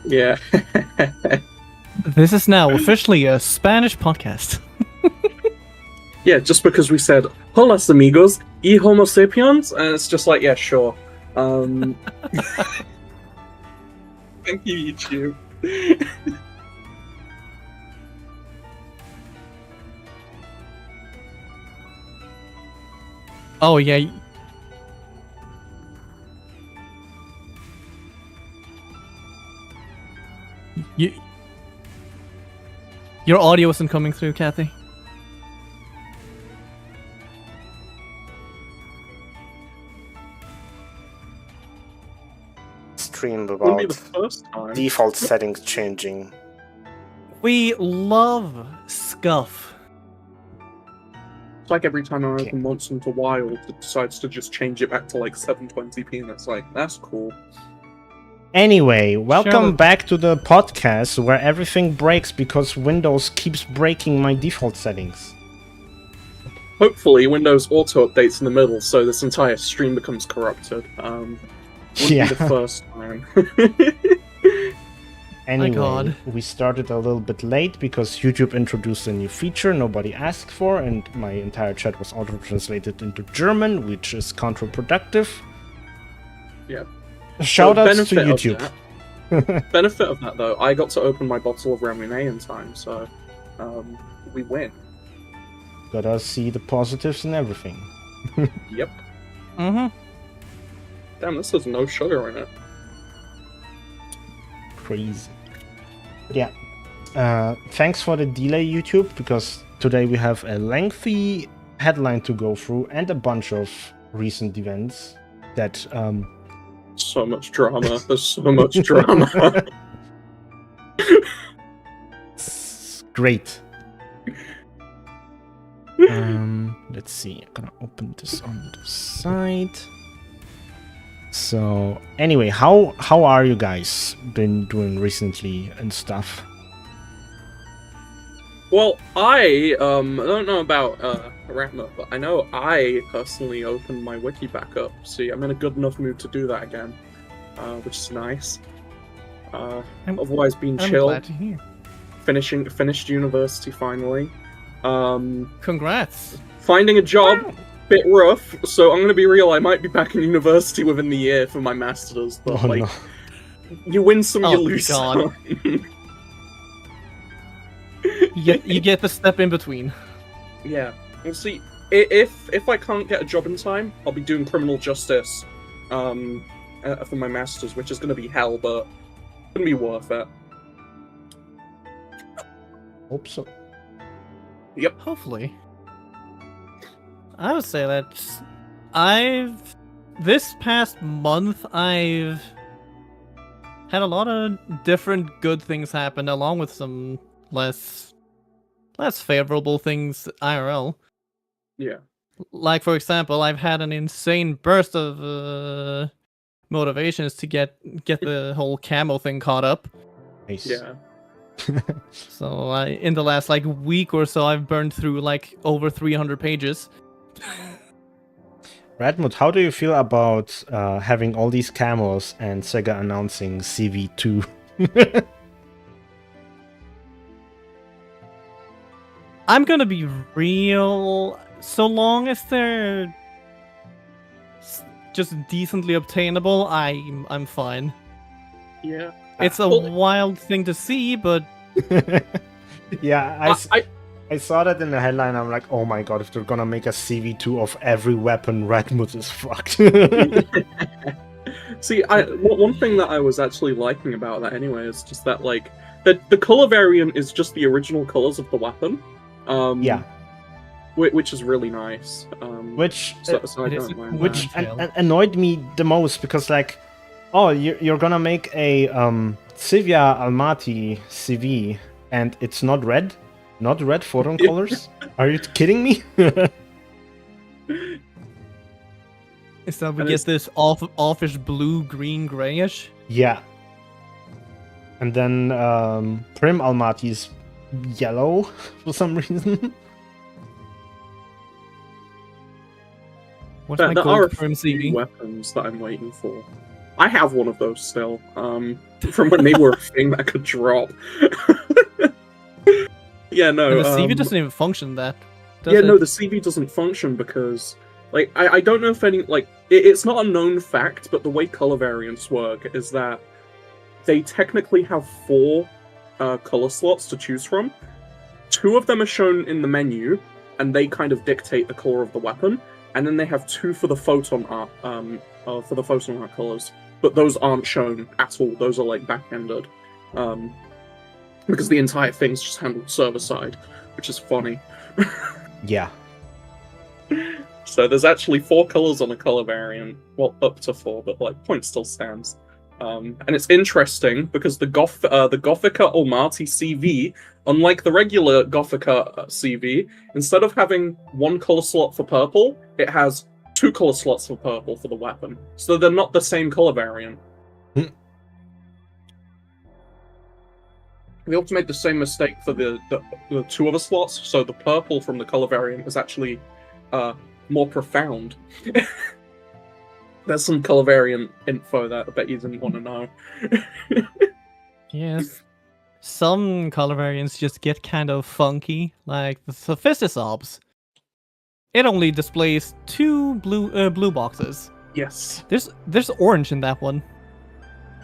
Yeah. This is now officially a Spanish podcast. Yeah, just because we said, hola amigos, y homo sapiens, and it's just like, yeah, sure. Thank you, YouTube. Oh, yeah. Your audio isn't coming through, Kathy. Stream Wouldn't be about the first time. default settings changing. We love scuff. It's like every time I open Monster Hunter Wild, it decides to just change it back to like 720p, and it's like, that's cool. Anyway, welcome Sure. back to the podcast where everything breaks because Windows keeps breaking my default settings. Hopefully, Windows auto updates in the middle, so this entire stream becomes corrupted. Wouldn't Yeah. be the first time. Anyway, God. we started a little bit late because YouTube introduced a new feature nobody asked for, and my entire chat was auto-translated into German, which is counterproductive. Yeah. Shoutouts to benefit of YouTube. Benefit of that, though, I got to open my bottle of M.A.I in time, so we win. Gotta see the positives in everything. Yep. Mm-hmm. Damn, this has no sugar in it. Crazy. But yeah. Thanks for the delay, YouTube, because today we have a lengthy headline to go through and a bunch of recent events that So much drama. There's so much drama. it's great. Let's see. I'm gonna open this on the side. So anyway, how are you guys been doing recently and stuff? Well, I don't know about Ratma, but I know I personally opened my wiki back up. See, I'm in a good enough mood to do that again, which is nice. Otherwise, been I'm chill. glad to hear. Finished university finally. Congrats. Finding a job, bit rough. So I'm gonna be real. I might be back in university within the year for my masters. But Oh, like, no. you win some, you Oh, lose God. some. You get the step in between. Yeah. We'll see. If I can't get a job in time, I'll be doing criminal justice for my masters, which is going to be hell, but it's going to be worth it. Hope so. Yep. Hopefully. I would say that this past month, I've had a lot of different good things happen, along with some less favorable things IRL. Yeah. Like, for example, I've had an insane burst of motivations to get the whole camo thing caught up. Nice. Yeah. So in the last like week or so, I've burned through like over 300 pages. Radmut, how do you feel about having all these camos and SEGA announcing CV2? I'm gonna be real. So long as they're just decently obtainable, I'm fine. Yeah. It's a wild thing to see, but Yeah, I saw that in the headline. I'm like, oh my god, if they're gonna make a CV2 of every weapon, Radmut is fucked. See, one thing that I was actually liking about that anyway is just that, like, the color variant is just the original colors of the weapon. Yeah. Which is really nice. Which so I it is don't a mind which that. annoyed me the most because, like, oh, you're gonna make a Sivya Almaty CV and it's not red foreign colors. Are you kidding me? instead we And get it's- this offish blue, green, grayish. Yeah. And then Prim Almaty is yellow for some reason. What's my There gold are a prim few CV? weapons that I'm waiting for. I have one of those still, from when they were a thing that could drop. Yeah, no. And the CV doesn't even function that. Does Yeah, it? no, the CV doesn't function because, like, I don't know if any, like, it's not a known fact, but the way color variants work is that they technically have 4 color slots to choose from. 2 of them are shown in the menu, and they kind of dictate the color of the weapon. And then they have 2 for the photon art, colors, but those aren't shown at all. Those are like back-ended, because the entire thing's just handled server side, which is funny. Yeah. So there's actually 4 colors on a color variant. Well, up to 4, but like point still stands. And it's interesting because the Gothica Almaty CV, unlike the regular Gothica CV, instead of having 1 color slot for purple, it has 2 color slots for purple for the weapon. So they're not the same color variant. They also made the same mistake for the 2 other slots, so the purple from the color variant is actually more profound. There's some color variant info that I bet you didn't want to know. Yes. Some color variants just get kind of funky, like the Phantasy. It only displays 2 blue boxes. Yes. There's orange in that one.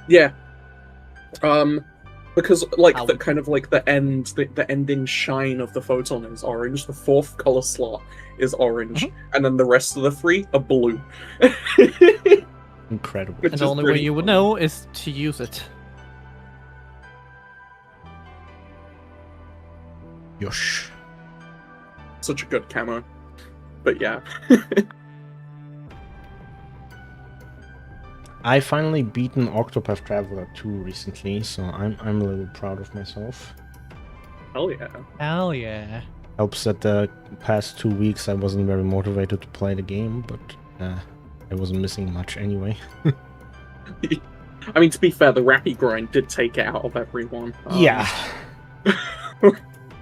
Yeah. Because like the kind of like the ending shine of the photon is orange. The 4th color slot is orange, and then the rest of the 3 are blue. Incredible. And the only way you would know is to use it. Yosh. Such a good camo. But yeah. I finally beaten Octopath Traveler 2 recently, so I'm a little proud of myself. Hell yeah. Hell yeah. Helps that the past 2 weeks I wasn't very motivated to play the game, but I wasn't missing much anyway. I mean, to be fair, the rappy grind did take it out of everyone. Yeah.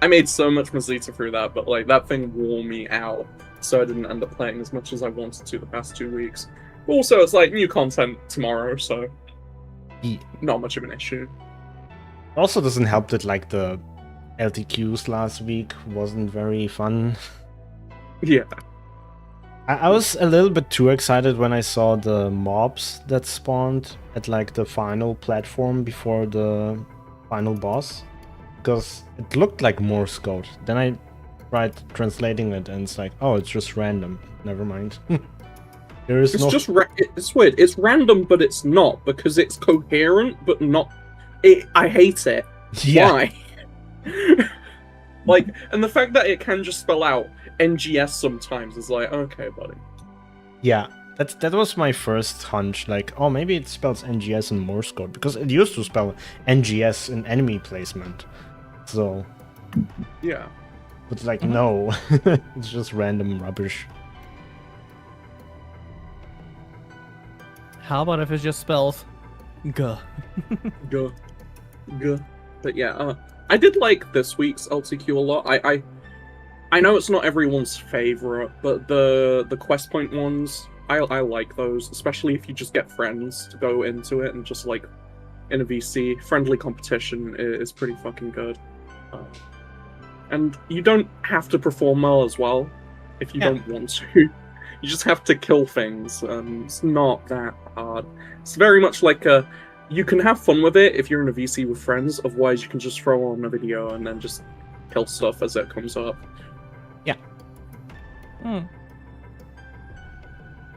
I made so much Mazita through that, but like that thing wore me out, so I didn't end up playing as much as I wanted to the past 2 weeks. Also, it's like new content tomorrow, so not much of an issue. Also doesn't help that like the LTQs last week wasn't very fun. Yeah. I was a little bit too excited when I saw the mobs that spawned at like the final platform before the final boss, because it looked like Morse code. Then I tried translating it and it's like, oh, it's just random. Never mind. There is it's weird. It's random, but it's not, because it's coherent, but not. I hate it. Yeah. Why? Like, and the fact that it can just spell out NGS sometimes is like, okay, buddy. Yeah, that was my first hunch. Like, oh, maybe it spells NGS in Morse code, because it used to spell NGS in enemy placement. So. Yeah. But like, no, it's just random rubbish. How about if it just spells G? G. But yeah, I did like this week's LTQ a lot. I know it's not everyone's favorite, but the quest point ones, I like those, especially if you just get friends to go into it and just like in a VC, friendly competition is pretty fucking good. And you don't have to perform well as well if you don't want to. You just have to kill things. It's not that hard. It's very much like you can have fun with it if you're in a VC with friends. Otherwise, you can just throw on a video and then just kill stuff as it comes up. Yeah.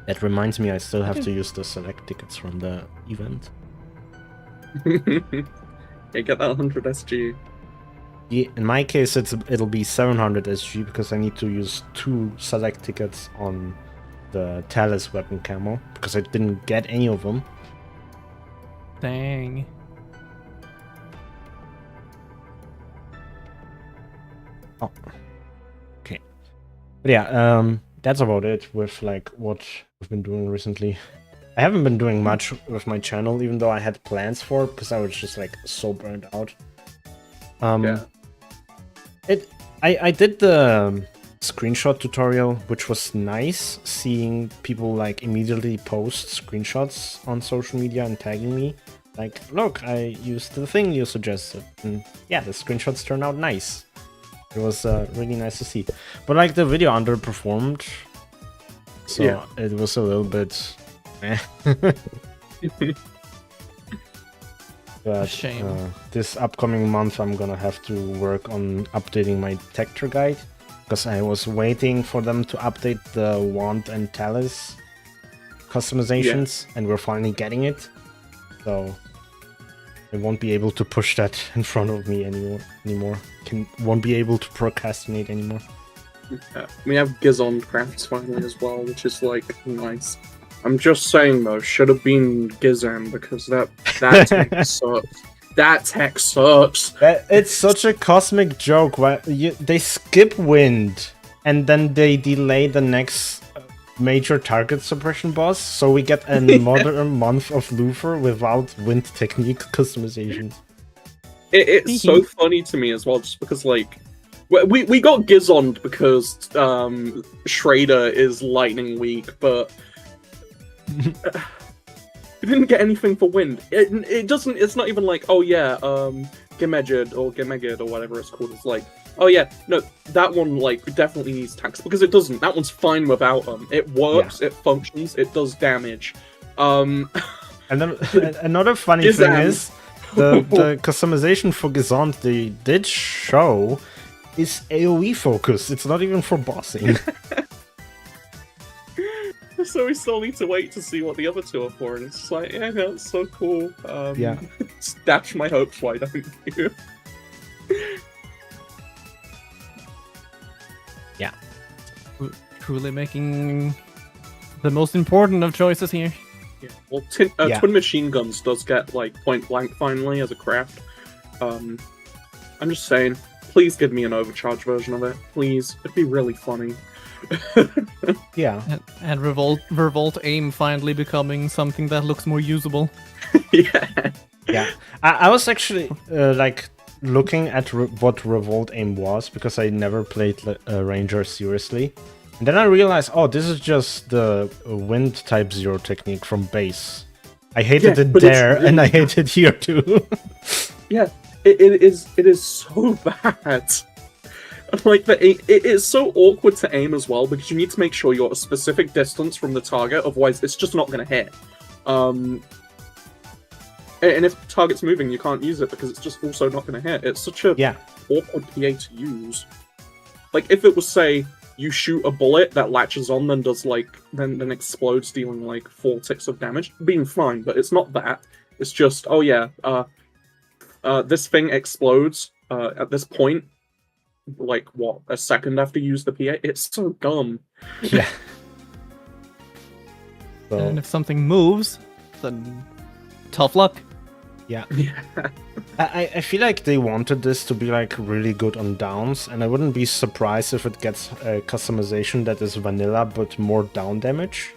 That reminds me, I still have to use the select tickets from the event. Yeah, get that 100 SG. Yeah, in my case, it'll be 700 SG because I need to use 2 select tickets on the Talus weapon camo because I didn't get any of them. Dang. Oh. Okay. But yeah, that's about it with like what I've been doing recently. I haven't been doing much with my channel, even though I had plans for it because I was just like so burned out. Yeah. I did the screenshot tutorial, which was nice seeing people like immediately post screenshots on social media and tagging me. Like, look, I used the thing you suggested. And yeah, the screenshots turned out nice. It was really nice to see. But like the video underperformed. So Yeah. it was a little bit eh. But Shame. this upcoming month I'm gonna have to work on updating my Tector guide. Because I was waiting for them to update the wand and talus customizations, and we're finally getting it. So I won't be able to push that in front of me anymore. Won't be able to procrastinate anymore. We have Gizond crafts finally as well, which is like nice. I'm just saying though, should have been Gizem because that tech sucks. That tech sucks. It's such a cosmic joke. They skip wind and then they delay the next major target suppression boss, so we get another month of Luthor without wind technique customizations. It's so funny to me as well, just because like we got Gizond because Schrader is lightning weak, but we didn't get anything for wind. It doesn't. It's not even like, oh yeah, Gemegid or Gemegid or whatever it's called. It's like, oh yeah, no, that one like definitely needs tax, because it doesn't. That one's fine without them. It works. It functions. It does damage. And then another funny thing is the customization for Gizond they did show is AoE focus. It's not even for bossing. So we still need to wait to see what the other two are for, and it's just like, yeah, that's so cool. Yeah. Dash my hopes, why don't you? Yeah. Truly making the most important of choices here. Yeah. Well, Twin Machine Guns does get like point blank finally as a craft. I'm just saying, please give me an overcharge version of it, please. It'd be really funny. Yeah. And Revolt Aim finally becoming something that looks more usable. Yeah. Yeah. I was actually like looking at what Revolt Aim was, because I never played Ranger seriously. And then I realized, oh, this is just the wind type 0 technique from base. I hated it there, really and I hate it here too. Yeah, it is so bad. Like it is so awkward to aim as well, because you need to make sure you're a specific distance from the target, otherwise it's just not going to hit. And if the target's moving, you can't use it because it's just also not going to hit. It's such a awkward PA to use. Like if it was, say, you shoot a bullet that latches on, then does like then explodes, dealing like 4 ticks of damage, being fine. But it's not that. It's just, oh yeah, this thing explodes at this point. Like what, a second after you use the PA? It's so dumb. Yeah. So, and if something moves, then tough luck. Yeah. I feel like they wanted this to be like really good on downs, and I wouldn't be surprised if it gets a customization that is vanilla but more down damage.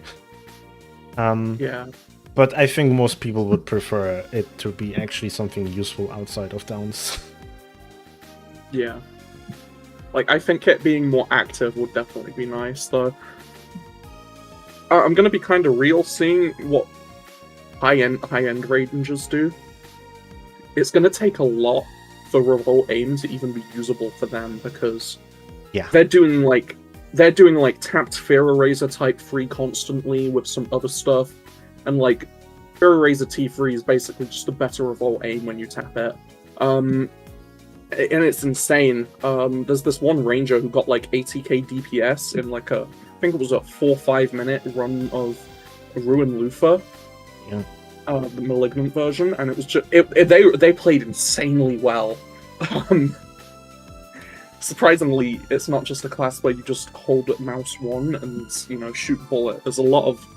Yeah. But I think most people would prefer it to be actually something useful outside of downs. Yeah. Like, I think it being more active would definitely be nice, though. I'm gonna be kind of real, seeing what high-end rangers do. It's gonna take a lot for Revolt Aim to even be usable for them, because they're doing like tapped Fear Eraser type 3 constantly with some other stuff, and like Fear Eraser T3 is basically just a better Revolt Aim when you tap it. And it's insane. There's this one ranger who got like 80k DPS in like I think it was a 4-5 minute run of Ruin Luthor. Yeah. The Malignant version, and it was just they played insanely well. Surprisingly, it's not just a class where you just hold mouse 1 and shoot bullet. There's a lot of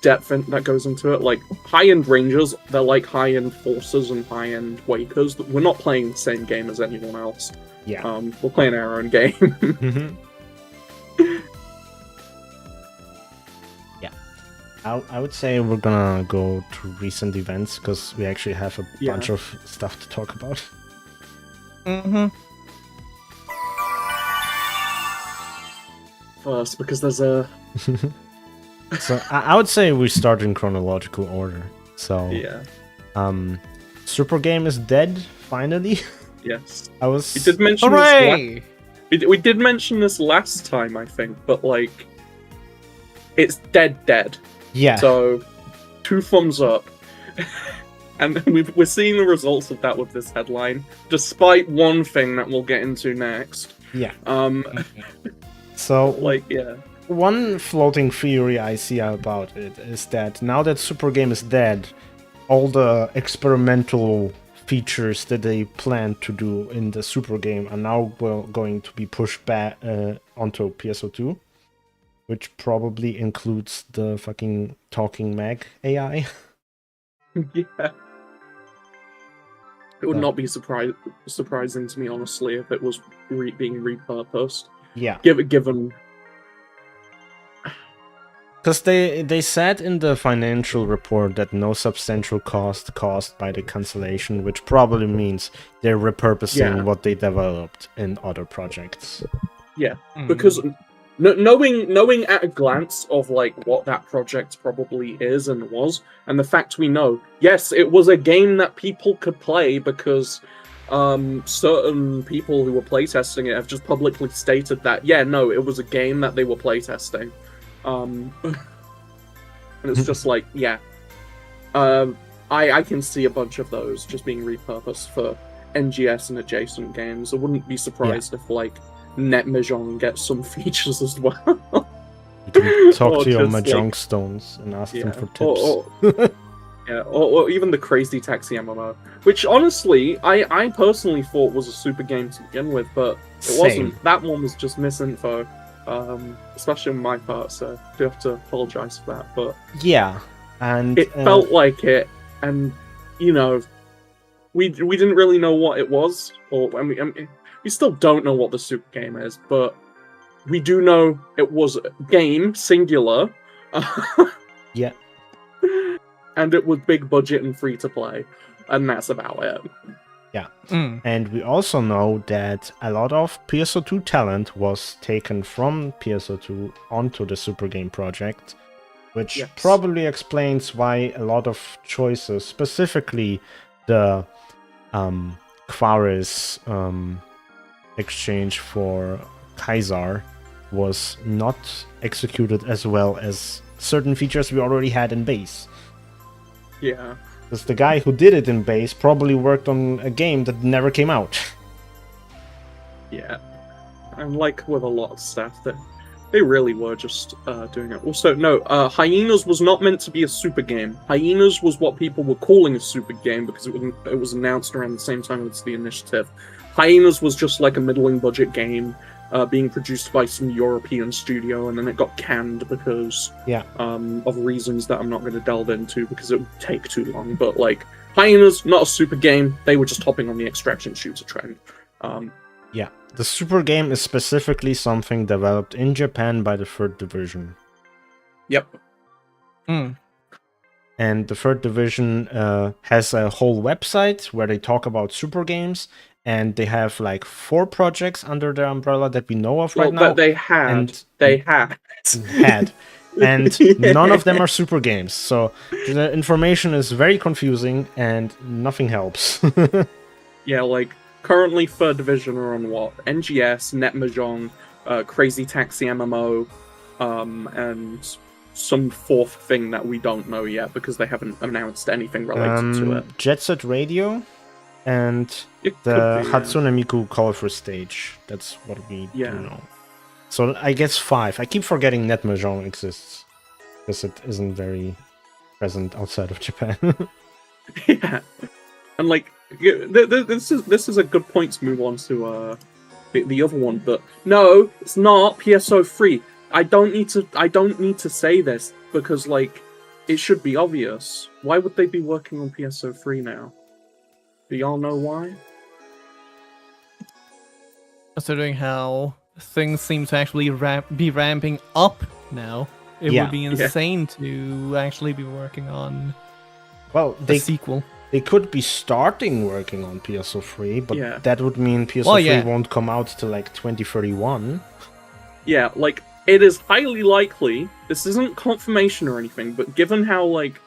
depth that goes into it. Like high-end rangers, they're like high-end forces and high-end wakers. We're not playing the same game as anyone else. Yeah. We're playing our own game. Mm-hmm. I would say we're gonna go to recent events, because we actually have a bunch of stuff to talk about. Mm-hmm. first because there's a So I would say we start in chronological order. So yeah. Super Game is dead finally. Yes. I was. We did mention Hooray! we did mention this last time, I think, but like, it's dead. Yeah. So, 2 thumbs up. And we're seeing the results of that with this headline, despite one thing that we'll get into next. Yeah. Mm-hmm. So Like, yeah. one floating theory I see about it is that now that Super Game is dead, all the experimental features that they plan to do in the Super Game are now going to be pushed back onto PSO2, which probably includes the fucking talking Meg AI. Yeah. It would not be surprising to me, honestly, if it was being repurposed. Yeah. Given... Because they said in the financial report that no substantial cost caused by the cancellation, which probably means they're repurposing what they developed in other projects. Yeah, because knowing at a glance of like what that project probably is and was, and the fact we know, yes, it was a game that people could play because certain people who were playtesting it have just publicly stated that, yeah, no, it was a game that they were playtesting. And it's just like, yeah. I can see a bunch of those just being repurposed for NGS and adjacent games. I wouldn't be surprised if, like, Net Mahjong gets some features as well. You can talk Or to your just, Mahjong like, stones and ask them for tips. Or even the Crazy Taxi MMO, which honestly, I personally thought was a super game to begin with, but it wasn't. That one was just misinfo. Especially on my part, so I do have to apologize for that. But yeah, and it felt like it, and you know, we didn't really know what it was, or I mean, we still don't know what the super game is, but we do know it was a game singular. Yeah, and it was big budget and free to play, and that's about it. Yeah, and we also know that a lot of PSO2 talent was taken from PSO2 onto the Super Game project, which probably explains why a lot of choices, specifically the Quares exchange for Kaiser, was not executed as well as certain features we already had in base. Yeah. Because the guy who did it in base probably worked on a game that never came out. Yeah. And like with a lot of stuff, that they really were just doing it. Also, no, Hyenas was not meant to be a super game. Hyenas was what people were calling a super game because it was announced around the same time as the initiative. Hyenas was just like a middling budget game being produced by some European studio, and then it got canned because of reasons that I'm not going to delve into because it would take too long. But like, Hyenas, not a super game. They were just hopping on the extraction shooter trend. Yeah, the super game is specifically something developed in Japan by the 3rd Division. Yep. And the 3rd Division has a whole website where they talk about super games. And they have like 4 projects under their umbrella that we know of right now. That they had. And none of them are super games. So the information is very confusing and nothing helps. Yeah, like currently 3rd Division are on what? NGS, Net Mahjong, Crazy Taxi MMO, and some 4th thing that we don't know yet because they haven't announced anything related to it. Jet Set Radio. And the Hatsune Miku Colorful Stage. That's what we do know. So I guess 5. I keep forgetting Net Mahjong exists. Because it isn't very present outside of Japan. Yeah. And like, this is a good point to move on to the other one, but no, it's not PSO3. I don't need to say this because like it should be obvious. Why would they be working on PSO3 now? Do y'all know why? Considering how things seem to actually be ramping up now, it would be insane to actually be working on a sequel. They could be starting working on PSO3, but that would mean PSO3 won't come out till like 2031. Yeah, like it is highly likely, this isn't confirmation or anything, but given how, like,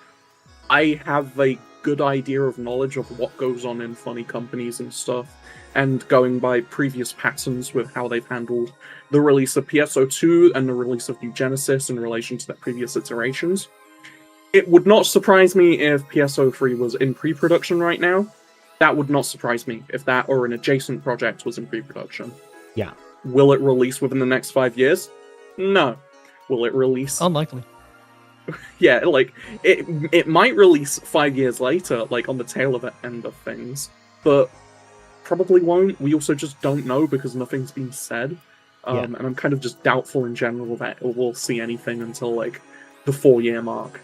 I have a good idea of knowledge of what goes on in funny companies and stuff, and going by previous patterns with how they've handled the release of PSO2 and the release of New Genesis in relation to their previous iterations, it would not surprise me if PSO3 was in pre-production right now. That would not surprise me if that or an adjacent project was in pre-production. Yeah. Will it release within the next 5 years? No. Will it release? Unlikely. Yeah, like, it might release 5 years later, like, on the tail of the end of things, but probably won't. We also just don't know because nothing's been said. And I'm kind of just doubtful in general that we'll see anything until, like, the 4-year mark.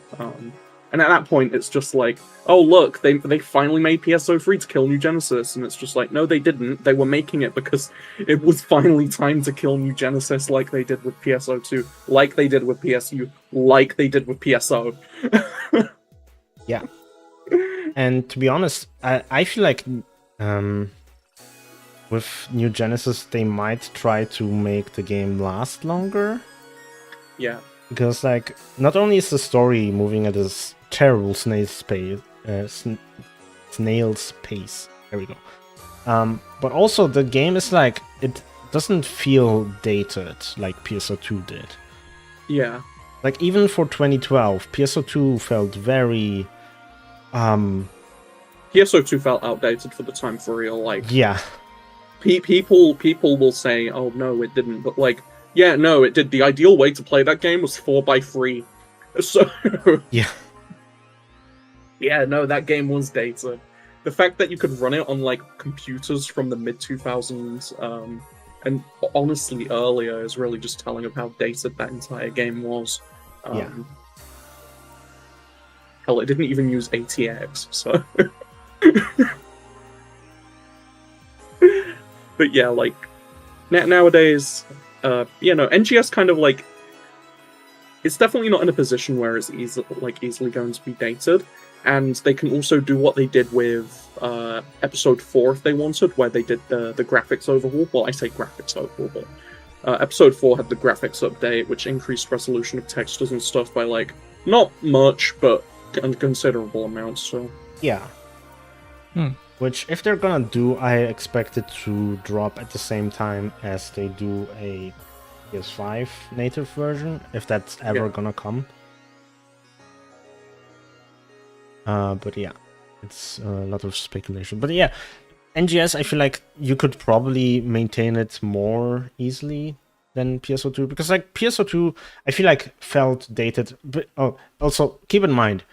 And at that point, it's just like, oh, look, they finally made PSO3 to kill New Genesis. And it's just like, no, they didn't. They were making it because it was finally time to kill New Genesis like they did with PSO2, like they did with PSU, like they did with PSO. Yeah. And to be honest, I feel like with New Genesis, they might try to make the game last longer. Yeah. Because, like, not only is the story moving at this terrible snail's pace, there we go, but also the game is, like, it doesn't feel dated like PSO2 did. Yeah. Like, even for 2012, PSO2 felt very... PSO2 felt outdated for the time, for real. Like, yeah. People will say, oh, no, it didn't, but, like, yeah, no, it did. The ideal way to play that game was 4x3. So... yeah. Yeah, no, that game was dated. The fact that you could run it on, like, computers from the mid-2000s, and honestly earlier, is really just telling of how dated that entire game was. Yeah. Hell, it didn't even use ATX, so... But yeah, like, nowadays... NGS kind of, like, it's definitely not in a position where it's easily going to be dated, and they can also do what they did with Episode 4 if they wanted, where they did the graphics overhaul. Well, I say graphics overhaul, but Episode 4 had the graphics update, which increased resolution of textures and stuff by, like, not much, but considerable amounts, so... Yeah. Which, if they're gonna do, I expect it to drop at the same time as they do a PS5 native version, if that's ever gonna come. But yeah, it's a lot of speculation. But yeah, NGS, I feel like you could probably maintain it more easily than PSO2, because, like, PSO2, I feel like felt dated. But also keep in mind,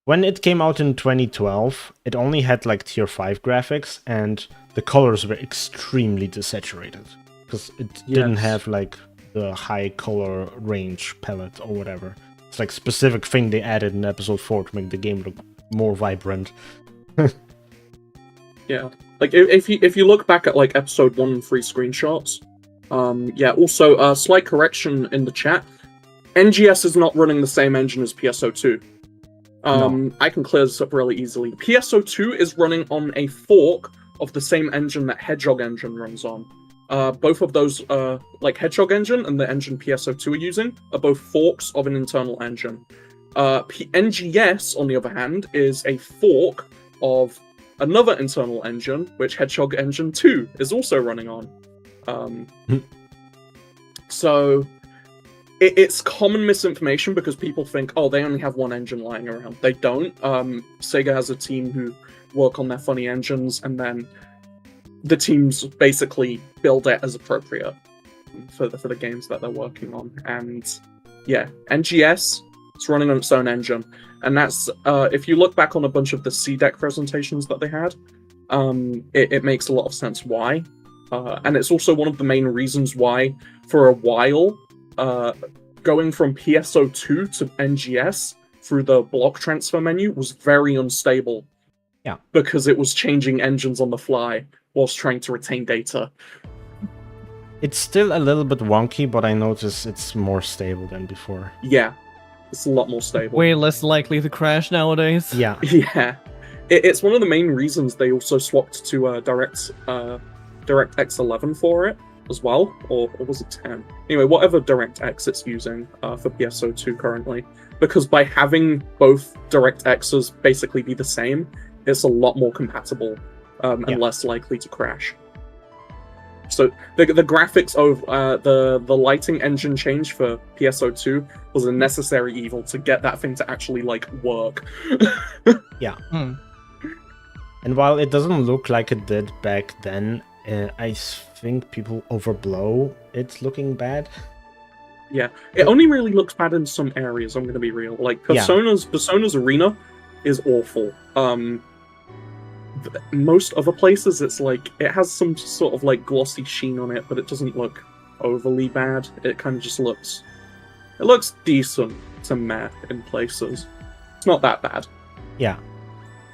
when it came out in 2012, it only had, like, tier 5 graphics, and the colors were extremely desaturated, because it didn't have, like, the high color range palette or whatever. It's, like, specific thing they added in Episode 4 to make the game look more vibrant. Yeah. Like, if you look back at, like, Episode 1 and 3 screenshots, also, slight correction in the chat, NGS is not running the same engine as PSO2. No. I can clear this up really easily. PSO2 is running on a fork of the same engine that Hedgehog Engine runs on. Both of those, like Hedgehog Engine and the engine PSO2 are using, are both forks of an internal engine. NGS, on the other hand, is a fork of another internal engine, which Hedgehog Engine 2 is also running on. So... It's common misinformation because people think, oh, they only have one engine lying around. They don't. SEGA has a team who work on their funny engines, and then the teams basically build it as appropriate for the games that they're working on. And yeah, NGS is running on its own engine. And that's, if you look back on a bunch of the C-Deck presentations that they had, it makes a lot of sense why. And it's also one of the main reasons why, for a while, going from PSO2 to NGS through the block transfer menu was very unstable. Yeah. Because it was changing engines on the fly whilst trying to retain data. It's still a little bit wonky, but I notice it's more stable than before. Yeah. It's a lot more stable. Way less likely to crash nowadays. Yeah. Yeah. It's one of the main reasons they also swapped to DirectX 11 for it. as well, or was it 10? Anyway, whatever DirectX it's using for PSO2 currently, because by having both DirectXs basically be the same, it's a lot more compatible and less likely to crash. So the graphics of the lighting engine change for PSO2 was a necessary evil to get that thing to actually like work. Yeah. And while it doesn't look like it did back then, I think people overblow it looking bad. Yeah, it only really looks bad in some areas, I'm going to be real. Like, Persona's Arena is awful. Most other places, it's like, it has some sort of like glossy sheen on it, but it doesn't look overly bad. It kind of just looks... It looks decent to meh in places. It's not that bad. Yeah.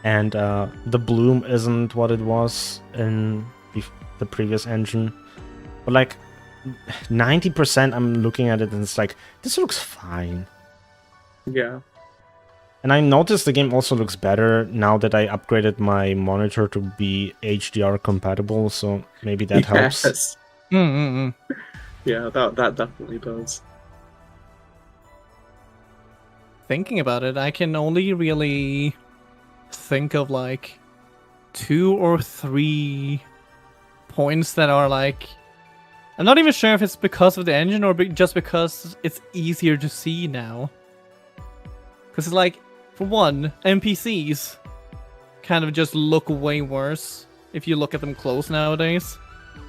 And the bloom isn't what it was in the previous engine. But like 90% I'm looking at it and it's like, this looks fine. Yeah. And I noticed the game also looks better now that I upgraded my monitor to be HDR compatible, so maybe that helps. Yeah, that definitely does. Thinking about it, I can only really think of like 2 or 3 points that are like... I'm not even sure if it's because of the engine or just because it's easier to see now. Because like, for one, NPCs kind of just look way worse if you look at them close nowadays.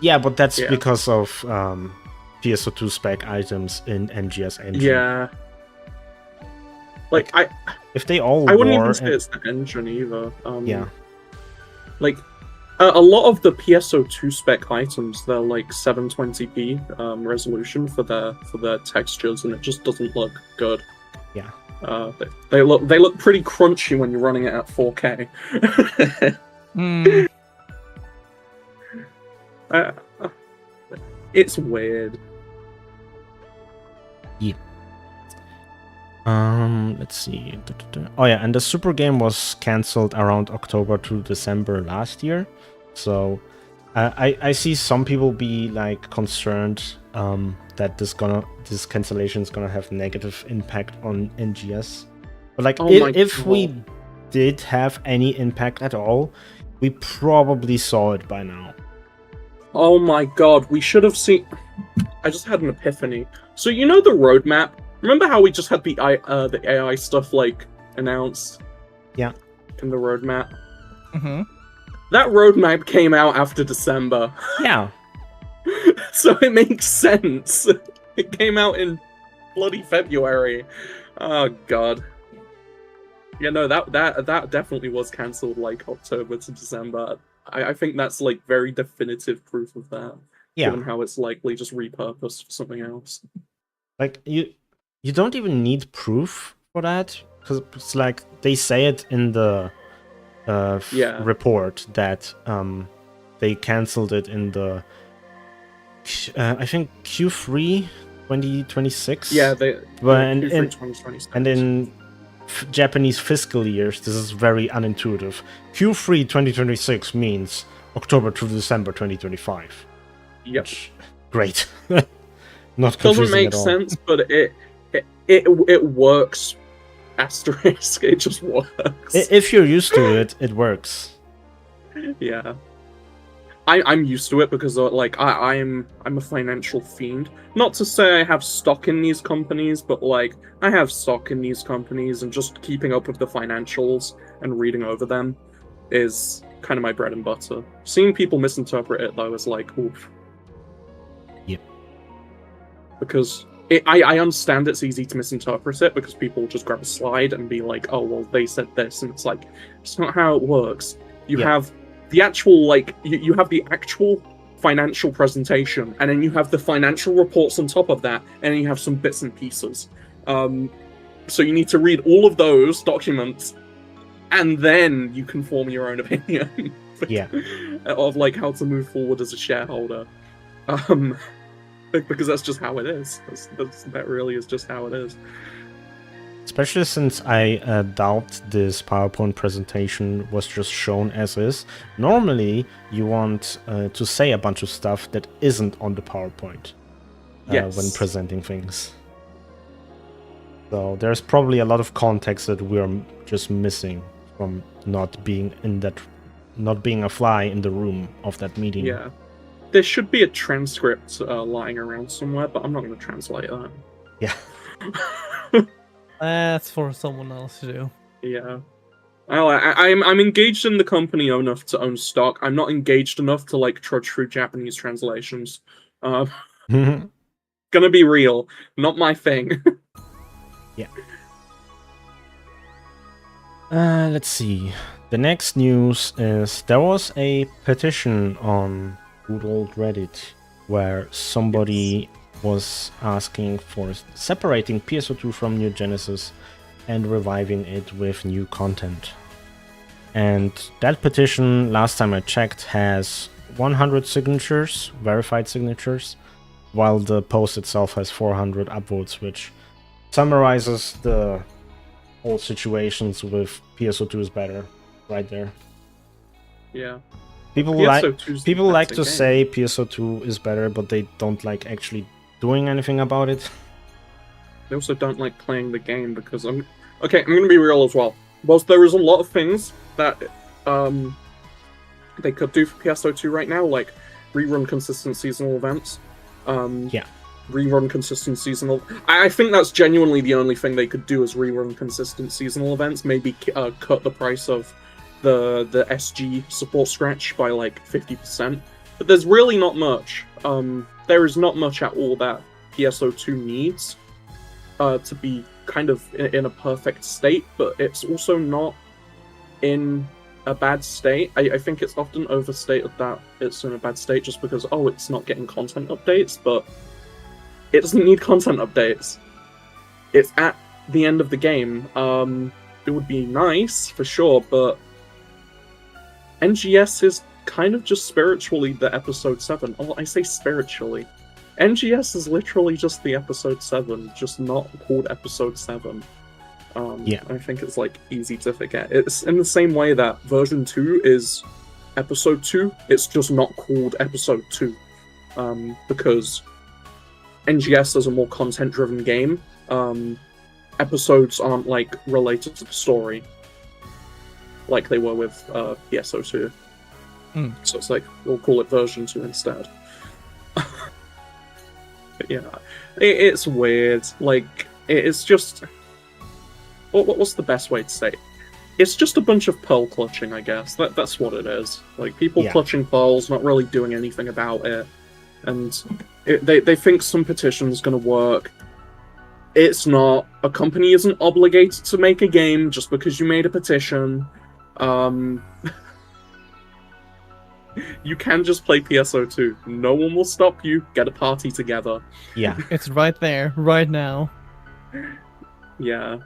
Yeah, but that's because of PSO2 spec items in NGS engine. Yeah. Like, if they all I wouldn't even say it's the engine either. Yeah. Like, a lot of the PSO2 spec items, they're like 720p resolution for their textures, and it just doesn't look good. Yeah. They look pretty crunchy when you're running it at 4K. It's weird. Yeah. Let's see. Oh yeah, and the Super game was cancelled around October to December last year. So I see some people be like concerned that this cancellation is gonna have negative impact on NGS. But like, if we did have any impact at all, we probably saw it by now. Oh my god, we should have seen... I just had an epiphany. So you know the roadmap? Remember how we just had the AI stuff like announced? Yeah. In the roadmap? Mm-hmm. That roadmap came out after December. Yeah. So it makes sense. It came out in bloody February. Oh god. Yeah, no, that definitely was cancelled like October to December. I think that's like very definitive proof of that. Yeah. Given how it's likely just repurposed for something else. Like you don't even need proof for that, because it's like they say it in the report that they cancelled it in the I think Q3 2026. Yeah, Q3 2026. And in Japanese fiscal years, this is very unintuitive. Q3 2026 means October to December 2025. Yep. Great. Not confusing doesn't make at all. sense, but it works. Asterisk. It just works. If you're used to it, it works. Yeah. I'm used to it because like I'm a financial fiend. Not to say I have stock in these companies, but like I have stock in these companies, and just keeping up with the financials and reading over them is kind of my bread and butter. Seeing people misinterpret it though is like, oof. Yep. Because I understand it's easy to misinterpret it because people just grab a slide and be like, oh well, they said this, and it's like, it's not how it works. You have the actual, like, you have the actual financial presentation, and then you have the financial reports on top of that, and then you have some bits and pieces. So you need to read all of those documents, and then you can form your own opinion of, like, how to move forward as a shareholder. Because that's just how it is. That really is just how it is. Especially since I doubt this PowerPoint presentation was just shown as is. Normally, you want to say a bunch of stuff that isn't on the PowerPoint when presenting things. So there's probably a lot of context that we're just missing from not being a fly in the room of that meeting. Yeah. There should be a transcript lying around somewhere, but I'm not going to translate that. Yeah. That's for someone else to do. Yeah. I'm engaged in the company enough to own stock. I'm not engaged enough to like trudge through Japanese translations. Gonna be real, not my thing. Yeah. Let's see. The next news is there was a petition on good old Reddit where somebody was asking for separating PSO2 from New Genesis and reviving it with new content. And that petition, last time I checked, has 100 signatures, verified signatures, while the post itself has 400 upvotes, which summarizes the whole situations with PSO2 is better right there. Yeah. People like to say PSO2 is better, but they don't like actually doing anything about it. They also don't like playing the game because I'm gonna be real as well. Whilst there is a lot of things that they could do for PSO2 right now, like rerun consistent seasonal events. Rerun consistent seasonal. I think that's genuinely the only thing they could do is rerun consistent seasonal events. Maybe cut the price of the SG support scratch by like 50%. But there's really not much. There is not much at all that PSO2 needs to be kind of in a perfect state, but it's also not in a bad state. I think it's often overstated that it's in a bad state just because, it's not getting content updates, but it doesn't need content updates. It's at the end of the game. It would be nice, for sure, but NGS is kind of just spiritually the episode 7. Oh, I say spiritually. NGS is literally just the episode 7, just not called episode 7. I think it's like easy to forget. It's in the same way that version 2 is episode 2, it's just not called episode 2. Because NGS is a more content-driven game. Episodes aren't like related to the story like they were with PSO2. So it's like, we'll call it version 2 instead. But yeah, it's weird. Like, it's just... What's the best way to say it? It's just a bunch of pearl clutching, I guess. That's what it is. Like, people clutching pearls, not really doing anything about it. And they think some petition's gonna work. It's not. A company isn't obligated to make a game just because you made a petition. You can just play PSO2. No one will stop you. Get a party together. Yeah. It's right there, right now. Yeah.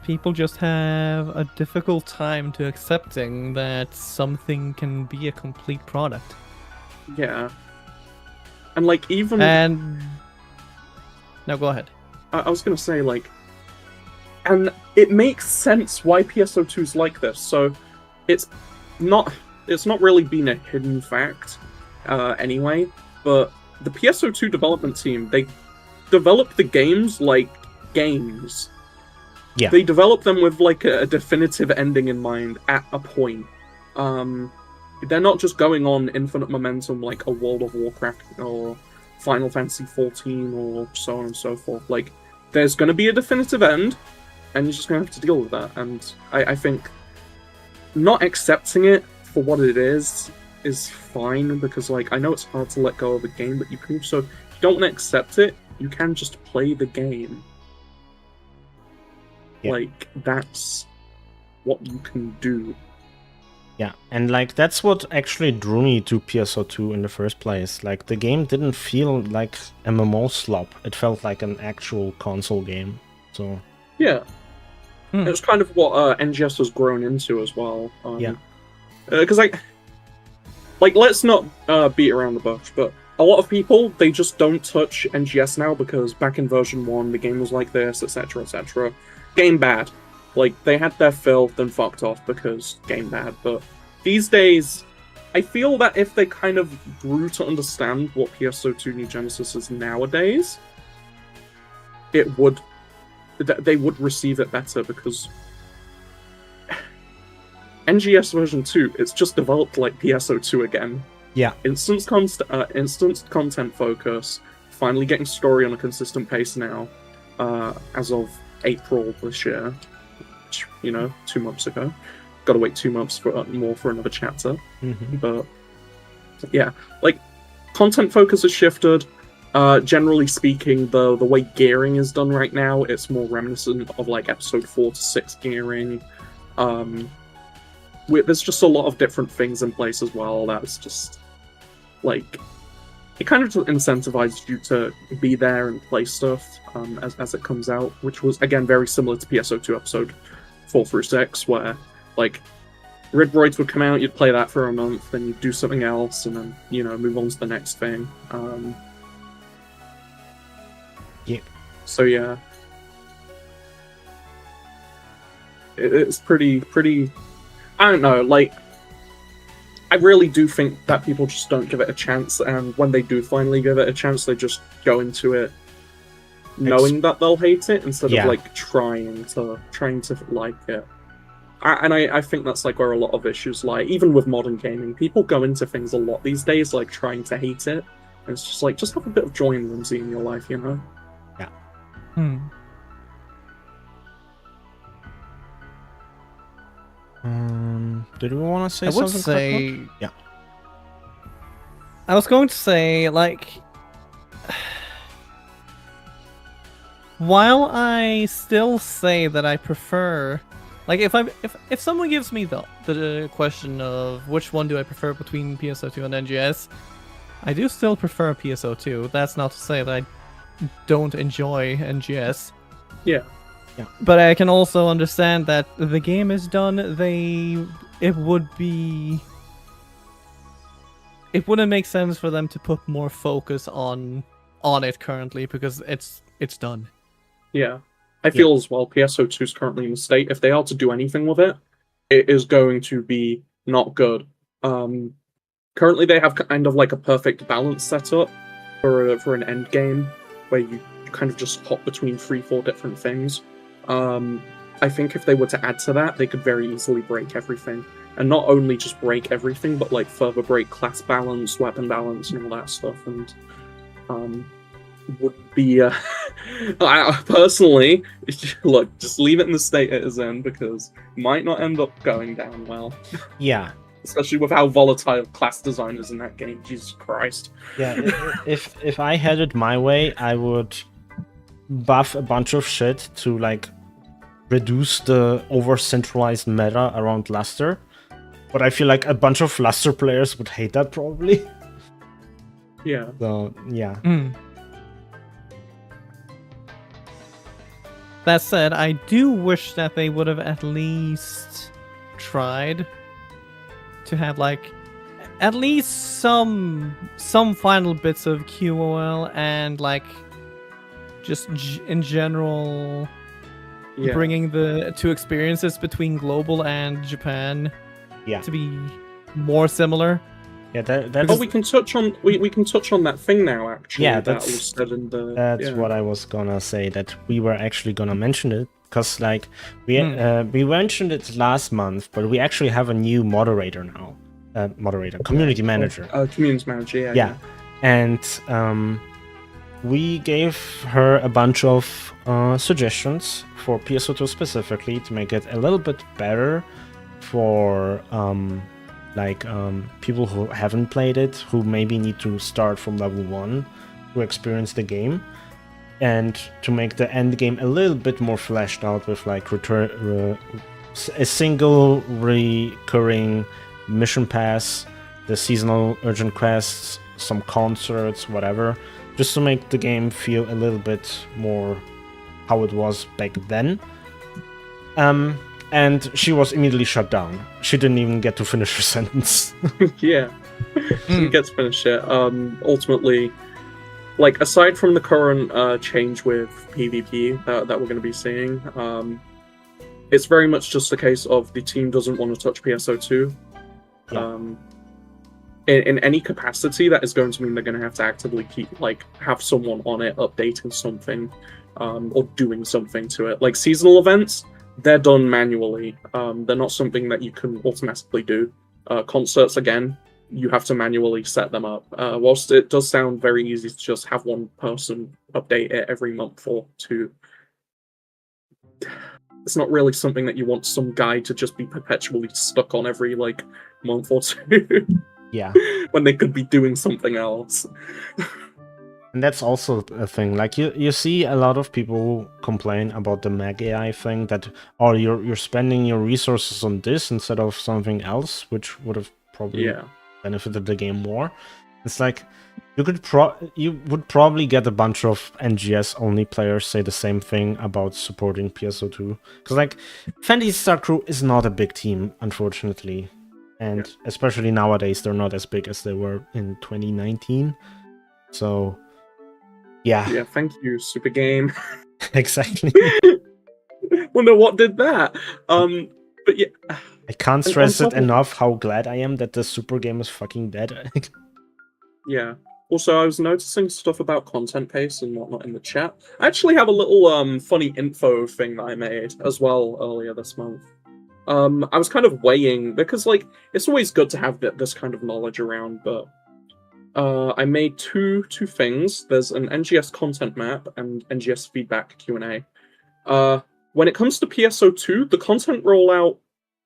People just have a difficult time to accepting that something can be a complete product. Yeah. And like even... And... No, go ahead. I was gonna say, like... And it makes sense why PSO2's like this, so... It's not really been a hidden fact, anyway, but the PSO2 development team, they develop the games like games. Yeah. They develop them with like a definitive ending in mind at a point. They're not just going on infinite momentum like a World of Warcraft or Final Fantasy XIV or so on and so forth. Like, there's going to be a definitive end, and you're just going to have to deal with that. And I think not accepting it for what it is fine, because like I know it's hard to let go of a game, but you can also, if you don't want to accept it, you can just play the game. Yeah. Like, that's what you can do. Yeah, and like that's what actually drew me to PSO2 in the first place. Like, the game didn't feel like MMO slop. It felt like an actual console game. So yeah. It was kind of what NGS has grown into as well. Because let's not beat around the bush, but a lot of people, they just don't touch NGS now because back in version 1, the game was like this, etc., etc. Game bad. Like, they had their fill, then fucked off because game bad. But these days, I feel that if they kind of grew to understand what PSO2 New Genesis is nowadays, they would receive it better because NGS version 2, it's just developed like PSO2 again. Yeah. Instant content focus, finally getting story on a consistent pace now, as of April this year, which, 2 months ago. Gotta wait 2 months for another chapter. Mm-hmm. But yeah, like, content focus has shifted. Generally speaking, the way gearing is done right now, it's more reminiscent of like episode 4 to 6 gearing. There's just a lot of different things in place as well. That's just like, it kind of just incentivizes you to be there and play stuff as it comes out, which was again very similar to PSO2 episode 4 through 6, where like Ridroids would come out, you'd play that for a month, then you'd do something else, and then move on to the next thing. Yeah. So yeah, it's pretty. I don't know, like, I really do think that people just don't give it a chance, and when they do finally give it a chance, they just go into it knowing that they'll hate it instead of like trying to like it. I think that's like where a lot of issues lie, even with modern gaming. People go into things a lot these days like trying to hate it, and it's just like, just have a bit of joy and whimsy in your life, Yeah. Did we want to say something? I would say... Yeah. I was going to say, like... While I still say that I prefer... Like, if someone gives me the question of which one do I prefer between PSO2 and NGS, I do still prefer PSO2. That's not to say that I don't enjoy NGS. Yeah. Yeah. But I can also understand that the game is done. It wouldn't make sense for them to put more focus on it currently because it's done. Yeah. I feel as well PSO2 is currently in the state. If they are to do anything with it, it is going to be not good. Currently they have kind of like a perfect balance set up for an end game where you kind of just hop between 3-4 different things. I think if they were to add to that, they could very easily break everything. And not only just break everything, but like further break class balance, weapon balance, and all that stuff. And would be personally, look, just leave it in the state it is in, because it might not end up going down well. Yeah. Especially with how volatile class design is in that game. Jesus Christ. Yeah, if I had it my way, I would buff a bunch of shit to like reduce the over-centralized meta around Luster. But I feel like a bunch of Luster players would hate that probably. Yeah. So, yeah. That said, I do wish that they would have at least tried to have like at least some final bits of QOL and like just in general bringing the two experiences between global and Japan to be more similar. Yeah, that's... Oh, we can touch on that thing now. Actually, yeah, that was said in the. That's what I was gonna say. That we were actually gonna mention it because, like, we mentioned it last month, but we actually have a new moderator now. Community manager. Community manager. Yeah. And we gave her a bunch of suggestions for PSO2 specifically to make it a little bit better for people who haven't played it, who maybe need to start from level 1 to experience the game, and to make the end game a little bit more fleshed out with like a single recurring mission pass, the seasonal urgent quests, some concerts, whatever, just to make the game feel a little bit more how it was back then. Mm. And she was immediately shut down. She didn't even get to finish her sentence. Yeah. Didn't get to finish it. Ultimately, like, aside from the current change with PvP that we're going to be seeing, it's very much just a case of the team doesn't want to touch PSO2. Yeah. In any capacity, that is going to mean they're going to have to actively have someone on it updating something, or doing something to it. Like seasonal events, they're done manually. They're not something that you can automatically do. Concerts, again, you have to manually set them up. Whilst it does sound very easy to just have one person update it every month or two, it's not really something that you want some guy to just be perpetually stuck on every month or two. Yeah. When they could be doing something else. And that's also a thing. Like you see a lot of people complain about the M.A.I thing, that you're spending your resources on this instead of something else, which would have probably benefited the game more. It's like you would probably get a bunch of NGS only players say the same thing about supporting PSO2. Because Phantasy Star Crew is not a big team, unfortunately. And especially nowadays, they're not as big as they were in 2019. So, yeah. Yeah, thank you, Super Game. Exactly. Wonder what did that. But yeah. I can't stress it enough how glad I am that the Super Game is fucking dead. Yeah. Also, I was noticing stuff about content pace and whatnot in the chat. I actually have a little funny info thing that I made as well earlier this month. I was kind of weighing, because it's always good to have this kind of knowledge around, but I made two things. There's an NGS content map and NGS feedback Q&A. When it comes to PSO2, the content rollout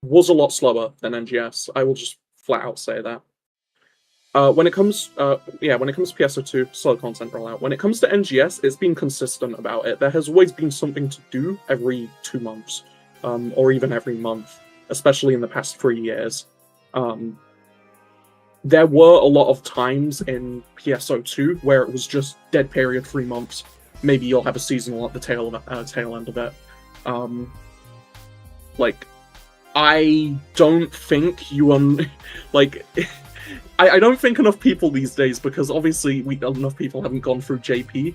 was a lot slower than NGS. I will just flat out say that. When it comes to PSO2, slow content rollout. When it comes to NGS, it's been consistent about it. There has always been something to do every 2 months. Or even every month, especially in the past 3 years. There were a lot of times in PSO2 where it was just dead period 3 months. Maybe you'll have a seasonal at the tail end of it. I don't think I don't think enough people these days, because obviously enough people haven't gone through JP,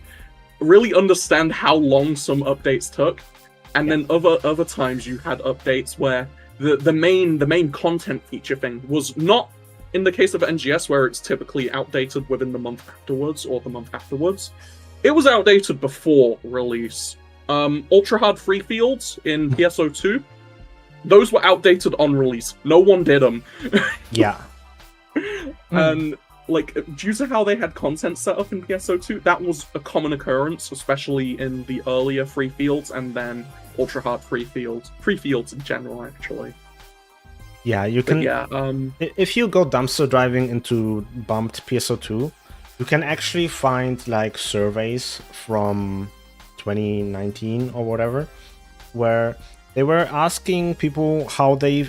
really understand how long some updates took. And then other times you had updates where the main content feature thing was not, in the case of NGS, where it's typically outdated within the month afterwards or the month afterwards. It was outdated before release. Ultra hard free fields in PSO2, those were outdated on release. No one did them. Yeah. And due to how they had content set up in PSO2, that was a common occurrence, especially in the earlier free fields, and then ultra hard free fields in general, actually. Yeah, you can. If you go dumpster diving into bumped PSO2, you can actually find surveys from 2019 or whatever, where they were asking people how they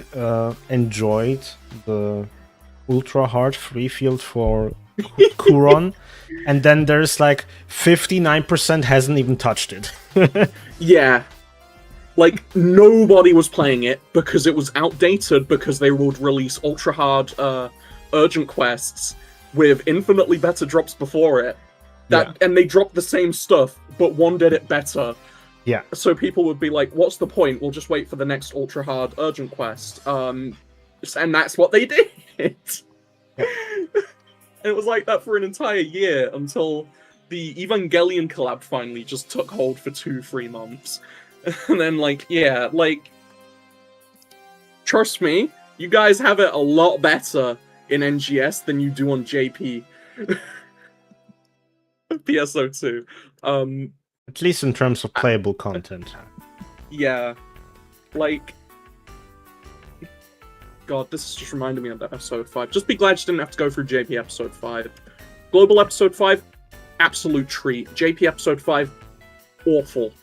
enjoyed the ultra hard free field for Kuron, and then there's 59% hasn't even touched it. Yeah. Nobody was playing it because it was outdated, because they would release ultra hard urgent quests with infinitely better drops before it. And they dropped the same stuff, but one did it better. Yeah. So people would be like, what's the point? We'll just wait for the next ultra hard urgent quest. And that's what they did. Yeah. And it was like that for an entire year until the Evangelion collab finally just took hold for 2-3 months. And then, trust me, you guys have it a lot better in NGS than you do on JP. PSO2. At least in terms of playable content. Yeah. God, this is just reminding me of that episode 5. Just be glad you didn't have to go through JP episode 5. Global episode 5, absolute treat. JP episode 5, awful.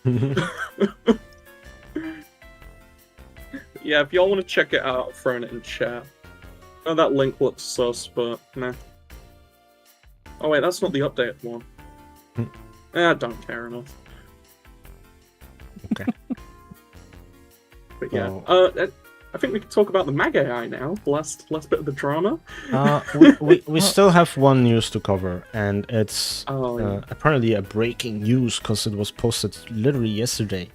Yeah, if y'all want to check it out, I'm throwing it in chat. Oh, that link looks sus, but nah. Oh wait, that's not the updated one. I don't care enough. Okay. But yeah, I think we can talk about the M.A.I now. Last bit of the drama. We still have one news to cover, and it's apparently a breaking news because it was posted literally yesterday.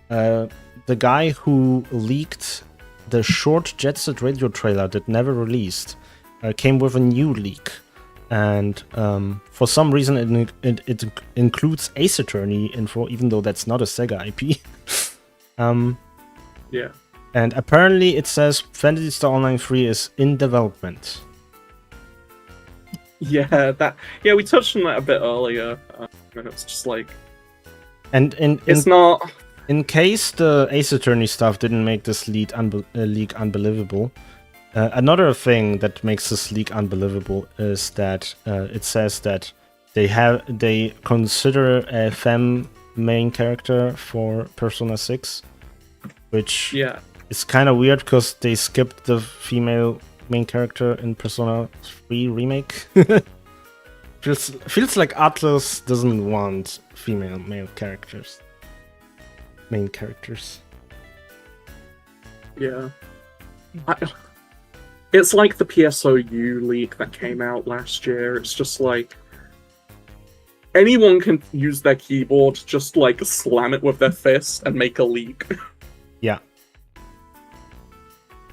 The guy who leaked the short Jet Set Radio trailer that never released came with a new leak. And for some reason it includes Ace Attorney info, even though that's not a SEGA IP. Yeah. And apparently it says Phantasy Star Online 3 is in development. Yeah, we touched on that a bit earlier. And it's just like, and it's not. In case the Ace Attorney stuff didn't make this leak unbelievable, another thing that makes this leak unbelievable is that it says that they consider a femme main character for Persona 6, which is kind of weird because they skipped the female main character in Persona 3 remake. feels like Atlas doesn't want female main characters. Yeah. It's like the PSOU leak that came out last year. It's just like anyone can use their keyboard, just like slam it with their fist and make a leak. Yeah.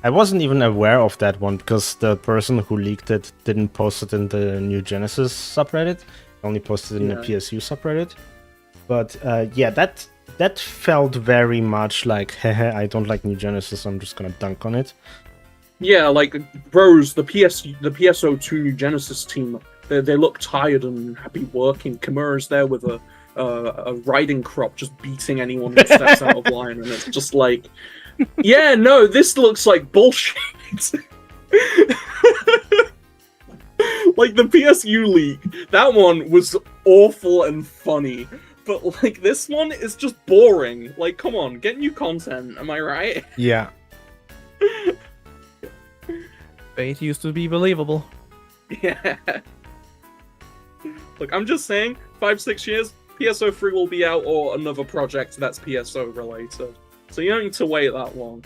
I wasn't even aware of that one because the person who leaked it didn't post it in the New Genesis subreddit. Only posted it in the PSU subreddit. But yeah, that felt very much like, hehe, I don't like New Genesis, I'm just gonna dunk on it. Yeah, like, bros, the PSO2 New Genesis team, they look tired and happy working. Kimura's there with a riding crop just beating anyone who steps out of line, and it's just like, yeah, no, this looks like bullshit. Like, the PSU leak, that one was awful and funny. But, like, this one is just boring. Like, come on, get new content, am I right? Yeah. Fate used to be believable. Yeah. Look, I'm just saying, 5-6 years, PSO3 will be out, or another project that's PSO related. So you don't need to wait that long.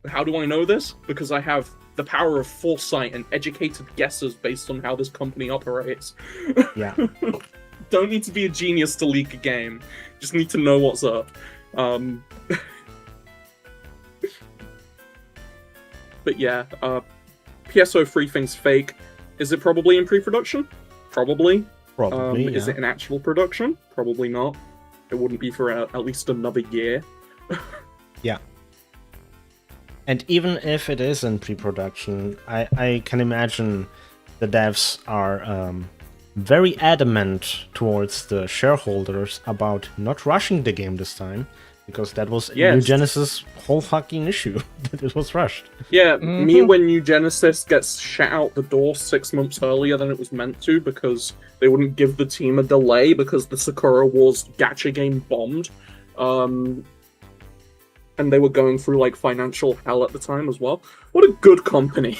How do I know this? Because I have the power of foresight and educated guesses based on how this company operates. Yeah. Don't need to be a genius to leak a game. Just need to know what's up. But yeah, PSO3 thing's fake. Is it probably in pre-production? Probably. Probably, yeah. Is it in actual production? Probably not. It wouldn't be for at least another year. Yeah. And even if it is in pre-production, I can imagine the devs are very adamant towards the shareholders about not rushing the game this time, because that was New Genesis' whole fucking issue, that it was rushed. Yeah, me when New Genesis gets shut out the door 6 months earlier than it was meant to, because they wouldn't give the team a delay because the Sakura Wars gacha game bombed. And they were going through, like, financial hell at the time as well. What a good company.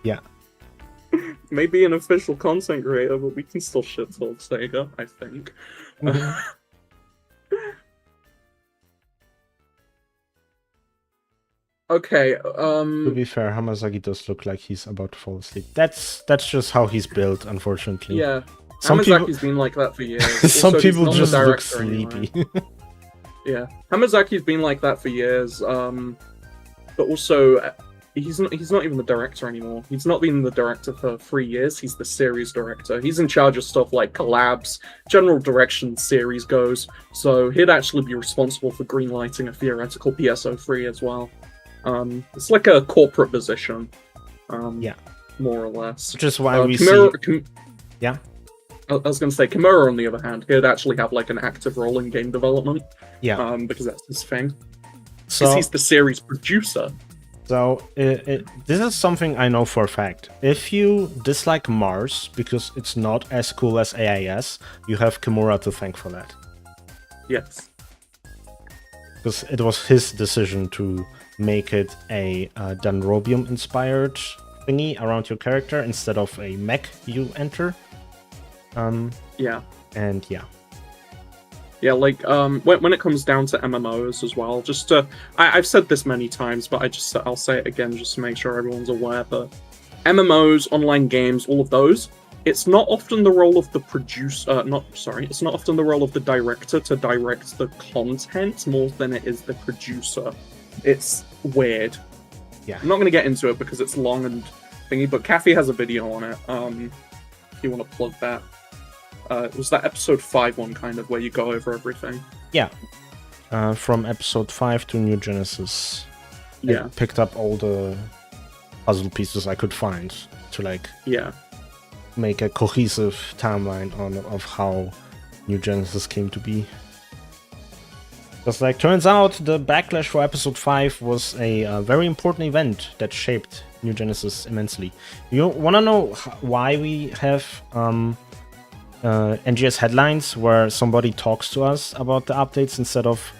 Yeah. Maybe an official content creator, but we can still shit talk Sega, I think. Okay, To be fair, Hamazaki does look like he's about to fall asleep. That's just how he's built, unfortunately. Yeah, Some Hamazaki's been like that for years. Some Also, people he's not just the look director sleepy. anymore. Yeah, Hamazaki's been like that for years. But also, he's not even the director anymore. He's not been the director for 3 years. He's the series director. He's in charge of stuff like collabs, general direction series goes. So he'd actually be responsible for greenlighting a theoretical PSO3 as well. It's like a corporate position. Yeah, more or less. Which is why we Yeah. I was going to say, Kimura, on the other hand, he'd actually have like an active role in game development. Yeah. Because that's his thing. So he's the series producer. So this is something I know for a fact. If you dislike Mars because it's not as cool as AIS, you have Kimura to thank for that. Yes. Because it was his decision to make it a Dendrobium-inspired thingy around your character instead of a mech you enter. Yeah. And yeah. Yeah, like when it comes down to MMOs as well, just to I've said this many times, but I'll say it again just to make sure everyone's aware. But MMOs, online games, all of those, it's not often the role of the it's not often the role of the director to direct the content more than it is the producer. It's weird. Yeah. I'm not going to get into it because it's long and thingy, but Kathy has a video on it. If you want to plug that. It was that episode 5 one, kind of, where you go over everything. Yeah. From episode 5 to New Genesis. Yeah. I picked up all the puzzle pieces I could find to, like, make a cohesive timeline of how New Genesis came to be. Because, like, turns out the backlash for episode 5 was a very important event that shaped New Genesis immensely. You want to know why we have NGS headlines where somebody talks to us about the updates instead of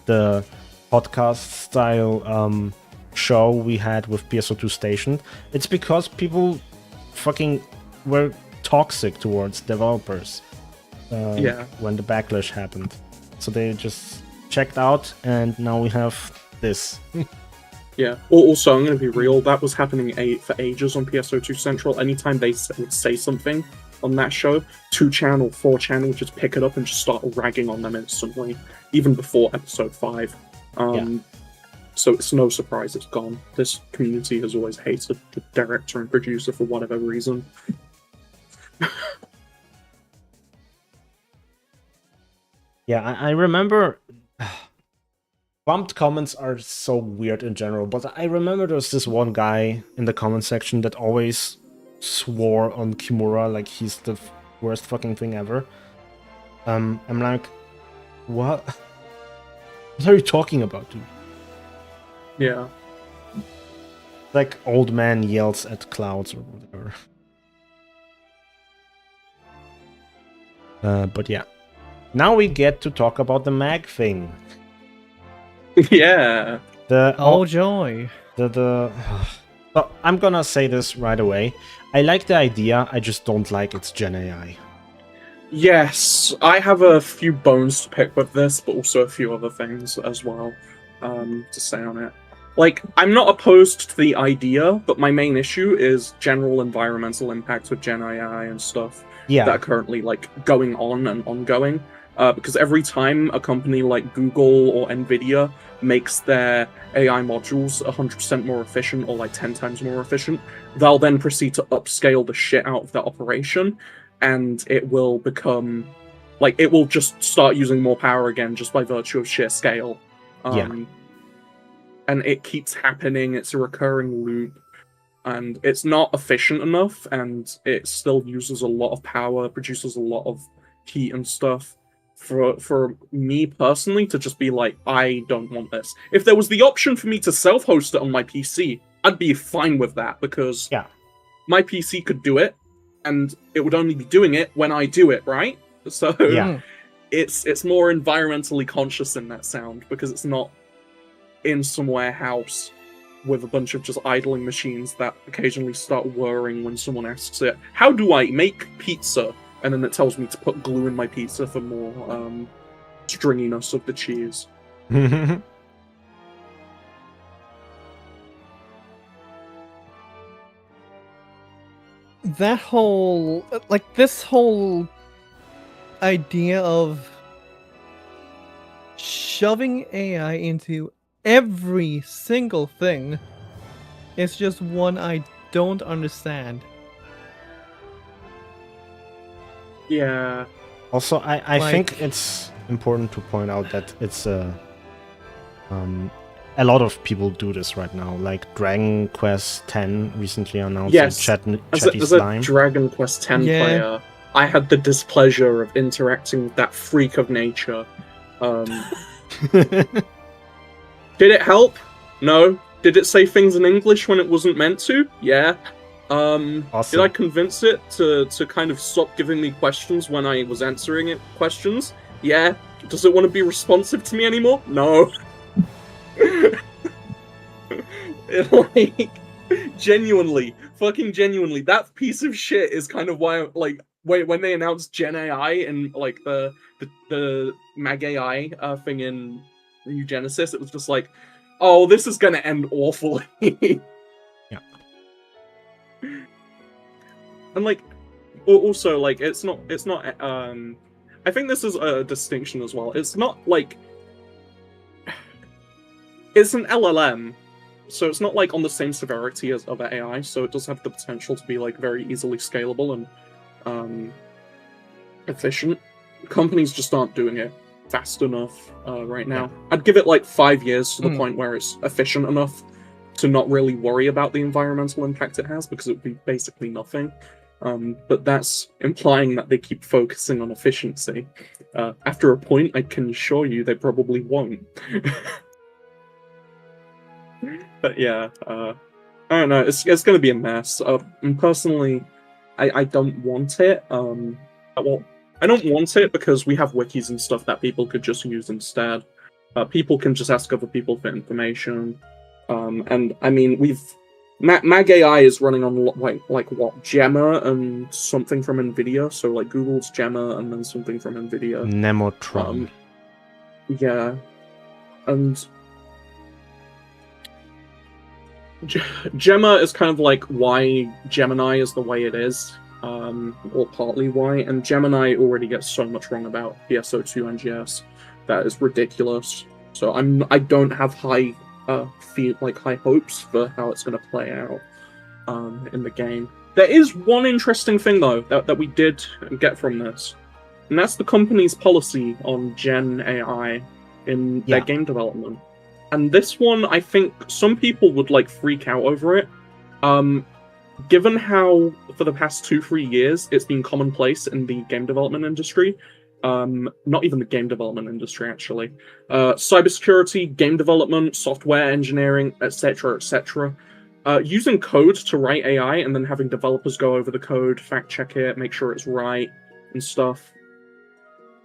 the podcast style show we had with PSO2 Station? It's because people fucking were toxic towards developers when the backlash happened. So they just checked out, and now we have this. Yeah. Also, I'm going to be real, that was happening for ages on PSO2 Central. Anytime they would say something on that show, 2channel, 4channel would just pick it up and just start ragging on them instantly, even before episode 5. So it's no surprise it's gone. This community has always hated the director and producer for whatever reason. Yeah, I remember... Bumped comments are so weird in general, but I remember there was this one guy in the comment section that always swore on Kimura like he's the worst fucking thing ever. I'm like, what? What are you talking about, dude? Yeah. Like old man yells at clouds or whatever. But yeah. Now we get to talk about the mag thing. Yeah. Joy. So I'm gonna say this right away. I like the idea, I just don't like its Gen AI. Yes, I have a few bones to pick with this, but also a few other things as well to say on it. Like, I'm not opposed to the idea, but my main issue is general environmental impact with Gen AI and stuff that are currently like going on and ongoing. Because every time a company like Google or Nvidia makes their AI modules 100% more efficient or like 10 times more efficient, they'll then proceed to upscale the shit out of their operation, and it will become like it will just start using more power again just by virtue of sheer scale. And it keeps happening. It's a recurring loop, and it's not efficient enough, and it still uses a lot of power, produces a lot of heat and stuff. For me personally to just be like, I don't want this. If there was the option for me to self-host it on my PC, I'd be fine with that, because my PC could do it, and it would only be doing it when I do it, right? So it's more environmentally conscious in that sound, because it's not in some warehouse with a bunch of just idling machines that occasionally start whirring when someone asks it, how do I make pizza? And then it tells me to put glue in my pizza for more stringiness of the cheese. That whole... like, this whole idea of shoving AI into every single thing is just one I don't understand. Yeah. Also, I think it's important to point out that it's a lot of people do this right now. Like Dragon Quest X recently announced as a Dragon Quest X player, I had the displeasure of interacting with that freak of nature. Did it help? No. Did it say things in English when it wasn't meant to? Yeah. Awesome. Did I convince it to kind of stop giving me questions when I was answering it questions? Yeah. Does it want to be responsive to me anymore? No. Like, genuinely, fucking genuinely, that piece of shit is kind of why, like, when they announced Gen AI and like the M.A.I thing in New Genesis, it was just like, oh, this is gonna end awfully. Yeah. And like, also like it's not I think this is a distinction as well. It's not like it's an LLM, so it's not like on the same severity as other AI, so it does have the potential to be like very easily scalable and efficient. Companies just aren't doing it fast enough right now. Yeah. I'd give it like 5 years to the point where it's efficient enough to not really worry about the environmental impact it has, because it would be basically nothing. But that's implying that they keep focusing on efficiency. After a point, I can assure you they probably won't. But yeah, I don't know. It's going to be a mess. And personally, I don't want it. Well, I don't want it because we have wikis and stuff that people could just use instead. People can just ask other people for information. And I mean, M.A.I is running on like what, Gemma and something from NVIDIA. So like Google's Gemma and then something from NVIDIA. Nemotron. Yeah, and Gemma is kind of like why Gemini is the way it is, or partly why. And Gemini already gets so much wrong about PSO2 NGS that is ridiculous. So I don't have high hopes for how it's going to play out in the game. There is one interesting thing though that we did get from this, and that's the company's policy on Gen AI in their game development. And this one, I think some people would like freak out over it. Given how for the past 2-3 years it's been commonplace in the game development industry, not even the game development industry actually, cybersecurity, game development, software engineering, etc., etc. Using code to write AI and then having developers go over the code, fact check it, make sure it's right and stuff.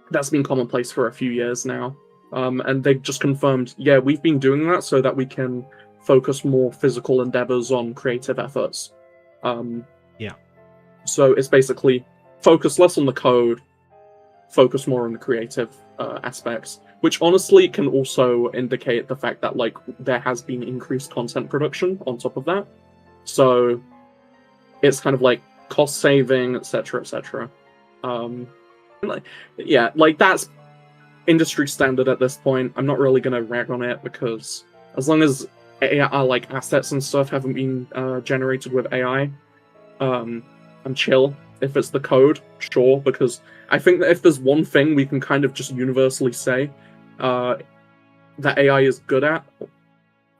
That's been commonplace for a few years now. And they've just confirmed, yeah, we've been doing that so that we can focus more physical endeavors on creative efforts. Yeah. So it's basically focus less on the code, focus more on the creative aspects, which honestly can also indicate the fact that like there has been increased content production on top of that. So it's kind of like cost saving, etc., etc. Yeah, like that's industry standard at this point. I'm not really gonna rag on it because as long as AI, like assets and stuff haven't been generated with AI, I'm chill. If it's the code, sure, because I think that if there's one thing we can kind of just universally say that AI is good at,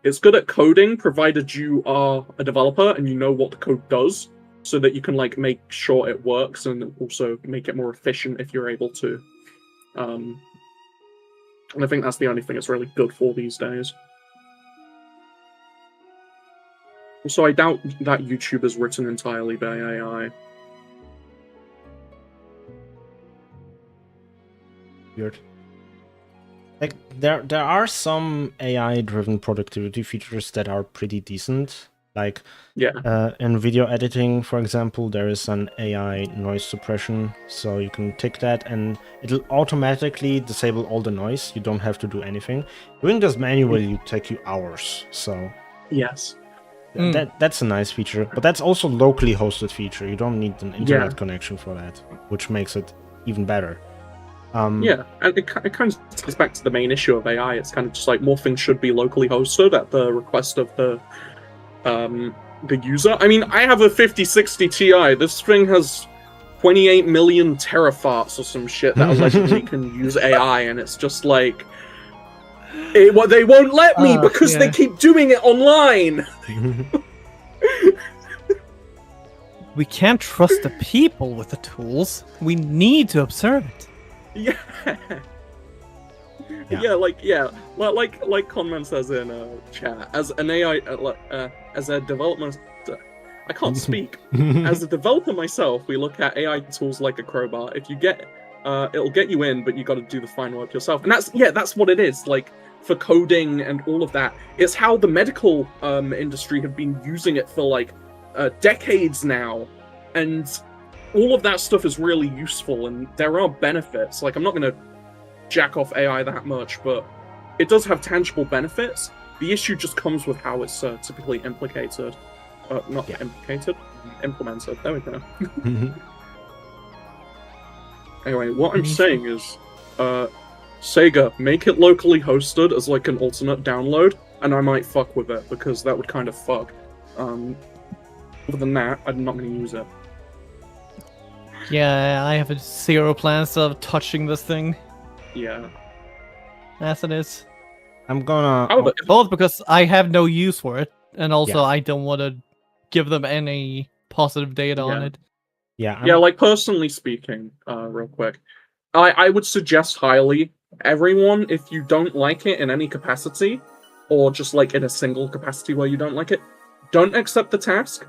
it's good at coding, provided you are a developer and you know what the code does, so that you can like make sure it works and also make it more efficient if you're able to. And I think that's the only thing it's really good for these days. So I doubt that YouTube is written entirely by AI. Weird. Like there are some AI-driven productivity features that are pretty decent. Like in video editing, for example, there is an AI noise suppression, so you can tick that and it'll automatically disable all the noise. You don't have to do anything. Doing this manually would take you hours. So yes, that's a nice feature, but that's also locally hosted feature. You don't need an internet connection for that, which makes it even better. Yeah, and it kind of gets back to the main issue of AI. It's kind of just like more things should be locally hosted at the request of the user. I mean, I have a 5060 Ti. This thing has 28 million teraflops or some shit that allegedly can use AI, and it's just like, they won't let me because they keep doing it online. We can't trust the people with the tools. We need to observe it. Like Conman says in chat, as an AI, as a development, I can't speak. As a developer myself, we look at AI tools like a crowbar. If you get, it'll get you in, but you got to do the fine work yourself. And that's what it is. Like for coding and all of that, it's how the medical industry have been using it for like decades now, and all of that stuff is really useful, and there are benefits. Like, I'm not going to jack off AI that much, but it does have tangible benefits. The issue just comes with how it's typically implicated. Not implicated, implemented. There we go. Anyway, what I'm saying is, SEGA, make it locally hosted as like an alternate download, and I might fuck with it, because that would kind of fuck. Other than that, I'm not going to use it. Yeah, I have zero plans of touching this thing Yeah. as it is. I'm gonna. However, Both because I have no use for it, and also Yeah. I don't want to give them any positive data on it. Yeah. yeah, like personally speaking, real quick, I would suggest highly everyone, if you don't like it in any capacity, or just like in a single capacity where you don't like it, don't accept the task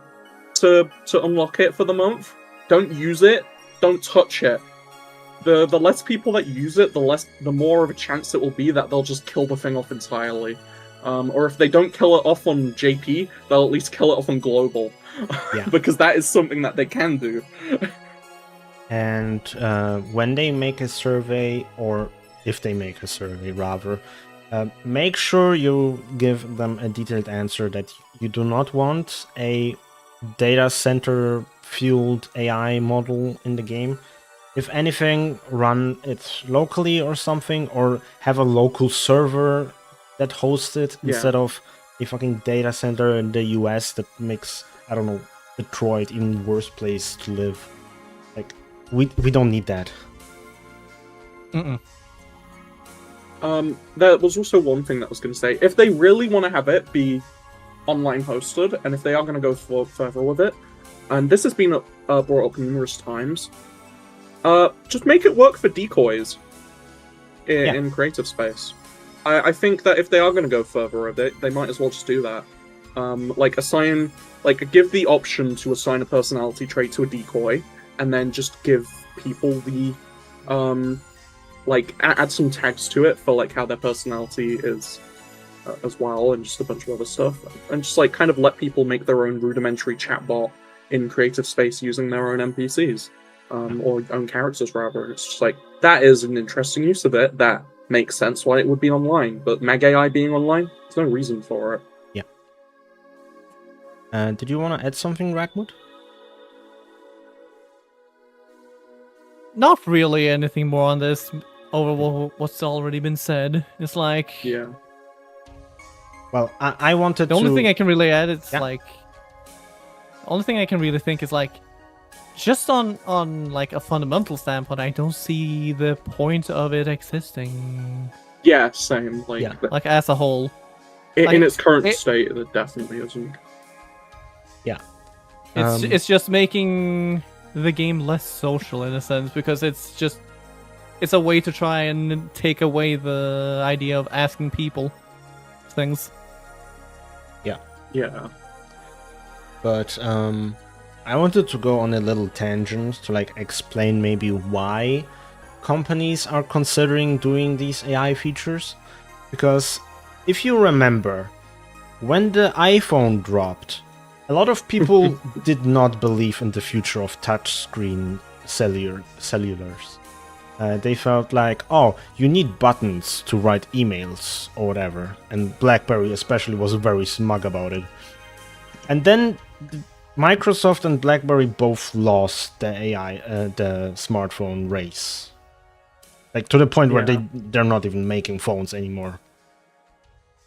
to unlock it for the month. Don't use it. Don't touch it. The less people that use it, the more of a chance it will be that they'll just kill the thing off entirely. Or if they don't kill it off on JP, they'll at least kill it off on global. Yeah. Because that is something that they can do. And when they make a survey, or if they make a survey rather, make sure you give them a detailed answer that you do not want a data center fueled AI model in the game. If anything, run it locally or something, or have a local server that hosts it instead of a fucking data center in the US that makes, I don't know, Detroit even worse place to live. Like, we don't need that. There was also one thing that I was going to say. If they really want to have it be online hosted, and if they are going to go further with it, and this has been brought up numerous times, just make it work for decoys in creative space. I think that if they are going to go further with it, they might as well just do that. Give the option to assign a personality trait to a decoy, and then just give people the add some tags to it for like how their personality is as well, and just a bunch of other stuff, and just like kind of let people make their own rudimentary chatbot in creative space using their own NPCs or own characters rather. And it's just like that is an interesting use of it that makes sense why it would be online, but M.A.I being online, there's no reason for it. Yeah. Did you want to add something, Rackwood? Not really anything more on this over what's already been said. It's like Well, I wanted the to... only thing I can really add is Yeah. like the only thing I can really think is like just on like a fundamental standpoint, I don't see the point of it existing. Yeah, same. Like as a whole. In its current state, it definitely isn't. Yeah. It's just making the game less social in a sense, because it's a way to try and take away the idea of asking people things. Yeah. But I wanted to go on a little tangent to like explain maybe why companies are considering doing these AI features. Because if you remember, when the iPhone dropped, a lot of people did not believe in the future of touchscreen cellulars. They felt like, oh, you need buttons to write emails or whatever. And BlackBerry especially was very smug about it. And then Microsoft and BlackBerry both lost the AI, the smartphone race. Like to the point where they're not even making phones anymore.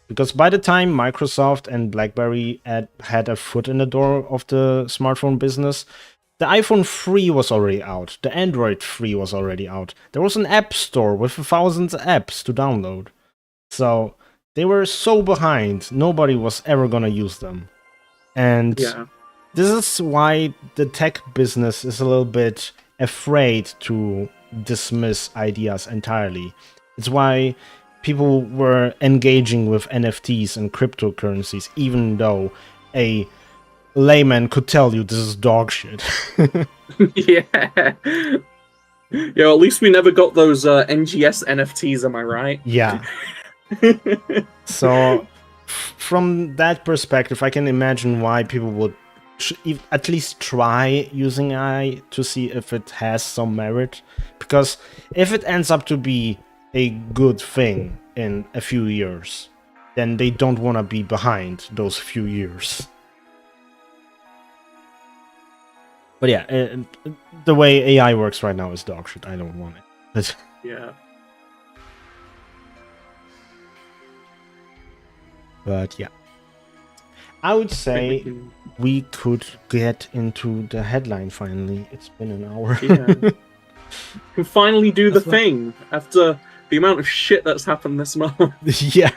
Because by the time Microsoft and BlackBerry had a foot in the door of the smartphone business, the iPhone 3 was already out. The Android 3 was already out. There was an app store with 1,000 apps to download. So they were so behind, nobody was ever gonna use them. And this is why the tech business is a little bit afraid to dismiss ideas entirely. It's why people were engaging with NFTs and cryptocurrencies, even though a layman could tell you this is dog shit. Yeah, at least we never got those NGS NFTs, am I right? Yeah. So, from that perspective, I can imagine why people would at least try using AI to see if it has some merit. Because if it ends up to be a good thing in a few years, then they don't want to be behind those few years. But yeah, the way AI works right now is dog shit. I don't want it. Yeah. But yeah. I would say we could get into the headline finally. It's been an hour. Yeah. We can finally do the thing after the amount of shit that's happened this month. Yeah.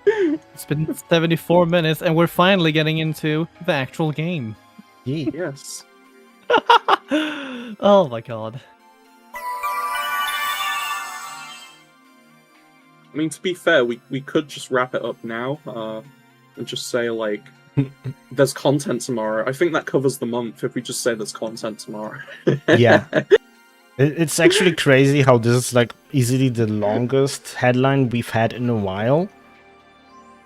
It's been 74 minutes, and we're finally getting into the actual game. Yeah. Yes. Oh my god. I mean, to be fair, we could just wrap it up now and just say, like, there's content tomorrow. I think that covers the month if we just say there's content tomorrow. Yeah. It's actually crazy how this is, like, easily the longest headline we've had in a while.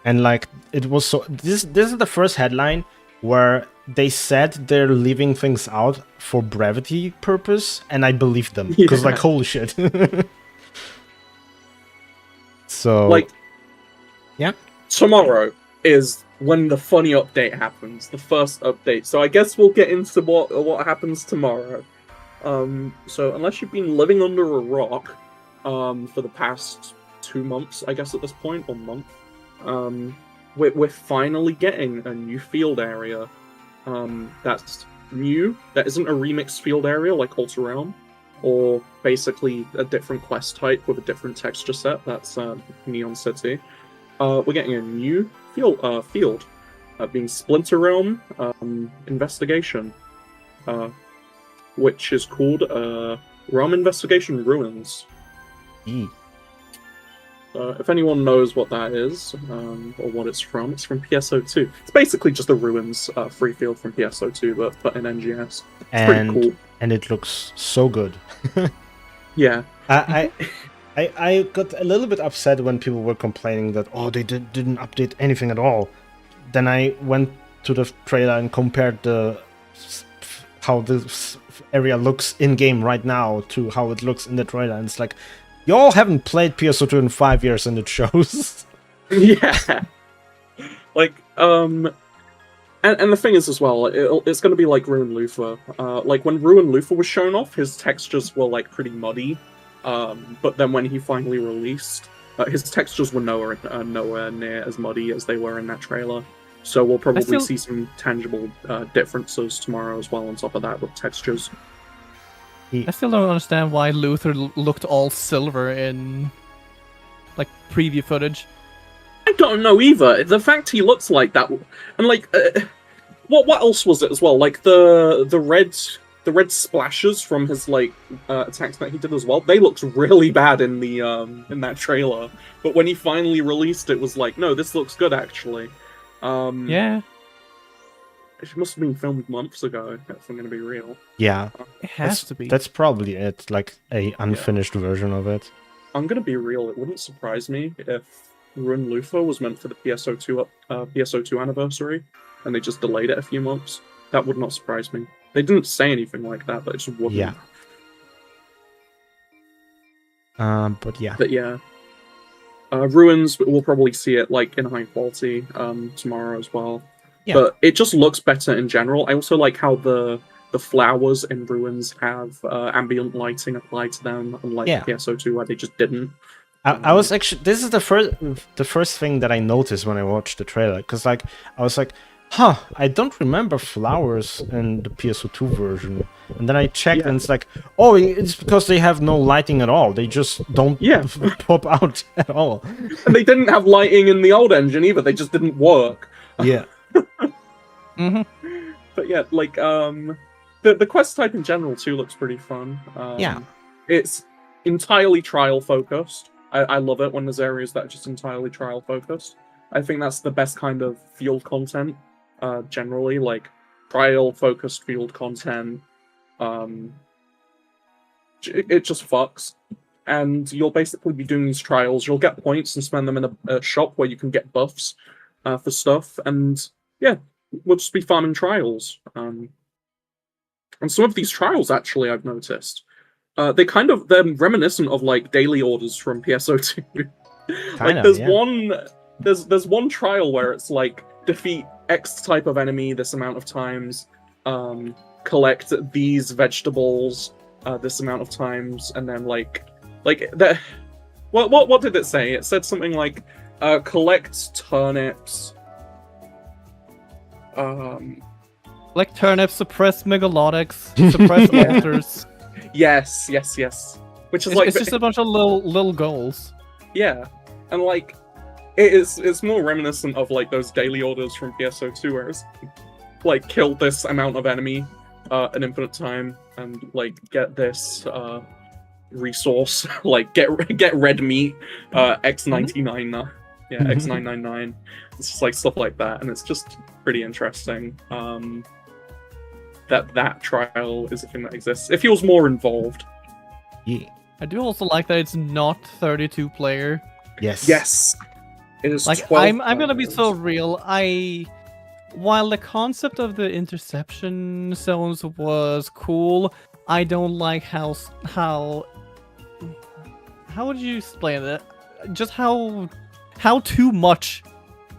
And, like, it was so... This is the first headline where they said they're leaving things out for brevity purpose, and I believed them. Because, like, holy shit. So... Like... Yeah? Tomorrow is when the funny update happens, the first update. So I guess we'll get into what happens tomorrow. So unless you've been living under a rock for the past 2 months, I guess at this point, or month, we're finally getting a new field area. That's new. That isn't a remixed field area like Alter Realm, or basically a different quest type with a different texture set. That's Neon City. We're getting a new field being Splinter Realm Investigation, which is called Realm Investigation Ruins. If anyone knows what that is, or what it's from PSO2. It's basically just the Ruins free field from PSO2, but in NGS. It's pretty cool. And it looks so good. Yeah. I got a little bit upset when people were complaining that, oh, they didn't update anything at all. Then I went to the trailer and compared how this area looks in-game right now to how it looks in the trailer, and it's like, y'all haven't played PSO2 in 5 years, and it shows. Yeah. Like, and the thing is as well, it's going to be like Ruin Luthor. Like, when Ruin Luthor was shown off, his textures were, like, pretty muddy. But then when he finally released, his textures were nowhere near as muddy as they were in that trailer. So we'll probably see some tangible differences tomorrow as well on top of that with textures. I still don't understand why Luthor looked all silver in, like, preview footage. I don't know either. The fact he looks like that, and like, what else was it as well? Like the red splashes from his like attacks that he did as well. They looked really bad in the in that trailer. But when he finally released it, was like, no, this looks good actually. Yeah. It must have been filmed months ago, if I'm going to be real. Yeah. It has to be. That's probably it, like a unfinished version of it. I'm going to be real, it wouldn't surprise me if Ruin Luthor was meant for the PSO2 anniversary, and they just delayed it a few months. That would not surprise me. They didn't say anything like that, but it just wouldn't. Yeah. But yeah. But yeah. Ruins, we'll probably see it like in high quality tomorrow as well. Yeah. But it just looks better in general. I also like how the flowers in Ruins have ambient lighting applied to them, unlike PSO2 where they just didn't. I was actually, this is the first thing that I noticed when I watched the trailer, because like I was like, huh, I don't remember flowers in the PSO2 version. And then I checked and it's like, oh, it's because they have no lighting at all. They just don't pop out at all. And they didn't have lighting in the old engine either. They just didn't work. Yeah. But yeah, like, the quest type in general too looks pretty fun. It's entirely trial focused. I love it when there's areas that are just entirely trial focused. I think that's the best kind of field content, generally, like trial focused field content. It just fucks. And you'll basically be doing these trials. You'll get points and spend them in a shop where you can get buffs for stuff. And yeah, we'll just be farming trials. And some of these trials, actually, I've noticed, they're reminiscent of like daily orders from PSO2. Like there's one trial where it's like defeat X type of enemy this amount of times, collect these vegetables this amount of times, and then like that. What did it say? It said something like collect turnips. Like turnips, suppress megalotics, suppress altars. Yes. Which is it's just a bunch of little goals. Yeah, and like it's more reminiscent of like those daily orders from PSO2, where it's like kill this amount of enemy an infinite time, and like get this resource, like get red meat X99. Yeah, X999. It's just like stuff like that, and it's just pretty interesting. That trial is a thing that exists. It feels more involved. Yeah. I do also like that it's not 32 player. Yes. It is like 12 I'm gonna be so real. While the concept of the interception zones was cool, I don't like how would you explain it? Just how too much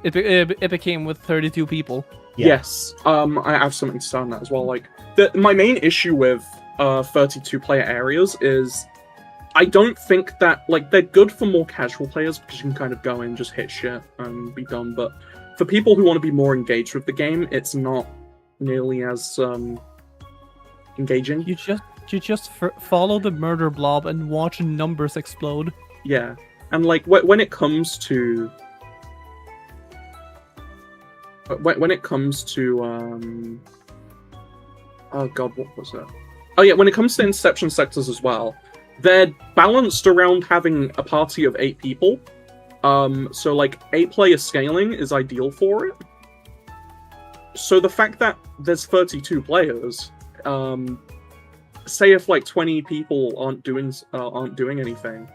it became with 32 people. Yeah. Yes, I have something to say on that as well. Like, my main issue with 32-player areas is I don't think that, like, they're good for more casual players because you can kind of go in, just hit shit, and be done. But for people who want to be more engaged with the game, it's not nearly as engaging. You just follow the murder blob and watch numbers explode. Yeah, and like when it comes to oh god, what was that? Oh yeah, when it comes to Inception sectors as well, they're balanced around having a party of 8 people. So like 8-player scaling is ideal for it. So the fact that there's 32 players, say if like 20 people aren't doing anything,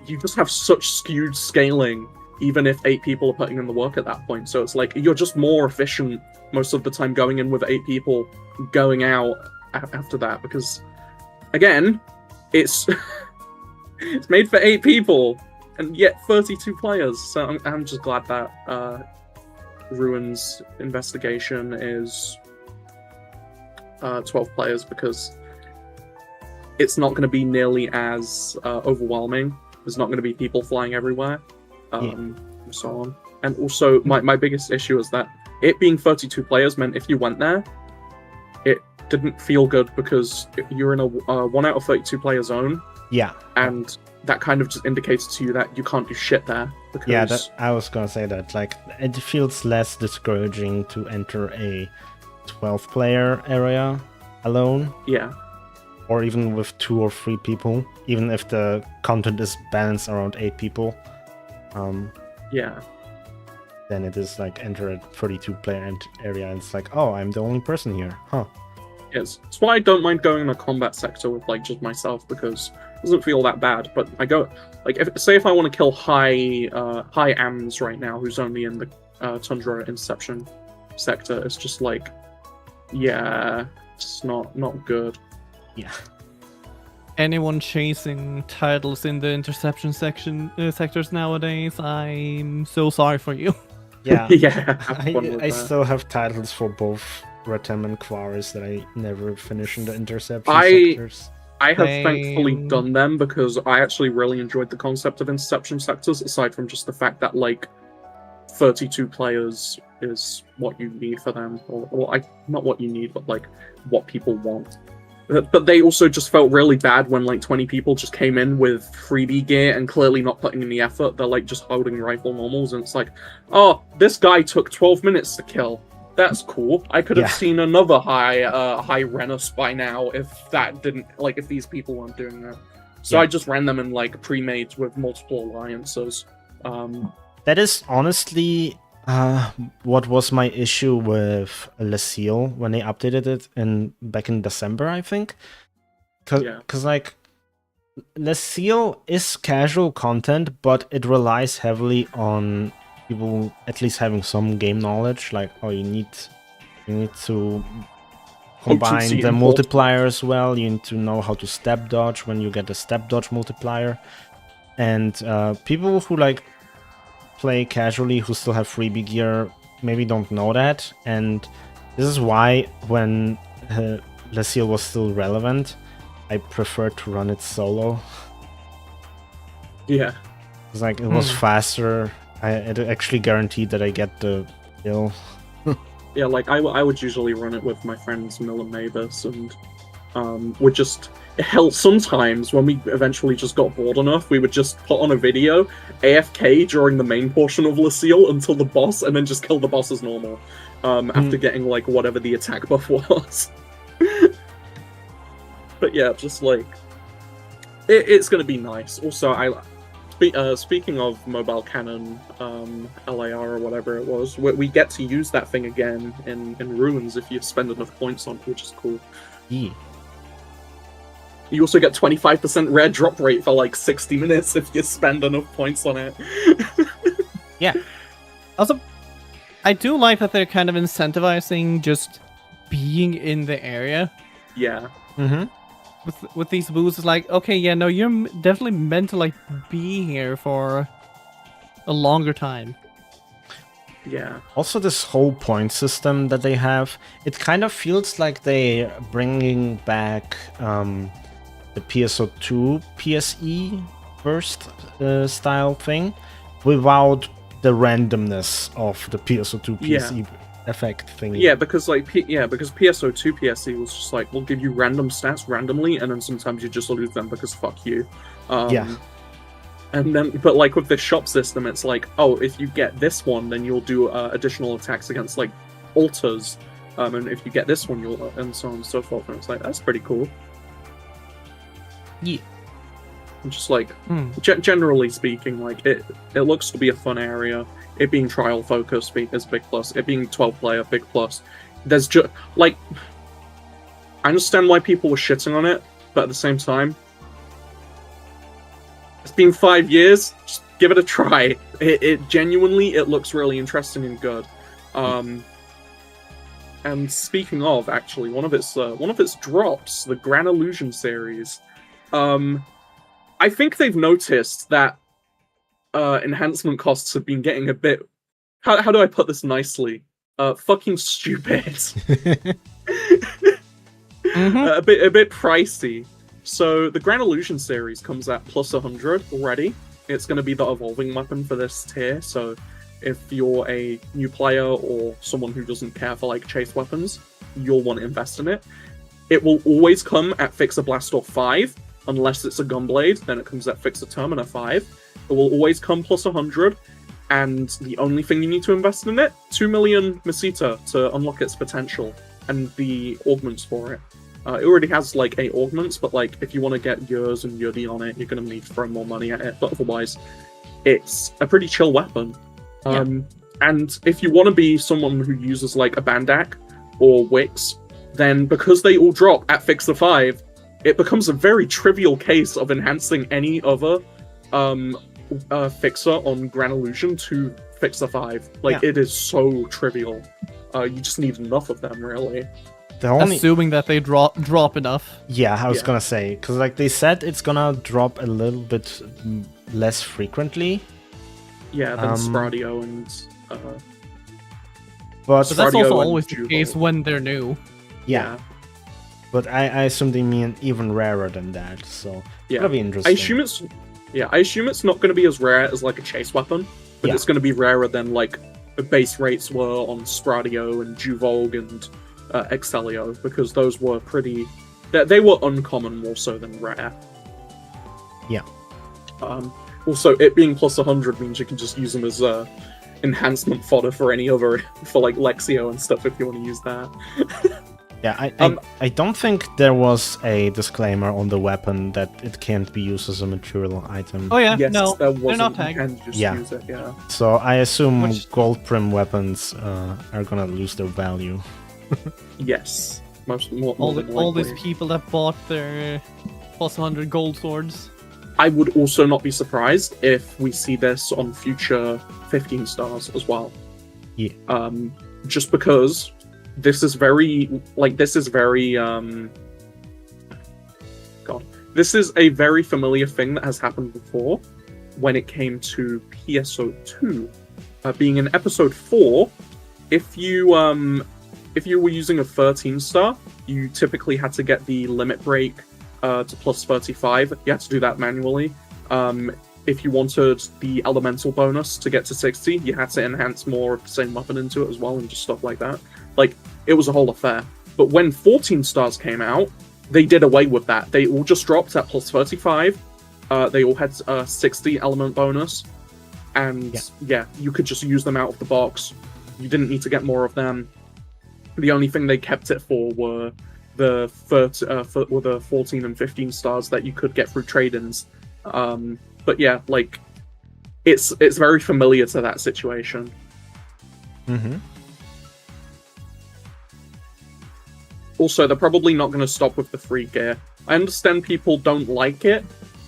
you just have such skewed scaling, even if 8 people are putting in the work at that point. So it's like you're just more efficient most of the time going in with 8 people, going out after that, because again, it's it's made for 8 people and yet 32 players. So I'm just glad that Ruin's investigation is 12 players, because it's not going to be nearly as overwhelming. There's not going to be people flying everywhere, and so on. And also, my biggest issue is that it being 32 players meant if you went there, it didn't feel good because you're in a 1 out of 32 player zone. Yeah. And that kind of just indicates to you that you can't do shit there. Because... Yeah, I was gonna say that. Like, it feels less discouraging to enter a 12-player area alone. Yeah. Or even with 2 or 3 people, even if the content is balanced around 8 people. Yeah. Then it is like enter a 32-player area, and it's like, oh, I'm the only person here, huh? Yes, that's why I don't mind going in a combat sector with like just myself, because it doesn't feel that bad. But I go like, if I want to kill high AMs right now, who's only in the Tundra Inception sector, it's just like, yeah, it's not good. Yeah. Anyone chasing titles in the interception sectors nowadays, I'm so sorry for you. Yeah. Yeah. I still have titles for both Retem and Quaris that I never finish in the interception sectors. I have thankfully done them because I actually really enjoyed the concept of interception sectors, aside from just the fact that like 32 players is what you need for them, or not what you need, but like what people want. But they also just felt really bad when like 20 people just came in with freebie gear and clearly not putting in the effort. They're like just holding rifle normals, and it's like, oh, this guy took 12 minutes to kill. That's cool. I could have seen another high Renus by now if that didn't, like, if these people weren't doing that. So I just ran them in like pre-mades with multiple alliances. That is honestly what was my issue with Lucille when they updated it back in December, I think. Because like Lucille is casual content, but it relies heavily on people at least having some game knowledge, like you need to combine Potency the and multiplier as well. You need to know how to step dodge when you get a step dodge multiplier. And people who like play casually, who still have freebie gear, maybe don't know that. And this is why when Leciel was still relevant, I preferred to run it solo. Yeah. It's like it was faster. It actually guaranteed that I get the kill. Yeah, like I would usually run it with my friends Mill and Mavis, and would just hell sometimes when we eventually just got bored enough, we would just put on a video AFK during the main portion of Leciel until the boss, and then just kill the boss as normal. After getting like whatever the attack buff was. But yeah, just like it's gonna be nice. Also, speaking of mobile cannon, LAR or whatever it was, we get to use that thing again in Ruins if you spend enough points on it, which is cool. Yeah. You also get 25% rare drop rate for like 60 minutes if you spend enough points on it. Yeah. Also, I do like that they're kind of incentivizing just being in the area. Yeah. Mm-hmm. With these boosts, it's like, okay, yeah, no, you're definitely meant to like be here for a longer time. Yeah. Also, this whole point system that they have, it kind of feels like they're bringing back the PSO2 PSE burst style thing without the randomness of the PSO2 PSE effect thing. Yeah, because because PSO2 PSE was just like, we'll give you random stats randomly, and then sometimes you just lose them because fuck you. Yeah. And then, but like with the shop system, it's like, oh, if you get this one, then you'll do additional attacks against like altars, and if you get this one, you'll and so on and so forth. And it's like, that's pretty cool. Yeah. Just like generally speaking, like it looks to be a fun area. It being trial focused is a big plus. It being 12-player, big plus. There's just like, I understand why people were shitting on it, but at the same time, it's been 5 years. Just give it a try. It genuinely, it looks really interesting and good. And speaking of, actually, one of its drops, the Gran Illusion series. I think they've noticed that enhancement costs have been getting a bit. How do I put this nicely? Fucking stupid. A bit pricey. So the Gran Illusion series comes at plus 100 already. It's going to be the evolving weapon for this tier. So if you're a new player or someone who doesn't care for like chase weapons, you'll want to invest in it. It will always come at Fixer Blastor 5. Unless it's a Gunblade, then it comes at Fixer Termina 5. It will always come plus 100, and the only thing you need to invest in it, 2 million Mesita to unlock its potential, and the augments for it. It already has like 8 augments, but like if you want to get yours and Yudi on it, you're going to need to throw more money at it, but otherwise, it's a pretty chill weapon. And if you want to be someone who uses like a Bandak or Wix, then because they all drop at Fixer 5, it becomes a very trivial case of enhancing any other fixer on Gran Illusion to Fixer 5. Like, it is so trivial. You just need enough of them, really. Assuming that they drop enough. Yeah, I was gonna say, because like they said it's gonna drop a little bit less frequently. Yeah, than Spradio and... But that's also always the case when they're new. Yeah. But I assume they mean even rarer than that, so it'll be interesting. I assume it's not going to be as rare as like a chase weapon, but it's going to be rarer than like the base rates were on Spradio and Juvolg and Excelio, because those were pretty... They were uncommon more so than rare. Yeah. Also, it being plus 100 means you can just use them as enhancement fodder for any other... for like Lexio and stuff if you want to use that. Yeah, I don't think there was a disclaimer on the weapon that it can't be used as a material item. Oh yeah, yes, no, they're not tagged. You can just use it, yeah. So I assume gold prim weapons are gonna lose their value. Yes, all these people that bought their plus 100 gold swords. I would also not be surprised if we see this on future 15 stars as well. Yeah. Just because this is very this is a very familiar thing that has happened before when it came to PSO2. Being in episode 4, if you were using a 13 star, you typically had to get the limit break to plus 35. You had to do that manually. If you wanted the elemental bonus to get to 60, you had to enhance more of the same weapon into it as well, and just stuff like that. Like, it was a whole affair. But when 14 stars came out, they did away with that. They all just dropped at plus 35. They all had a 60 element bonus. And yeah, you could just use them out of the box. You didn't need to get more of them. The only thing they kept it for were the 14 and 15 stars that you could get through trade-ins. But yeah, like, it's very familiar to that situation. Mm-hmm. Also, they're probably not going to stop with the free gear. I understand people don't like it,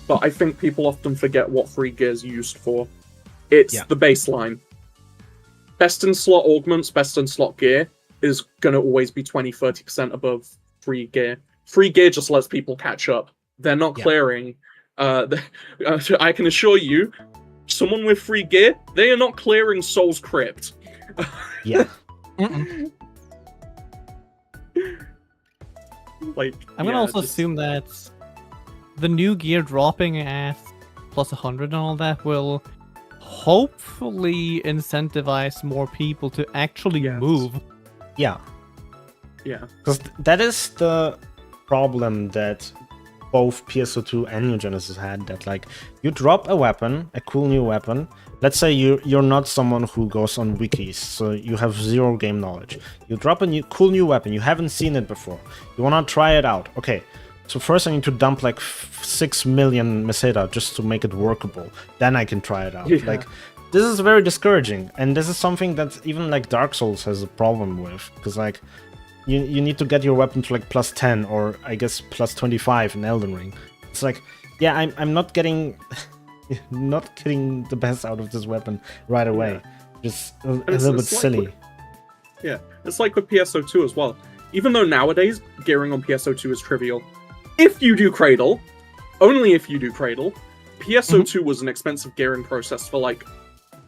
but I think people often forget what free gear is used for. It's the baseline. Best in slot augments, best in slot gear is going to always be 20-30% above free gear. Free gear just lets people catch up. They're not clearing. I can assure you, someone with free gear, they are not clearing Soul's Crypt. Yeah. Like, I'm gonna also assume that the new gear dropping at plus 100 and all that will hopefully incentivize more people to actually move. Yeah. Yeah. Because that is the problem that both PSO2 and New Genesis had, that like you drop a weapon, a cool new weapon. Let's say you're not someone who goes on wikis, so you have zero game knowledge. You drop a cool new weapon, you haven't seen it before. You wanna try it out. Okay, so first I need to dump like 6 million meseta just to make it workable. Then I can try it out. Yeah. Like, this is very discouraging, and this is something that even like Dark Souls has a problem with, because like you need to get your weapon to like plus 10 or I guess plus 25 in Elden Ring. It's like, yeah, I'm not getting the best out of this weapon right away. Just a little bit silly. It's like with PSO2 as well. Even though nowadays gearing on PSO2 is trivial, if you do Cradle, only if you do Cradle, PSO2 was an expensive gearing process for like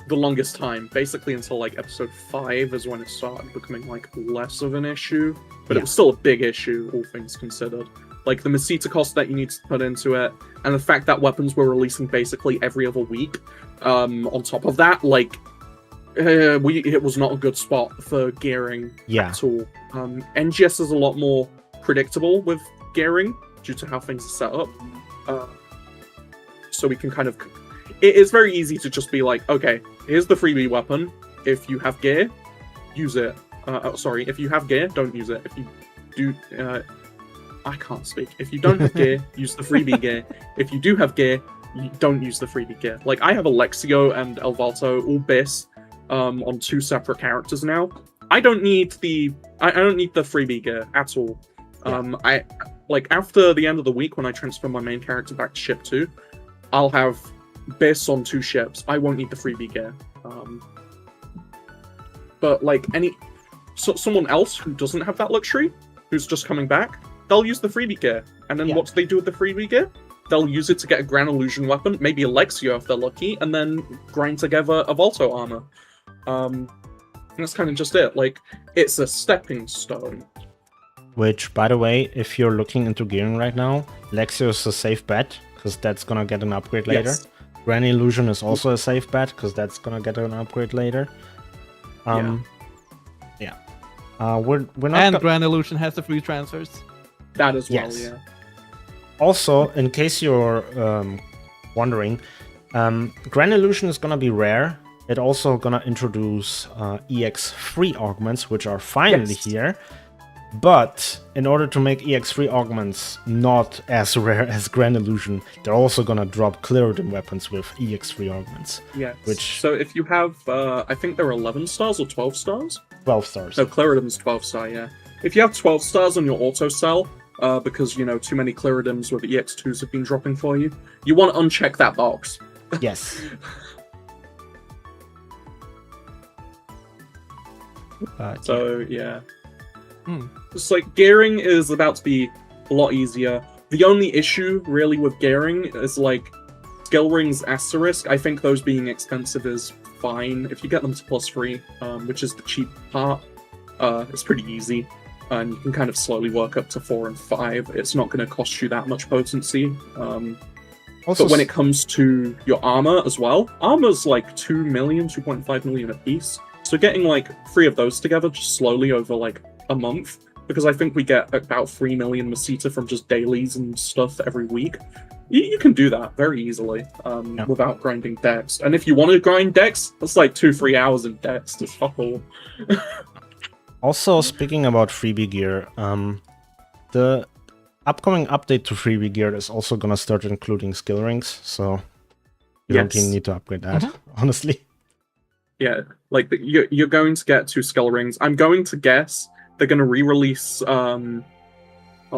the longest time, basically until like episode 5 is when it started becoming like less of an issue, but it was still a big issue, all things considered. Like the meseta cost that you need to put into it, and the fact that weapons were releasing basically every other week. On top of that, like it was not a good spot for gearing at all. NGS is a lot more predictable with gearing due to how things are set up. So we can kind of... It's very easy to just be like, okay, here's the freebie weapon. If you have gear, use it. If you have gear, don't use it. If you do... I can't speak. If you don't have gear, use the freebie gear. If you do have gear, you don't use the freebie gear. Like, I have Alexio and Elvalto, all BIS, on 2 separate characters now. I don't need the freebie gear at all. I like, after the end of the week, when I transfer my main character back to ship 2, I'll have BIS on 2 ships. I won't need the freebie gear. But like someone else who doesn't have that luxury, who's just coming back, they'll use the freebie gear. And then what do they do with the freebie gear? They'll use it to get a Grand Illusion weapon, maybe Alexio if they're lucky, and then grind together a Volto armor. And that's kind of just it. Like, it's a stepping stone. Which, by the way, if you're looking into gearing right now, Alexio is a safe bet, because that's gonna get an upgrade later. Yes. Grand Illusion is also a safe bet, because that's gonna get an upgrade later. We're not. And Grand Illusion has the free transfers. That as well, yeah. Also, in case you're wondering, Grand Illusion is gonna be rare. It also gonna introduce EX3 augments, which are finally here. But in order to make EX3 augments not as rare as Grand Illusion, they're also gonna drop Clerodin weapons with EX3 augments. Yes. Which... So if you have, I think they're 11 stars or 12 stars? 12 stars. No, Clerodin's 12 star, yeah. If you have 12 stars on your auto cell, because, you know, too many Cleridims with EX2s have been dropping for you. You want to uncheck that box. Yes. So, yeah. Just like, gearing is about to be a lot easier. The only issue, really, with gearing is, like, skill rings asterisk. I think those being expensive is fine. If you get them to +3, which is the cheap part, it's pretty easy. And you can kind of slowly work up to 4 and 5. It's not going to cost you that much potency. Also, but when it comes to your armor as well, armor's like 2 million, 2.5 million a piece. So getting like 3 of those together just slowly over like a month, because I think we get about 3 million Masita from just dailies and stuff every week. You can do that very easily without grinding Dex. And if you want to grind Dex, that's like 2-3 hours in Dex to fuck all. Also, speaking about freebie gear, the upcoming update to freebie gear is also gonna start including skill rings, so you don't even need to upgrade that, honestly. Yeah, like you're going to get 2 skill rings. I'm going to guess they're going to re-release. Well,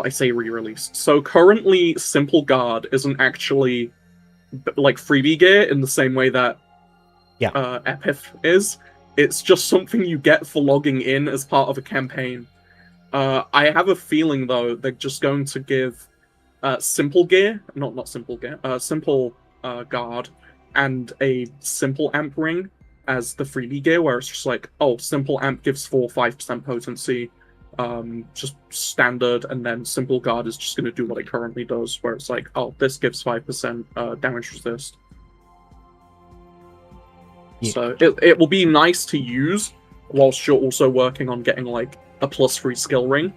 I say re-release. So currently, Simple Guard isn't actually like freebie gear in the same way that Epith is. It's just something you get for logging in as part of a campaign. I have a feeling though they're just going to give Simple Gear, not Simple Gear, Simple Guard, and a Simple Amp ring as the freebie gear, where it's just like, oh, Simple Amp gives 4-5% potency, just standard, and then Simple Guard is just going to do what it currently does, where it's like, oh, this gives 5% damage resist. Yeah. So it will be nice to use, whilst you're also working on getting like a +3 skill ring.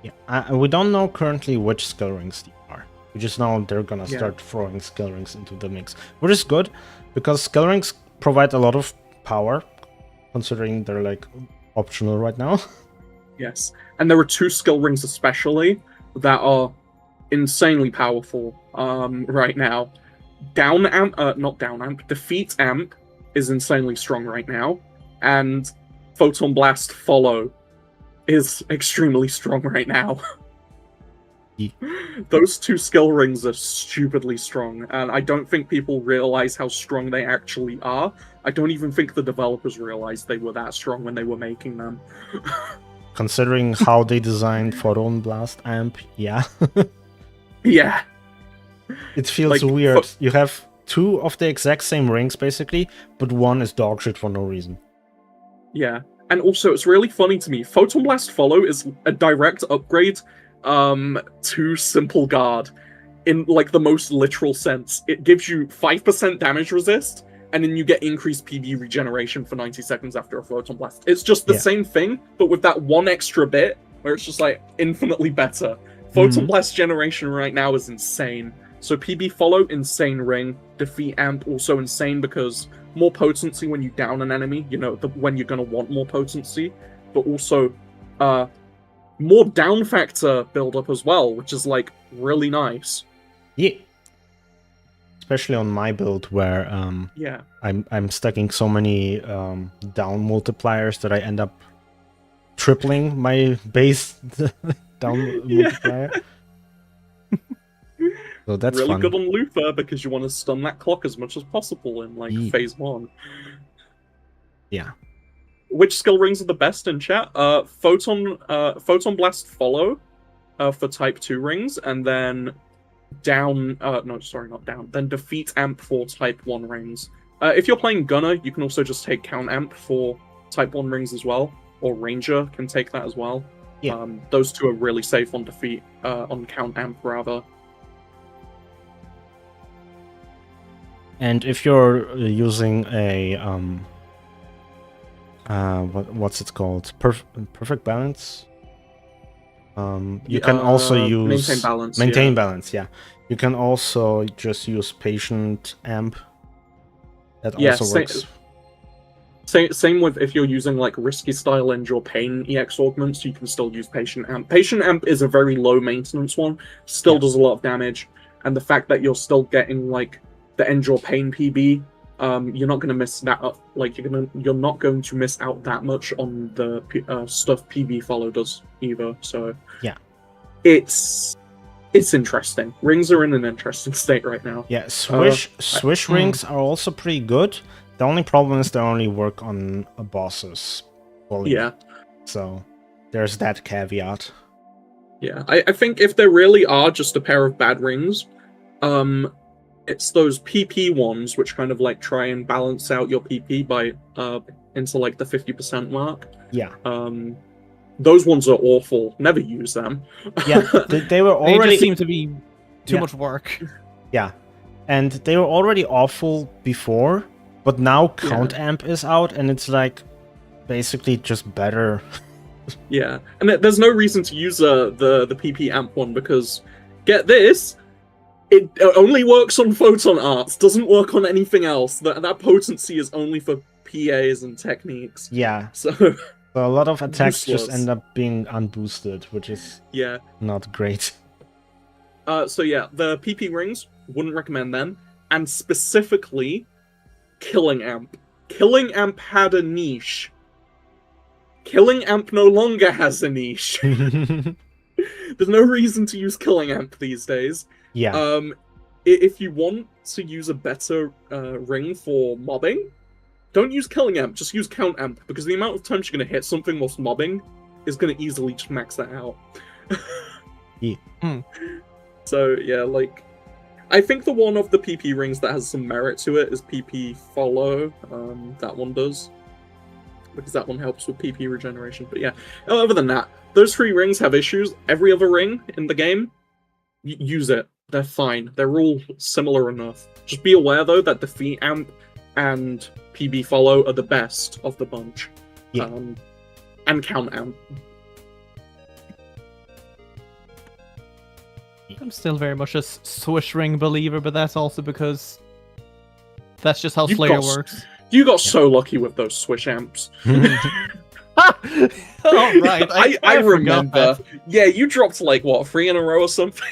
Yeah, we don't know currently which skill rings they are. We just know they're gonna start throwing skill rings into the mix, which is good, because skill rings provide a lot of power, considering they're like optional right now. Yes, and there are 2 skill rings especially that are insanely powerful right now. Down Amp, not Down Amp, Defeat Amp is insanely strong right now, and Photon Blast Follow is extremely strong right now. Those 2 skill rings are stupidly strong, and I don't think people realize how strong they actually are. I don't even think the developers realized they were that strong when they were making them. Considering how they designed Photon Blast Amp, yeah. Yeah. It feels like, weird. You have 2 of the exact same rings, basically, but one is dog shit for no reason. Yeah, and also it's really funny to me. Photon Blast Follow is a direct upgrade to Simple Guard in like the most literal sense. It gives you 5% damage resist, and then you get increased PB regeneration for 90 seconds after a Photon Blast. It's just the same thing, but with that one extra bit, where it's just like infinitely better. Photon Blast generation right now is insane. So PB Follow, insane ring. Defeat Amp, also insane, because more potency when you down an enemy, you know, when you're going to want more potency, but also more down factor build-up as well, which is, like, really nice. Yeah. Especially on my build, where I'm stacking so many down multipliers that I end up tripling my base down multiplier. So that's really fun. good on Luther, because you want to stun that clock as much as possible in like phase 1. Yeah. Which skill rings are the best in chat? Photon Blast Follow for Type 2 rings, and then Then Defeat Amp for Type 1 rings. If you're playing Gunner, you can also just take Count Amp for Type 1 rings as well, or Ranger can take that as well. Yeah. Those 2 are really safe on Defeat, on Count Amp rather. And if you're using a what's it called? Perfect balance. You can also use maintain balance. Yeah, you can also just use patient amp. That also works. Same with if you're using like risky style Endure Pain EX augments, you can still use patient amp. Patient amp is a very low maintenance one, still does a lot of damage, and the fact that you're still getting like the Endure Pain PB you're not going to miss that. You're not going to miss out that much on the stuff PB follow does either. So yeah, it's interesting. Rings are in an interesting state right now. Yeah, swish rings are also pretty good. The only problem is they only work on bosses. Fully. Yeah. So there's that caveat. Yeah, I think if there really are just a pair of bad rings, it's those PP ones which kind of like try and balance out your PP by into like the 50% mark. Yeah. Those ones are awful. Never use them. Yeah, they were already... They just seem to be too much work. Yeah, and they were already awful before, but now Count Amp is out, and it's like basically just better. Yeah, and there's no reason to use the PP Amp one, because, get this, it only works on photon arts, doesn't work on anything else. That potency is only for PAs and techniques. Yeah. So a lot of attacks useless. just end up being unboosted, which is not great. So yeah, the PP rings, wouldn't recommend them. And specifically, Killing Amp. Killing Amp had a niche. Killing Amp no longer has a niche. There's no reason to use Killing Amp these days. Yeah. If you want to use a better ring for mobbing, don't use Killing Amp, just use Count Amp, because the amount of times you're going to hit something whilst mobbing is going to easily just max that out. So, yeah, like, I think the one of the PP rings that has some merit to it is PP Follow. That one does, because that one helps with PP regeneration. But yeah, other than that, those 3 rings have issues. Every other ring in the game, use it. They're fine. They're all similar enough. Just be aware, though, that Defeat Amp and PB Follow are the best of the bunch. Yeah. And Count Amp. I'm still very much a swish ring believer, but that's also because that's just how Slayer works. You got so lucky with those Swish Amps. Oh, right. I remember. Yeah, you dropped like, what, 3 in a row or something?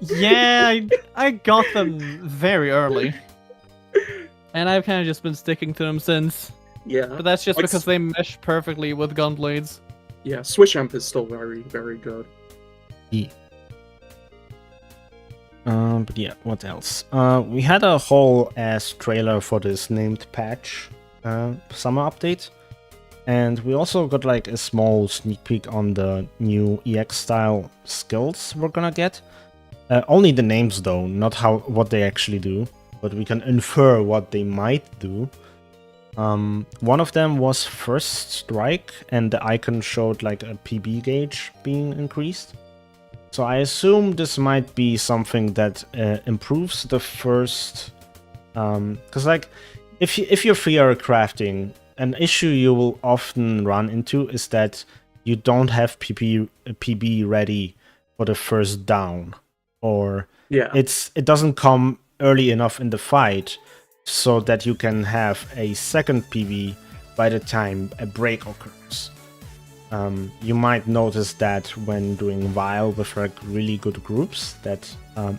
Yeah, I got them very early. And I've kind of just been sticking to them since. Yeah. But that's just because they mesh perfectly with Gunblades. Yeah, Swish Amp is still very, very good. Yeah. But yeah, what else? We had a whole ass trailer for this named patch summer update. And we also got like a small sneak peek on the new EX style skills we're gonna get. Only the names though, not what they actually do, but we can infer what they might do. One of them was First Strike, and the icon showed like a PB gauge being increased. So I assume this might be something that improves the first... Because like, if you're free area crafting, an issue you will often run into is that you don't have PB ready for the first down. Or it doesn't come early enough in the fight so that you can have a second PB by the time a break occurs. You might notice that when doing Vile with like really good groups, that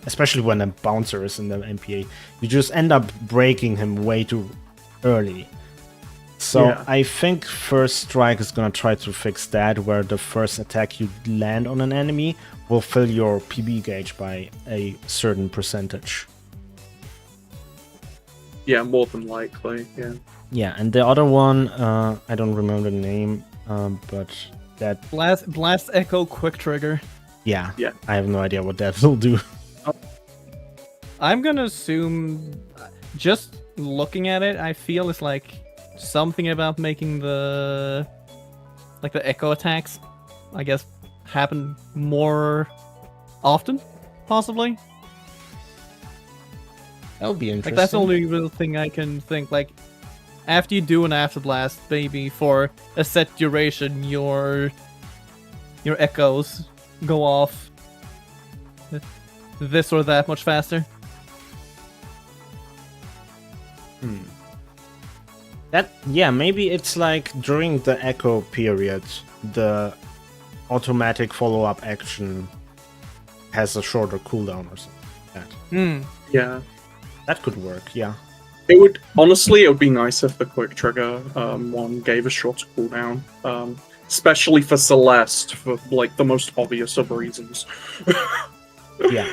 especially when a bouncer is in the MPA, you just end up breaking him way too early. So I think First Strike is gonna try to fix that, where the first attack you land on an enemy will fill your PB gauge by a certain percentage. Yeah, more than likely, yeah. Yeah, and the other one, I don't remember the name, but that... Blast Echo Quick Trigger. Yeah, I have no idea what that will do. I'm gonna assume, just looking at it, I feel it's like something about making the echo attacks, I guess, happen more often, possibly. That would be interesting. Like, that's the only real thing I can think. Like, after you do an After Blast, maybe for a set duration, your echoes go off this or that much faster. Maybe it's like during the echo period, the automatic follow-up action has a shorter cooldown or something like that. Yeah. That could work, yeah. It would honestly, it would be nice if the quick trigger one gave a shorter cooldown, especially for Celeste, for like the most obvious of reasons. Yeah.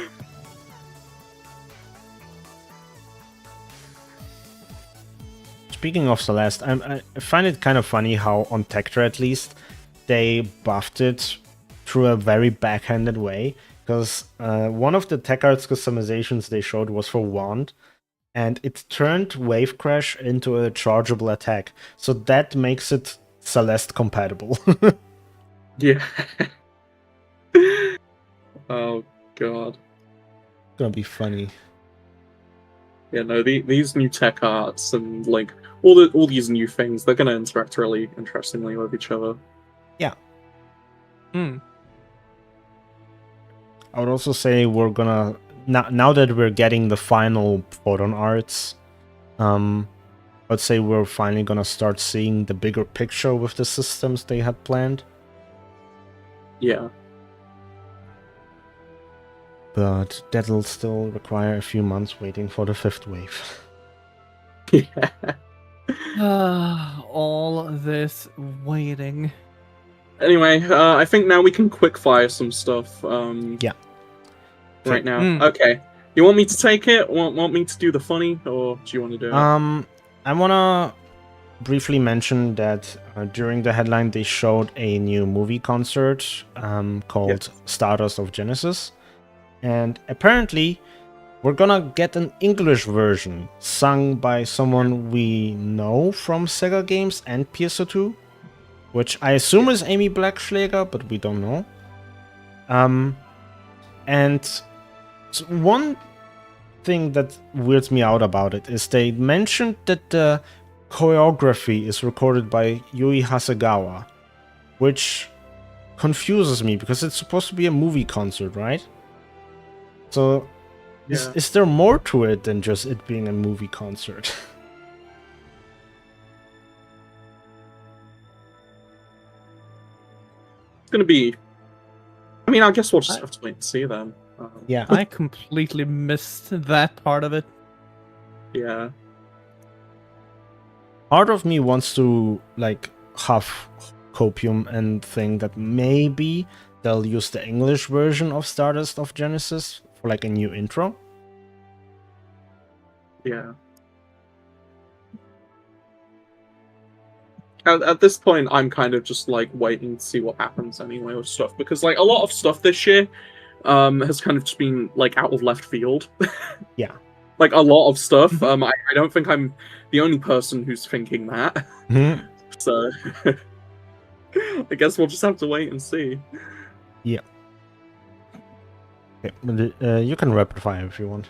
Speaking of Celeste, I find it kind of funny how on Tector at least they buffed it through a very backhanded way, because one of the tech arts customizations they showed was for Wand, and it turned Wave Crash into a chargeable attack, so that makes it Celeste compatible. Yeah. Oh god. Gonna be funny. Yeah, no, these new tech arts and like all these new things, they're gonna interact really interestingly with each other. Yeah. Hmm. I would also say we're gonna now that we're getting the final photon arts, I'd say we're finally gonna start seeing the bigger picture with the systems they had planned. Yeah. But that'll still require a few months waiting for the 5th wave. Yeah. All this waiting. Anyway, I think now we can quickfire some stuff. Yeah. Right now. Mm. Okay. You want me to take it? Want me to do the funny, or do you want to do it? I wanna briefly mention that during the headline they showed a new movie concert called Stardust of Genesis, and apparently we're gonna get an English version sung by someone we know from Sega games and PS2, which I assume is Amy Blackschläger, but we don't know. And so one thing that weirds me out about it is they mentioned that the choreography is recorded by Yui Hasegawa, which confuses me because it's supposed to be a movie concert, right? So is there more to it than just it being a movie concert? It's gonna be. I mean, I guess we'll just have to wait and see then. Yeah. I completely missed that part of it. Yeah. Part of me wants to like have copium and think that maybe they'll use the English version of Stardust of Genesis for like a new intro. Yeah. At this point, I'm kind of just like waiting to see what happens anyway with stuff, because like a lot of stuff this year has kind of just been like out of left field. Yeah. Like a lot of stuff. I don't think I'm the only person who's thinking that. Mm-hmm. So I guess we'll just have to wait and see. Yeah. Okay, but, you can rapid fire if you want.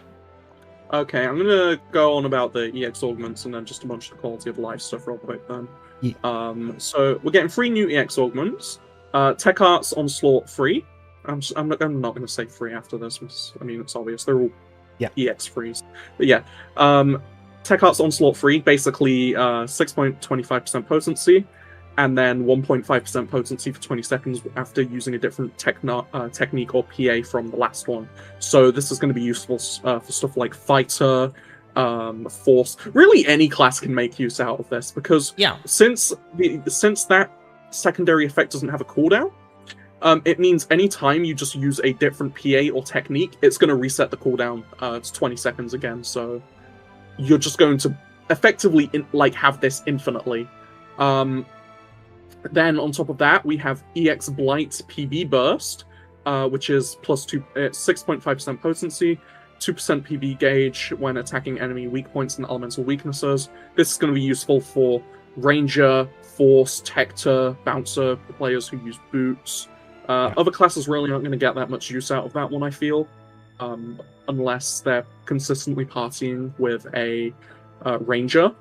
Okay, I'm gonna go on about the EX augments and then just a bunch of quality of life stuff real quick then. Yeah. So we're getting 3 new EX augments. Tech Arts Onslaught free. I'm not going to say free after this, because, I mean, it's obvious. They're all EX frees. But yeah, Tech Arts Onslaught free, basically 6.25% potency, and then 1.5% potency for 20 seconds after using a different technique or PA from the last one. So this is going to be useful for stuff like Fighter, Force. Really, any class can make use out of this, because since that secondary effect doesn't have a cooldown, it means anytime you just use a different PA or technique, it's going to reset the cooldown to 20 seconds again. So you're just going to effectively have this infinitely. Then on top of that, we have EX Blight PB Burst, which is plus 6.5% potency, 2% PB gauge when attacking enemy weak points and elemental weaknesses. This is going to be useful for Ranger, Force, Tector, Bouncer players who use boots. Other classes really aren't going to get that much use out of that one, I feel, unless they're consistently partying with a Ranger.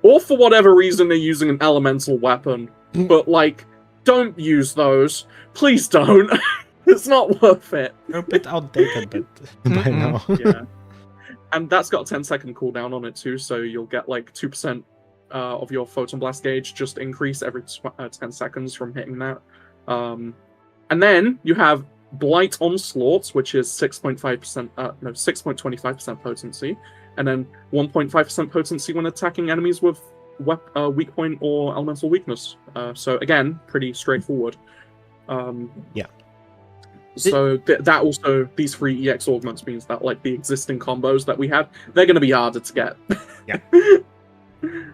Or for whatever reason they're using an elemental weapon. But, like, don't use those. Please don't. It's not worth it. They're a bit outdated by now. Yeah. And that's got a 10-second cooldown on it too, so you'll get like 2% of your Photon Blast gauge just increase every 10 seconds from hitting that. And then you have Blight Onslaught, which is 6.25% potency, and then 1.5% potency when attacking enemies with weak point or elemental weakness. So again, pretty straightforward. Yeah. So that also, these 3 EX augments means that like the existing combos that we had, they're going to be harder to get. Yeah.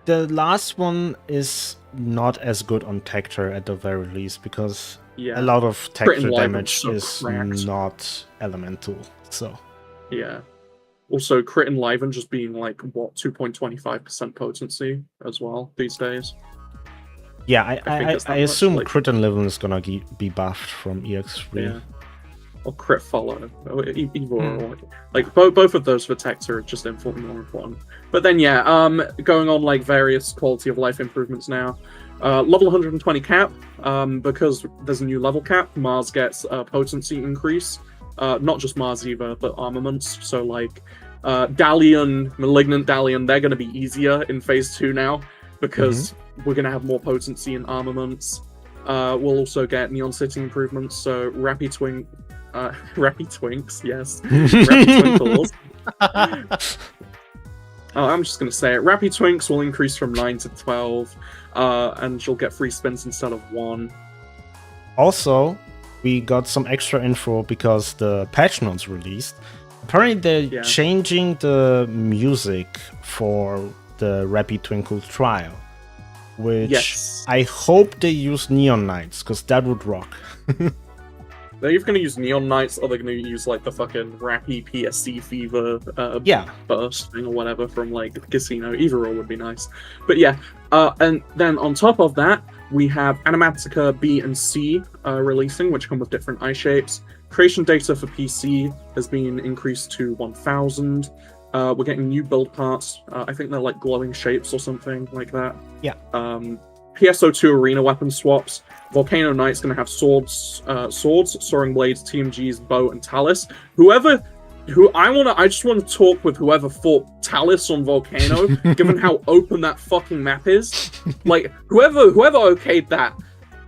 The last one is not as good on Tector at the very least, because a lot of Tector damage is not elemental. So yeah. Also, crit enliven just being like what 2.25% potency as well these days. Yeah, I assume like, crit enliven is gonna be buffed from EX3. Yeah. Or crit follow, either or like both of those for Tector are just infinitely more important. But then yeah, going on like various quality of life improvements now. Level 120 cap, because there's a new level cap. Mars gets a potency increase. Not just Mars either, but armaments. So like Dalian, Malignant Dalian, they're going to be easier in Phase 2 now because we're going to have more potency in armaments. We'll also get Neon City improvements. So Rappy Twinks, yes, Rappy Twinkles. I'm just going to say it. Rappy Twinks will increase from 9 to 12, and you'll get free spins instead of 1. Also, we got some extra info because the patch notes released. Apparently, they're changing the music for the Rappy Twinkle trial, which I hope they use Neon Knights, because that would rock. They're either going to use Neon Knights or they're going to use like the fucking Rappy PSC Fever burst thing or whatever from like the casino. Either or would be nice. But yeah, and then on top of that, we have Animatica B and C releasing, which come with different eye shapes. Creation data for PC has been increased to 1000. We're getting new build parts. I think they're like glowing shapes or something like that. Yeah. PSO2 arena weapon swaps. Volcano Knight's going to have swords, soaring blades, TMGs, bow, and Talus. I just want to talk with whoever fought Talus on Volcano, given how open that fucking map is. Like, whoever okayed that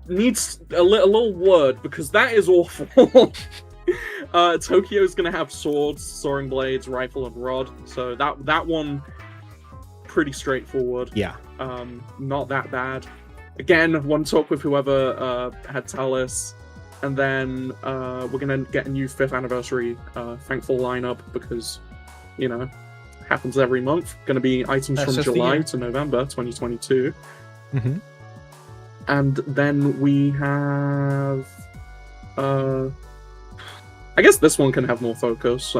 needs a little word, because that is awful. Tokyo's going to have swords, soaring blades, rifle, and rod. So that one, pretty straightforward. Yeah. Not that bad. Again, one talk with whoever had Talus, and then we're gonna get a new 5th anniversary thankful lineup because, you know, happens every month. Gonna be items from July to November 2022. And then we have, I guess this one can have more focus.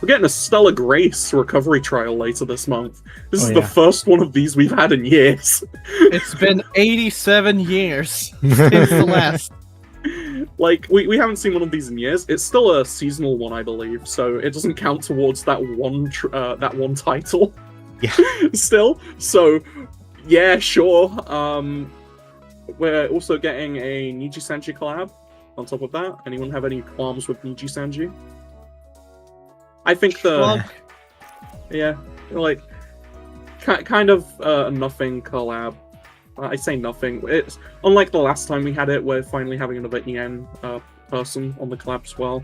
We're getting a Stellar Grace recovery trial later this month. This is the first one of these we've had in years. It's been 87 years since the last. Like, we haven't seen one of these in years. It's still a seasonal one, I believe, so it doesn't count towards that one title. Yeah. Still. So, yeah, sure. We're also getting a Niji Sanji collab on top of that. Anyone have any qualms with Niji Sanji? I think like kind of a nothing collab. I say nothing. It's unlike the last time we had it. We're finally having another EN person on the collab as well.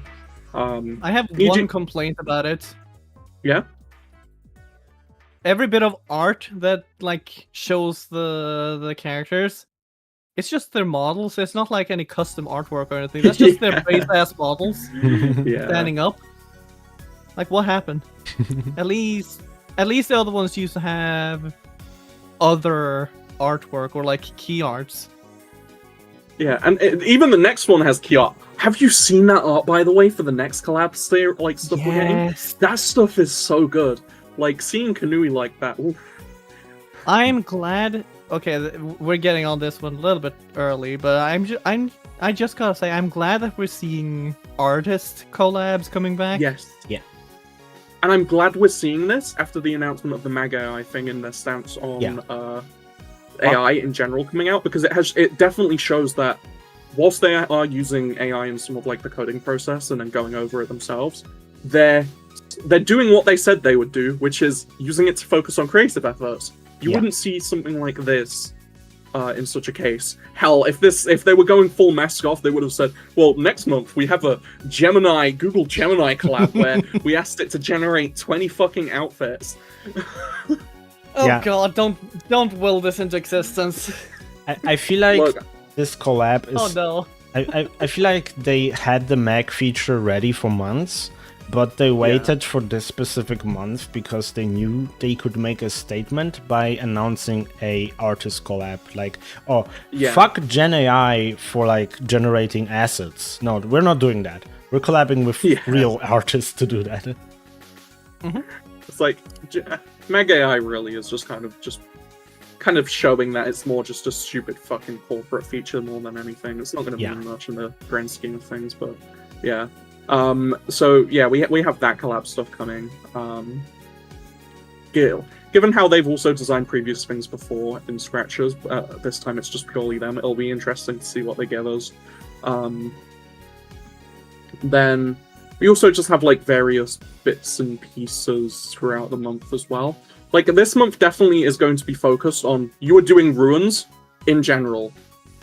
I have one complaint about it. Yeah. Every bit of art that like shows the characters, it's just their models. It's not like any custom artwork or anything. That's just their base ass models standing up. Like, what happened? At least the other ones used to have other artwork or like key arts. Yeah, and even the next one has key art. Have you seen that art, by the way, for the next collab stuff we're getting? That stuff is so good. Like, seeing Kanui like that. Oof. I'm glad. Okay, we're getting on this one a little bit early, but I just gotta say I'm glad that we're seeing artist collabs coming back. Yes. Yeah. And I'm glad we're seeing this after the announcement of the M.A.I thing and their stance on AI in general coming out, because it definitely shows that whilst they are using AI in some of like the coding process and then going over it themselves, they're doing what they said they would do, which is using it to focus on creative efforts. You wouldn't see something like this in such a case. Hell, if they were going full mask off, they would have said, well, next month we have a Google Gemini collab where we asked it to generate 20 fucking outfits. Oh god, don't will this into existence. I feel like this collab is... Oh no. I feel like they had the Mag feature ready for months, but they waited for this specific month because they knew they could make a statement by announcing a artist collab. Like, fuck Gen AI for like generating assets. No, we're not doing that. We're collabing with real artists to do that. Mm-hmm. It's like Mag AI really is just kind of showing that it's more just a stupid fucking corporate feature more than anything. It's not going to mean much in the grand scheme of things, but yeah. So yeah, we have that collab stuff coming. Given how they've also designed previous things before in Scratchers, this time it's just purely them. It'll be interesting to see what they give us. Then we also just have like various bits and pieces throughout the month as well. Like this month definitely is going to be focused on you are doing ruins in general.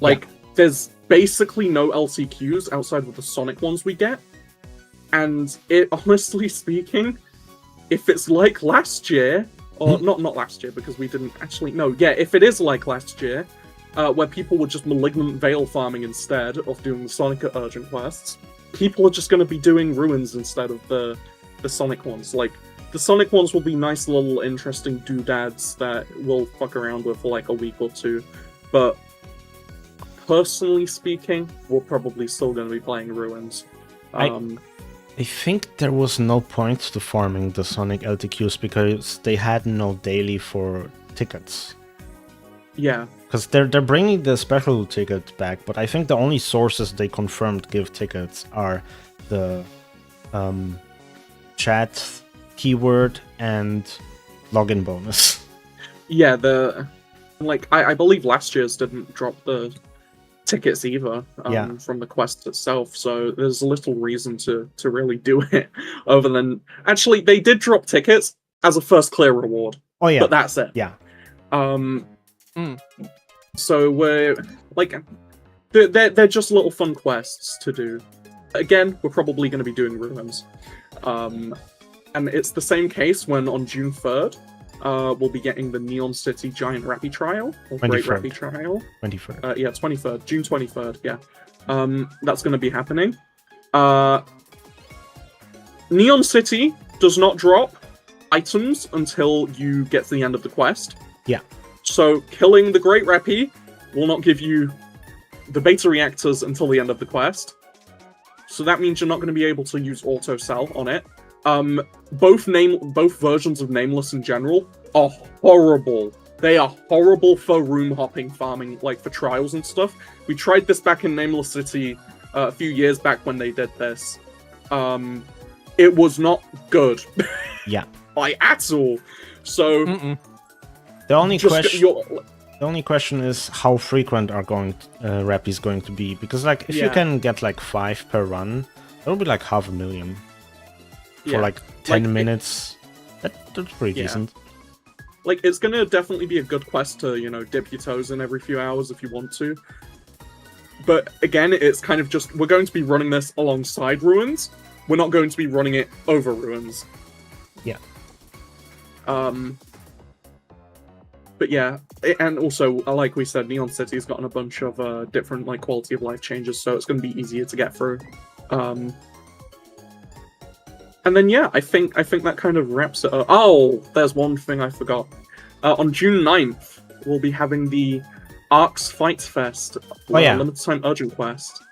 Like there's basically no LCQs outside of the Sonic ones we get. And it, honestly speaking, if it's like last year, or not last year because we didn't actually know. Yeah, if it is like last year, where people were just malignant veil farming instead of doing the Sonic urgent quests, people are just going to be doing ruins instead of the Sonic ones. Like the Sonic ones will be nice little interesting doodads that we'll fuck around with for like a week or two, but personally speaking, we're probably still going to be playing ruins. I think there was no point to farming the Sonic LTQs because they had no daily for tickets. Yeah. Because they're bringing the special ticket back, but I think the only sources they confirmed give tickets are the chat keyword and login bonus. Yeah, I believe last year's didn't drop the tickets either from the quest itself, so there's little reason to really do it other than actually they did drop tickets as a first clear reward. Oh yeah, but that's it. Yeah. So we're like they're just little fun quests to do. Again, we're probably going to be doing ruins, and it's the same case when on June 3rd we'll be getting the Neon City Giant Rappy Trial, or Great Rappy Trial. 23rd. Yeah, 23rd. June 23rd, yeah. That's going to be happening. Neon City does not drop items until you get to the end of the quest. Yeah. So, killing the Great Rappy will not give you the beta reactors until the end of the quest. So that means you're not going to be able to use auto sell on it. Both versions of Nameless in general are horrible. They are horrible for room hopping farming, like for trials and stuff. We tried this back in Nameless City a few years back when they did this. It was not good. Yeah. Like at all. So the only question is how frequent are Rappy's going to be, because like if you can get like 5 per run, that'll be like 500,000. For like 10 minutes. That's pretty decent. Like, it's gonna definitely be a good quest to, dip your toes in every few hours if you want to. But again, it's kind of just, we're going to be running this alongside ruins. We're not going to be running it over ruins. Yeah. But yeah, and also, like we said, Neon City's gotten a bunch of different like quality of life changes, so it's going to be easier to get through. And then yeah, I think that kind of wraps it up. Oh, there's one thing I forgot. On June 9th, we'll be having the ARKS Fight Fest, limited time urgent quest.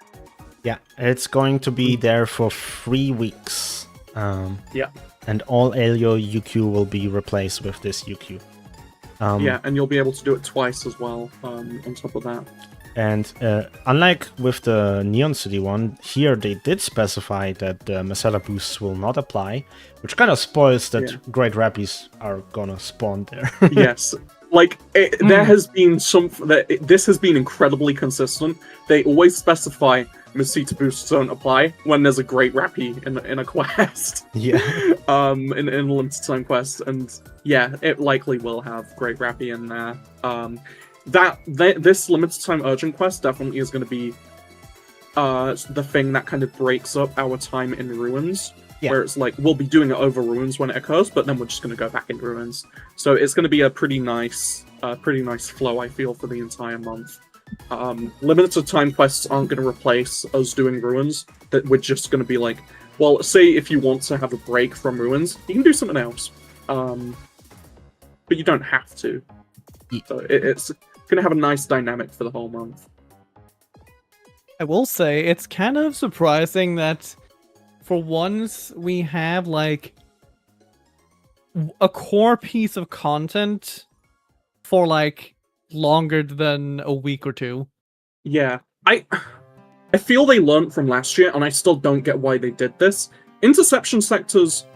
Yeah, it's going to be there for 3 weeks. Yeah. And all Elio UQ will be replaced with this UQ. Yeah, and you'll be able to do it twice as well, on top of that. And unlike with the Neon City one, here they did specify that the Masala boosts will not apply, which kind of spoils that Great Rappies are gonna spawn there. Yes. Like, there has been this has been incredibly consistent. They always specify Masita boosts don't apply when there's a Great Rappy in a quest. Yeah. In a limited time quest, and yeah, it likely will have Great Rappy in there. this limited time urgent quest definitely is going to be the thing that kind of breaks up our time in ruins. Yeah. Where it's like we'll be doing it over ruins when it occurs, but then we're just going to go back in ruins. So it's going to be a pretty nice flow, I feel, for the entire month. Limited time quests aren't going to replace us doing ruins. That we're just going to be like, well, say if you want to have a break from ruins, you can do something else, but you don't have to. So it's going to have a nice dynamic for the whole month. I will say it's kind of surprising that for once we have like a core piece of content for like longer than a week or two. Yeah, I feel they learned from last year, and I still don't get why they did this. Interception sectors,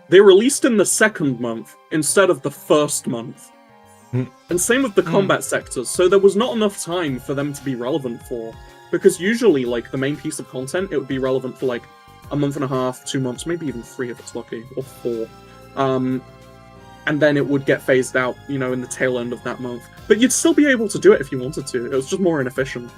they released in the second month instead of the first month. And same with the combat sectors, so there was not enough time for them to be relevant for. Because usually, like, the main piece of content, it would be relevant for, like, a month and a half, 2 months, maybe even 3 if it's lucky, or 4. And then it would get phased out, you know, in the tail end of that month. But you'd still be able to do it if you wanted to. It was just more inefficient.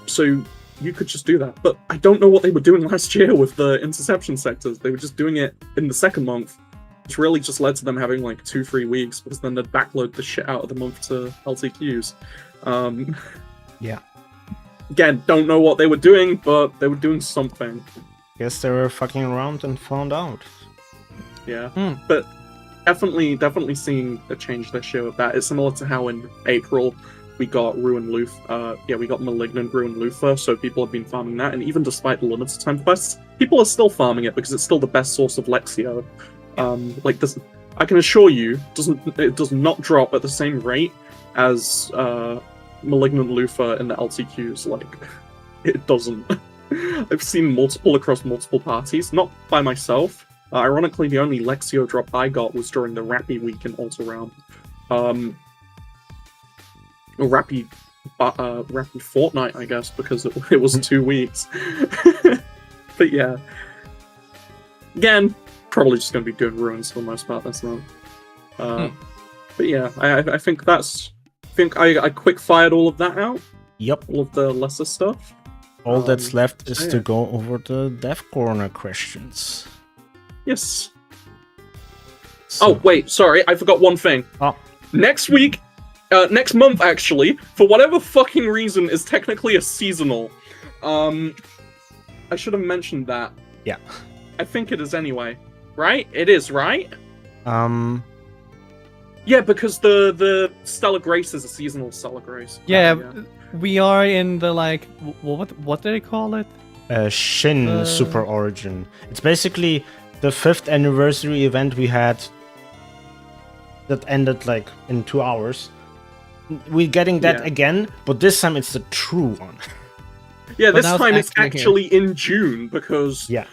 So you could just do that. But I don't know what they were doing last year with the interception sectors. They were just doing it in the second month, which really just led to them having, like, 2-3 weeks, because then they'd backload the shit out of the month to LTQs. Yeah. Again, don't know what they were doing, but they were doing something. Guess they were fucking around and found out. Yeah, but definitely seeing a change this year with that. It's similar to how in April we got Ruin Luth. We got Malignant Ruin Luther, so people have been farming that, and even despite the limited time quests, people are still farming it because it's still the best source of Lexio. Like this, I can assure you, it does not drop at the same rate as Malignant Luther in the LTQs. Like, it doesn't. I've seen multiple across multiple parties, not by myself. Ironically, the only Lexio drop I got was during the Rappy week in Alter Realm. Rappy Fortnite, I guess, because it was 2 weeks. But yeah. Again, probably just going to be doing ruins for the most part this month. But yeah, I think I quick fired all of that out. Yep. All of the lesser stuff. All that's left is to go over the Dev Corner questions. Yes. So, Oh, wait, sorry, I forgot one thing. Oh. Next month, actually, for whatever fucking reason, is technically a seasonal. I should have mentioned that. Yeah. I think it is anyway. Right? It is, right? Yeah, because the Stellar Grace is a seasonal Stellar Grace. Yeah, we are in the, like, what do they call it? Shin Super Origin. It's basically the 5th anniversary event we had that ended, like, in 2 hours. We're getting that again, but this time it's the true one. Yeah, this time it's actually in June, because... Yeah.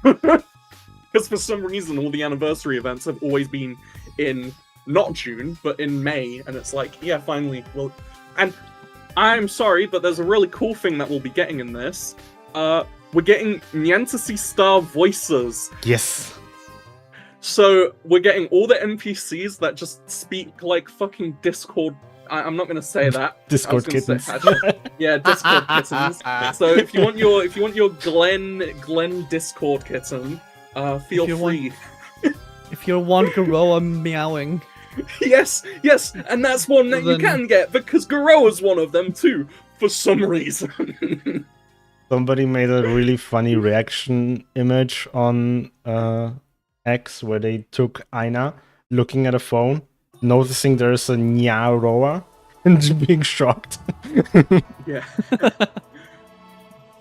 Because for some reason all the anniversary events have always been in, not June, but in May, and it's like, yeah, finally, well... And I'm sorry, but there's a really cool thing that we'll be getting in this. We're getting Niantasy Star voices. Yes. So, we're getting all the NPCs that just speak like fucking Discord. I'm not gonna say that. Discord kittens. Yeah, Discord kittens. So if you want your Glen Discord kitten, feel free. If you want Garoa meowing. Yes, and that's one that you can get, because Garo is one of them too, for some reason. Somebody made a really funny reaction image on X where they took Aina looking at a phone, noticing there's a Nyaroa, and just being shocked. Yeah.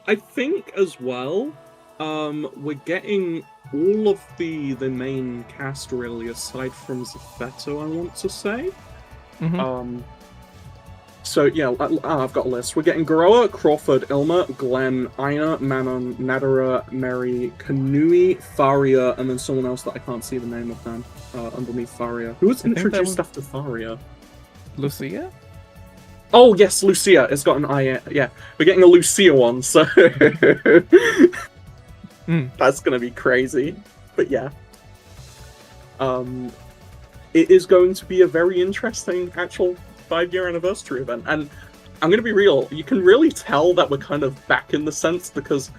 I think as well, we're getting all of the main cast really, aside from Zephetto, I want to say. So yeah, I've got a list. We're getting Garoa, Crawford, Ilma, Glenn, Aina, Manon, Nadara, Mary, Kanui, Faria, and then someone else that I can't see the name of them underneath Faria. Who was introduced after Faria? Lucia? Oh yes, Lucia. It's got an I. Yeah, we're getting a Lucia one, so that's gonna be crazy. But yeah, it is going to be a very interesting actual 5-year anniversary event, and I'm gonna be real, you can really tell that we're kind of back in the sense because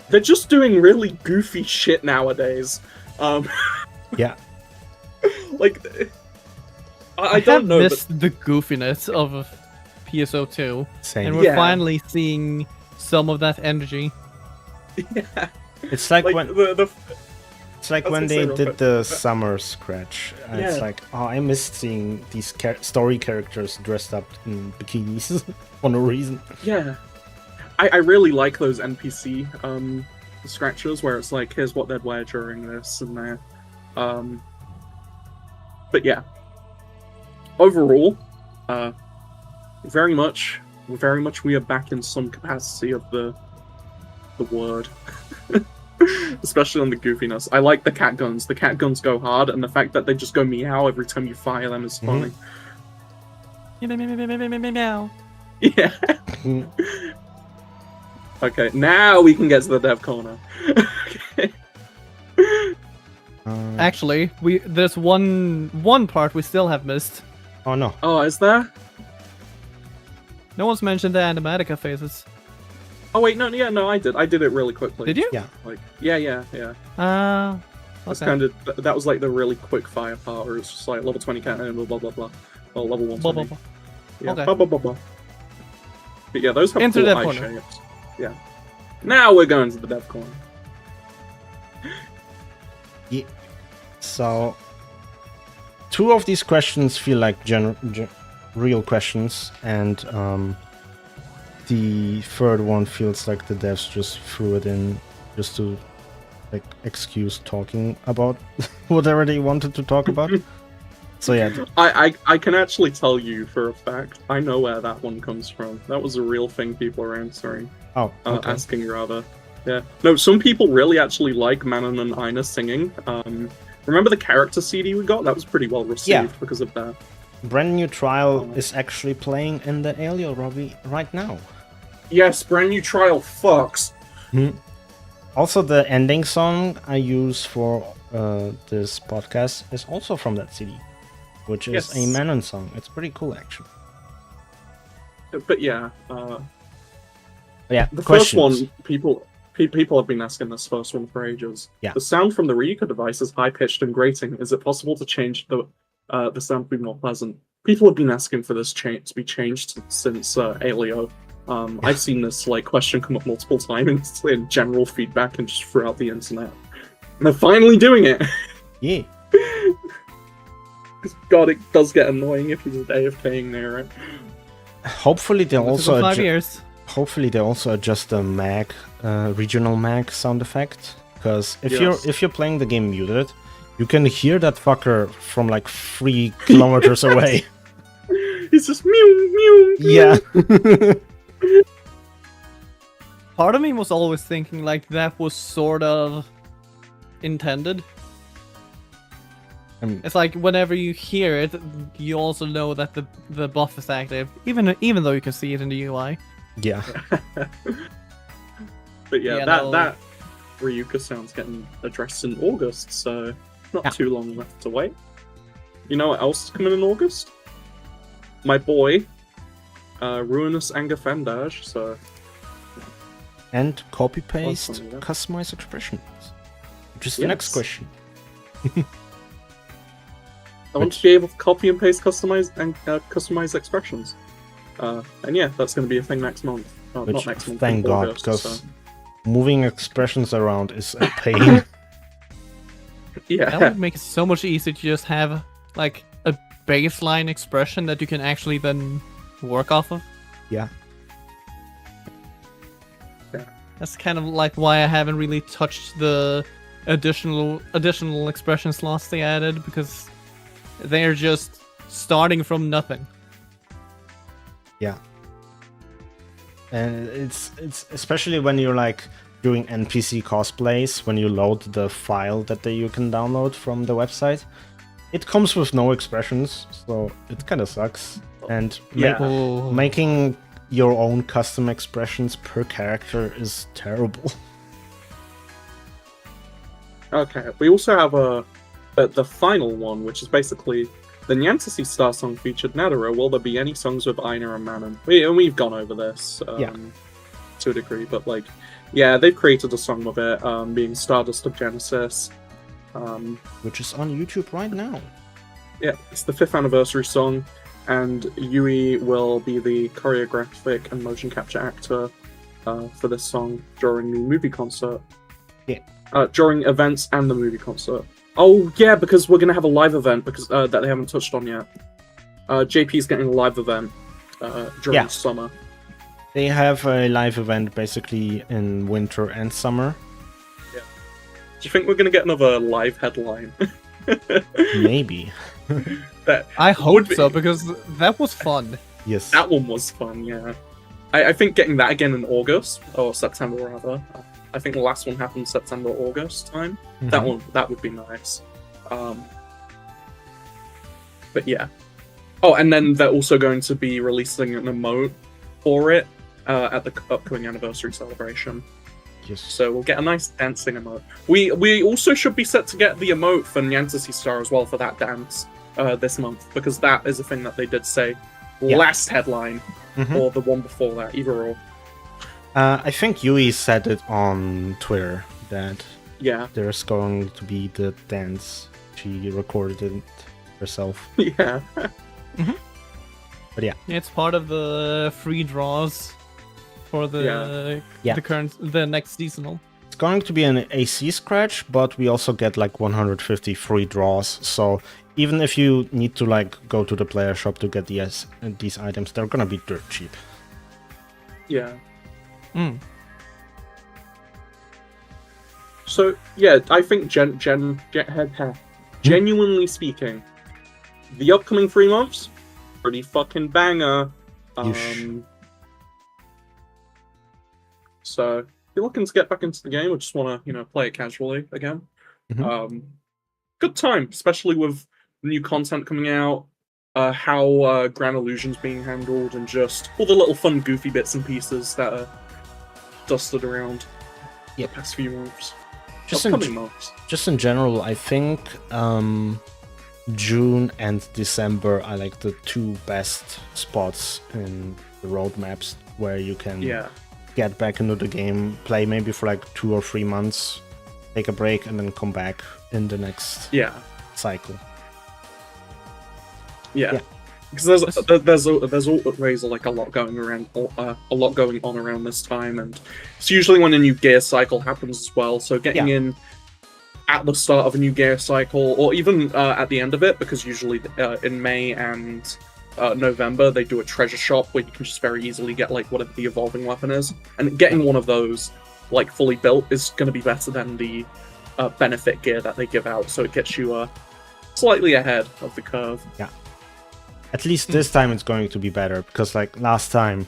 they're just doing really goofy shit nowadays. Yeah. Like, I I don't have know. missed the goofiness of PSO2, Same. and we're Yeah. finally seeing some of that energy. Yeah. It's like when it's like I was when gonna say they real did quick, the summer scratch. It's Yeah. like, oh, I missed seeing these story characters dressed up in bikinis for no reason. Yeah. I really like those NPC scratches where it's like, here's what they'd wear during this and that. But yeah. Overall, very much we are back in some capacity of the word. Especially on the goofiness. I like the cat guns. The cat guns go hard, and the fact that they just go meow every time you fire them is funny. Meow. Yeah. Okay, now we can get to the dev corner. Okay. Actually, there's one part we still have missed. Oh no. Oh, is there? No one's mentioned the animatica phases. Oh wait, no, I did it really quickly. Did you? Yeah. Like, yeah. That's Okay. kind of that was like the really quick fire part, where it's just like level 20 cat and blah blah blah. Well, level 120. Blah, blah, blah. Yeah, Okay. blah, blah, blah, blah. But yeah, those have Into cool dev eye corner. shapes. Yeah. Now we're going to the dev corner. Yeah. So, two of these questions feel like real questions, and the third one feels like the devs just threw it in just to like excuse talking about whatever they wanted to talk about. So yeah, I can actually tell you for a fact. I know where that one comes from. That was a real thing people are answering. oh, okay. Asking rather. Yeah. No, some people really actually like Manon and Ina singing. Remember the character CD we got? That was pretty well received Yeah. because of that. Brand New Trial is actually playing in the Alio lobby right now. Yes, Brand New Trial fucks. Also, the ending song I use for this podcast is also from that CD, which is Yes. a Manon song. It's pretty cool, actually. But yeah, Yeah, the questions. first one, people have been asking this first one for ages. Yeah. The sound from the Ryuka device is high pitched and grating. Is it possible to change the sound to be more pleasant? People have been asking for this to be changed since Alio. I've seen this question come up multiple times in general feedback and just throughout the internet. And they're finally doing it. Yeah. God, it does get annoying if you're AFKing there, right? Hopefully they also 5 years. hopefully they also adjust the mag regional mag sound effect, because if Yes. you're playing the game muted, you can hear that fucker from like 3 kilometers away. It's just mew mew. Mew. Yeah. Part of me was always thinking that was sort of intended. It's like whenever you hear it, you also know that the buff is active, even though you can see it in the UI. Yeah. But yeah, Yeah, that Ryuka sound's getting addressed in August, so not Yeah. too long left to wait. You know what else is coming in August? My boy, Ruinous Anger Fendage, so And copy paste Awesome, yeah. customize expressions, which is the next Yes. question. I want to be able to copy and paste customize expressions. And yeah, that's going to be a thing next month. Not Which, next month. thank in God, August, because so- moving expressions around is a pain. yeah, That would make it so much easier to just have a baseline expression that you can actually then work off of. Yeah. That's kind of why I haven't really touched the additional expression slots they added, because they're just starting from nothing. Yeah. And it's especially when you're doing NPC cosplays, when you load the file that you can download from the website, it comes with no expressions, so it kind of sucks. And Yeah. Oh. making your own custom expressions per character is terrible. Okay, we also have the final one, which is basically The Phantasy Star song featured Netero. Will there be any songs with Aina and Manon? We've gone over this to a degree, but like, yeah, they've created a song with it, being Stardust of Genesis. Which is on YouTube right now. Yeah, it's the 5th anniversary song, and Yui will be the choreographic and motion capture actor for this song during the movie concert. Yeah. During events and the movie concert. Oh, yeah, because we're going to have a live event because that they haven't touched on yet. JP's getting a live event during summer. They have a live event basically in winter and summer. Yeah. Do you think we're going to get another live headline? Maybe. I hope so, because that was fun. Yes. That one was fun, yeah. I think getting that again in August, or September rather. I think the last one happened September, August time. Mm-hmm. That would be nice. But yeah. Oh, and then they're also going to be releasing an emote for it at the upcoming anniversary celebration. Yes. So we'll get a nice dancing emote. We also should be set to get the emote for Phantasy Star as well for that dance this month, because that is a thing that they did say last headline or the one before that, either or. I think Yui said it on Twitter that there's going to be the dance. She recorded it herself. Yeah. But yeah, it's part of the free draws for the next seasonal. It's going to be an AC scratch, but we also get like 150 free draws. So even if you need to like go to the player shop to get these items, they're gonna be dirt cheap. Yeah. So yeah, I think genuinely speaking, the upcoming 3 months, pretty fucking banger. So if you're looking to get back into the game or just want to, play it casually again, good time, especially with new content coming out, how Grand Illusion's being handled, and just all the little fun, goofy bits and pieces that are dusted around the past few months. Just in general, I think June and December are like the 2 best spots in the roadmaps where you can get back into the game, play maybe for like 2 or 3 months, take a break, and then come back in the next cycle. Yeah. Because there's always like a lot going on around this time, and it's usually when a new gear cycle happens as well. So getting in at the start of a new gear cycle, or even at the end of it, because usually in May and November they do a treasure shop where you can just very easily get like whatever the evolving weapon is, and getting one of those like fully built is going to be better than the benefit gear that they give out. So it gets you slightly ahead of the curve. Yeah. At least this time it's going to be better, because like last time,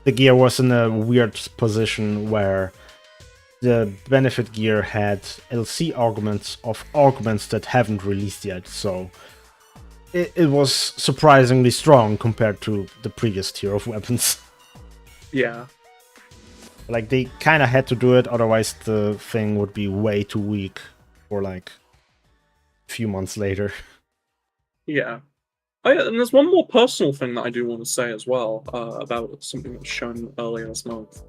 the gear was in a weird position where the benefit gear had LC augments of augments that haven't released yet, so it was surprisingly strong compared to the previous tier of weapons. Yeah. Like, they kind of had to do it, otherwise the thing would be way too weak for like a few months later. Yeah. Oh, yeah, and there's one more personal thing that I do want to say as well about something that was shown earlier this month.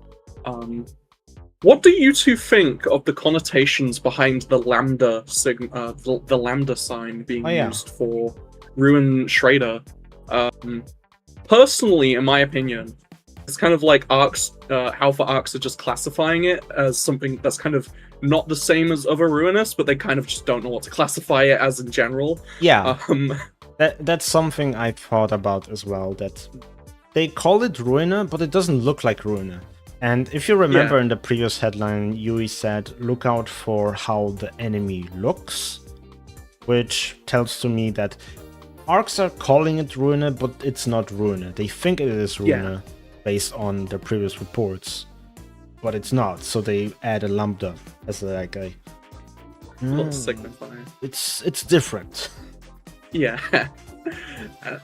What do you two think of the connotations behind the lambda the lambda sign being used for Ruin Schrader? Personally, in my opinion, it's kind of like ARKS, Alpha ARKS are just classifying it as something that's kind of not the same as other Ruinous, but they kind of just don't know what to classify it as in general. Yeah. That's something I thought about as well, that they call it Ruiner, but it doesn't look like Ruiner. And if you remember in the previous headline, Yui said, look out for how the enemy looks, which tells to me that ARKS are calling it Ruiner, but it's not Ruiner. They think it is Ruiner based on their previous reports, but it's not. So they add a lambda as like a little signifier. It's different. Yeah,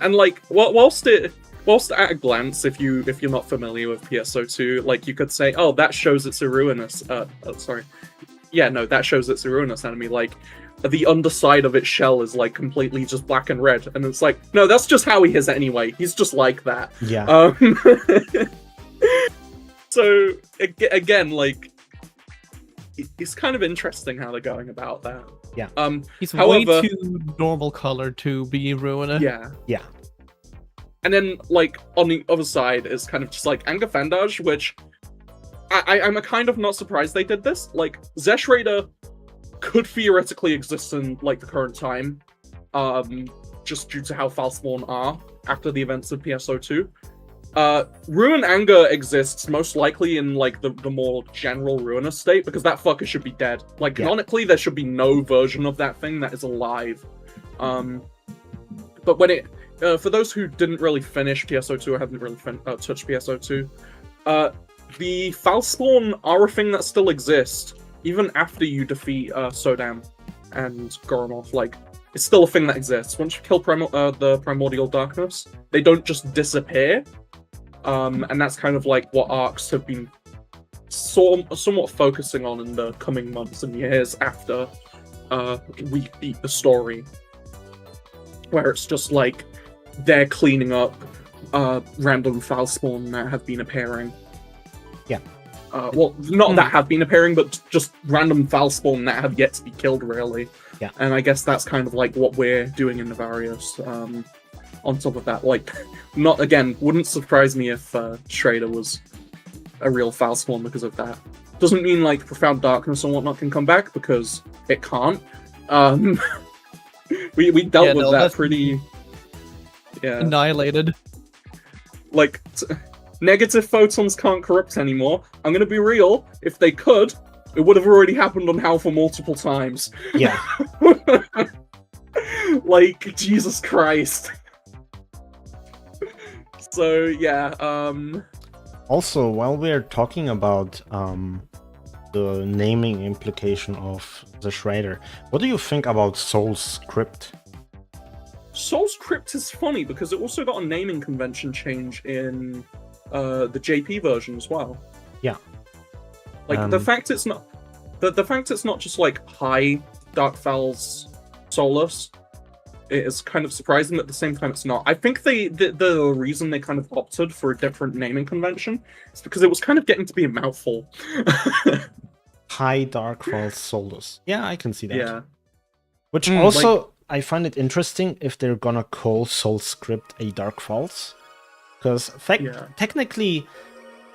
and like whilst at a glance, if you're not familiar with PSO2, like you could say, oh, that shows it's a Ruinous. That shows it's a Ruinous enemy. Like the underside of its shell is like completely just black and red, and it's like, no, that's just how he is anyway. He's just like that. Yeah. So again, like, it's kind of interesting how they're going about that. Yeah. He's However, way too normal color to be Ruiner. yeah. Yeah. And then, like, on the other side is kind of just like Anger Fandage, which I'm kind of not surprised they did this. Like, Zesh Raider could theoretically exist in, like, the current time, just due to how Falspawn are after the events of PSO2. Ruin Anger exists most likely in, like, the more general Ruiner state, because that fucker should be dead. Like, canonically, there should be no version of that thing that is alive. But when it... for those who didn't really finish PSO2 or haven't really touched PSO2, the Falspawn are a thing that still exists, even after you defeat Sodam and Goronov. Like, it's still a thing that exists. Once you kill the Primordial Darkness, they don't just disappear. And that's kind of like what ARKS have been somewhat focusing on in the coming months and years after we beat the story. Where it's just like, they're cleaning up random Falspawn that have been appearing. Yeah. Well, not that have been appearing, but just random Falspawn that have yet to be killed, really. Yeah. And I guess that's kind of like what we're doing in Nefarious. On top of that, like, wouldn't surprise me if Schrader was a real Falspawn because of that. Doesn't mean, like, Profound Darkness and whatnot can come back, because it can't. We dealt with that pretty... Yeah. Annihilated. Like, negative photons can't corrupt anymore. I'm gonna be real, if they could, it would have already happened on Halpha multiple times. Yeah. Like, Jesus Christ. So, yeah, Also, while we're talking about the naming implication of the Shredder, what do you think about Soul's Crypt? Soul's Crypt is funny because it also got a naming convention change in the JP version as well. Yeah. Like, the fact it's not just like High Darkfell's Solus, it is kind of surprising, but at the same time it's not. I think the reason they kind of opted for a different naming convention is because it was kind of getting to be a mouthful. High Darkfall Solus. Yeah, I can see that. Yeah. Which also, I find it interesting if they're gonna call Soul's Crypt a Dark Falls. Because technically,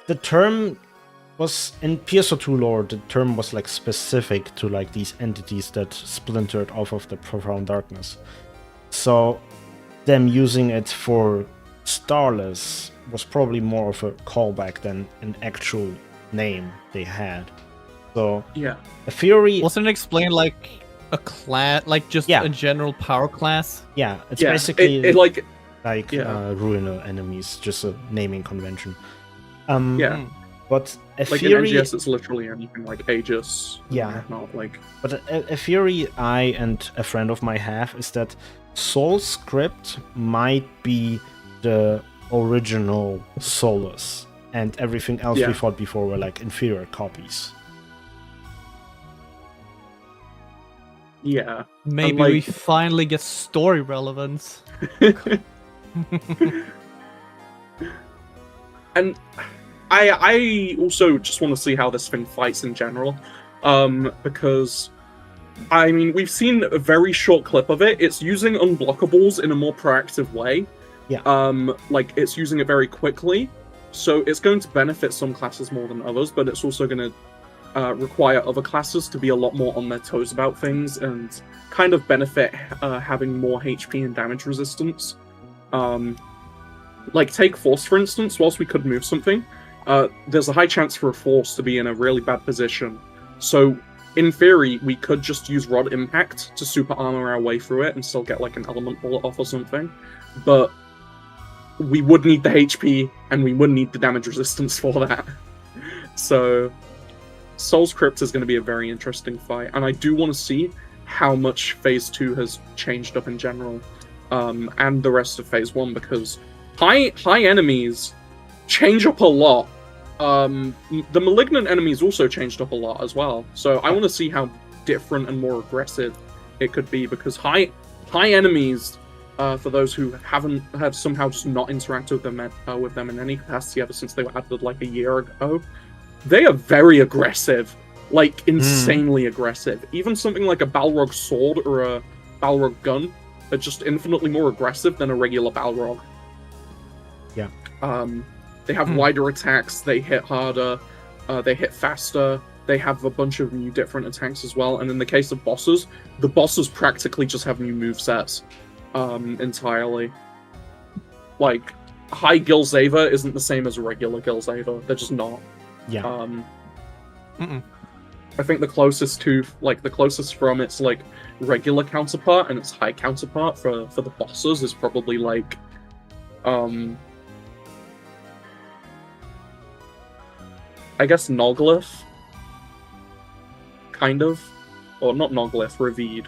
the term was, in PSO2 lore, the term was like specific to like these entities that splintered off of the Profound Darkness. So them using it for Starless was probably more of a callback than an actual name they had. So yeah, a theory wasn't it explained like a class, like just a general power class? Yeah, it's basically it like Ruiner enemies, just a naming convention. But a like theory, in NGS, it's literally anything like Aegis. Yeah, not like. But a theory I and a friend of mine have is that Soul's Crypt might be the original Solus, and everything else we fought before were like inferior copies. Yeah. Maybe we finally get story relevance. And I also just want to see how this thing fights in general, because, I mean, we've seen a very short clip of it. It's using unblockables in a more proactive way. Yeah. Like, it's using it very quickly, so it's going to benefit some classes more than others, but it's also going to require other classes to be a lot more on their toes about things and kind of benefit having more HP and damage resistance. Like, take Force, for instance. Whilst we could move something, there's a high chance for a Force to be in a really bad position. So, in theory, we could just use Rod Impact to super armor our way through it and still get, like, an Element Bullet off or something. But we would need the HP, and we would need the damage resistance for that. So, Soul's Crypt is going to be a very interesting fight, and I do want to see how much Phase 2 has changed up in general, and the rest of Phase 1, because high enemies change up a lot. The Malignant enemies also changed up a lot as well, so I want to see how different and more aggressive it could be, because high enemies, for those who have somehow just not interacted with them in any capacity ever since they were added like a year ago, they are very aggressive, like insanely aggressive. Even something like a Balrog sword or a Balrog gun are just infinitely more aggressive than a regular Balrog. Yeah. They have wider attacks, they hit harder, they hit faster, they have a bunch of new different attacks as well, and in the case of bosses, the bosses practically just have new movesets entirely. Like, high Gilzaver isn't the same as a regular Gilzaver, they're just not. Yeah. I think the closest from its like regular counterpart and its high counterpart for the bosses is probably like I guess Noglyph, kind of, or not Noglyph, Reveed.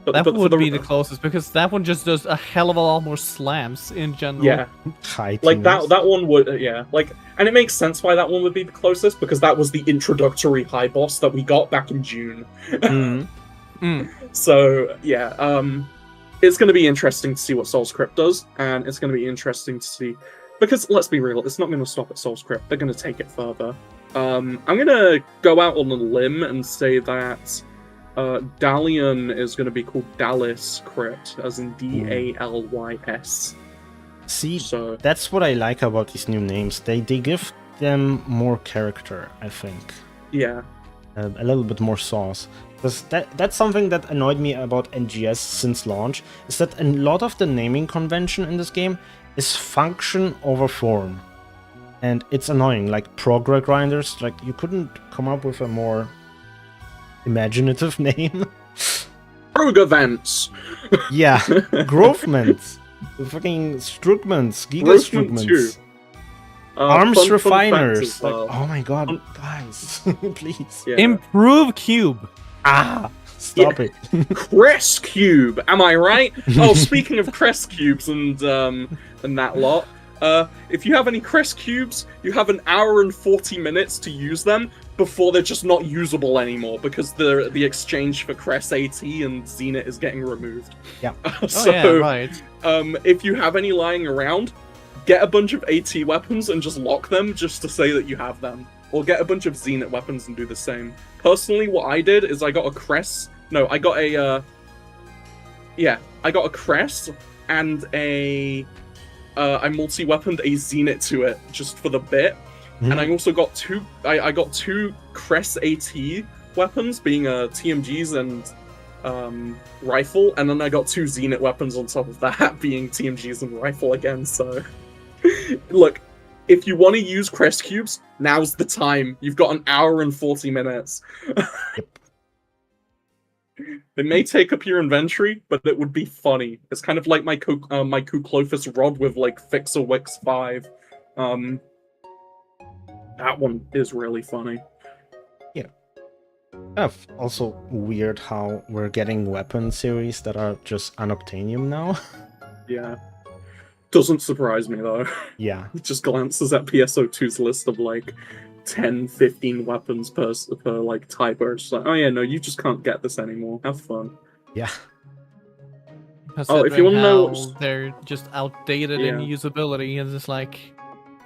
That would be the closest, because that one just does a hell of a lot more slams in general. Yeah, like that one would, yeah, like, and it makes sense why that one would be the closest, because that was the introductory high boss that we got back in June. So yeah, it's going to be interesting to see what Soul's Crypt does, and it's going to be interesting to see, because let's be real, it's not going to stop at Soul's Crypt. They're going to take it further. I'm going to go out on a limb and say that Dalian is going to be called Dalys Crypt, as in Dalys. See, so that's what I like about these new names. They give them more character, I think. Yeah. A little bit more sauce. Because that's something that annoyed me about NGS since launch, is that a lot of the naming convention in this game is function over form. And it's annoying, like Progress Grinders, like you couldn't come up with a more imaginative name. Progavents! Yeah, Grovements, fucking Strukments, Giga Strukments, Arms Refiners. Like, oh my god, guys, please. Yeah. Improve Cube! Stop it. Crest Cube, am I right? Oh, speaking of Crest Cubes and that lot, if you have any Crest Cubes, you have an hour and 40 minutes to use them before they're just not usable anymore, because the exchange for Crest AT and Zenith is getting removed. Yeah. So, yeah, right. If you have any lying around, get a bunch of AT weapons and just lock them just to say that you have them. Or get a bunch of Zenith weapons and do the same. Personally, what I did is I got a Crest... No, I got a... I got a Crest and a... I multi-weaponed a Zenith to it, just for the bit. And I also got two... I got two Crest AT weapons, being TMGs and rifle, and then I got two Zenith weapons on top of that, being TMGs and rifle again, so... Look, if you want to use Crest Cubes, now's the time. You've got an hour and 40 minutes. Yep. They may take up your inventory, but it would be funny. It's kind of like my Kuklofus rod with, like, Fixer Wix 5. That one is really funny. Yeah. Also weird how we're getting weapon series that are just unobtainium now. Yeah. Doesn't surprise me, though. Yeah. It just glances at PSO2's list of, like, 10, 15 weapons per like, type, or it's just like, oh yeah, no, you just can't get this anymore. Have fun. Yeah. Oh, if you want to know... They're just outdated in usability, and it's like...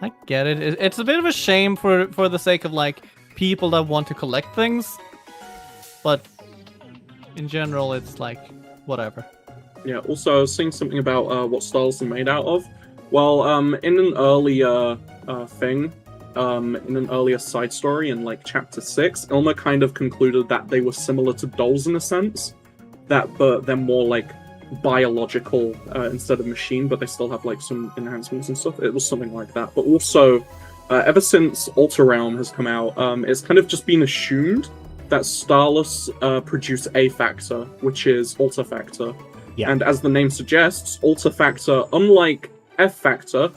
I get it. It's a bit of a shame for the sake of, like, people that want to collect things. But, in general, it's like, whatever. Yeah, also, I was seeing something about what styles they're made out of. Well, in an earlier thing, in an earlier side story in, like, Chapter 6, Ilma kind of concluded that they were similar to dolls in a sense, but they're more, like, biological instead of machine, but they still have, like, some enhancements and stuff. It was something like that. But also, ever since Alter Realm has come out, it's kind of just been assumed that Starless produce A Factor, which is Alter Factor. Yeah. And as the name suggests, Alter Factor, unlike F Factor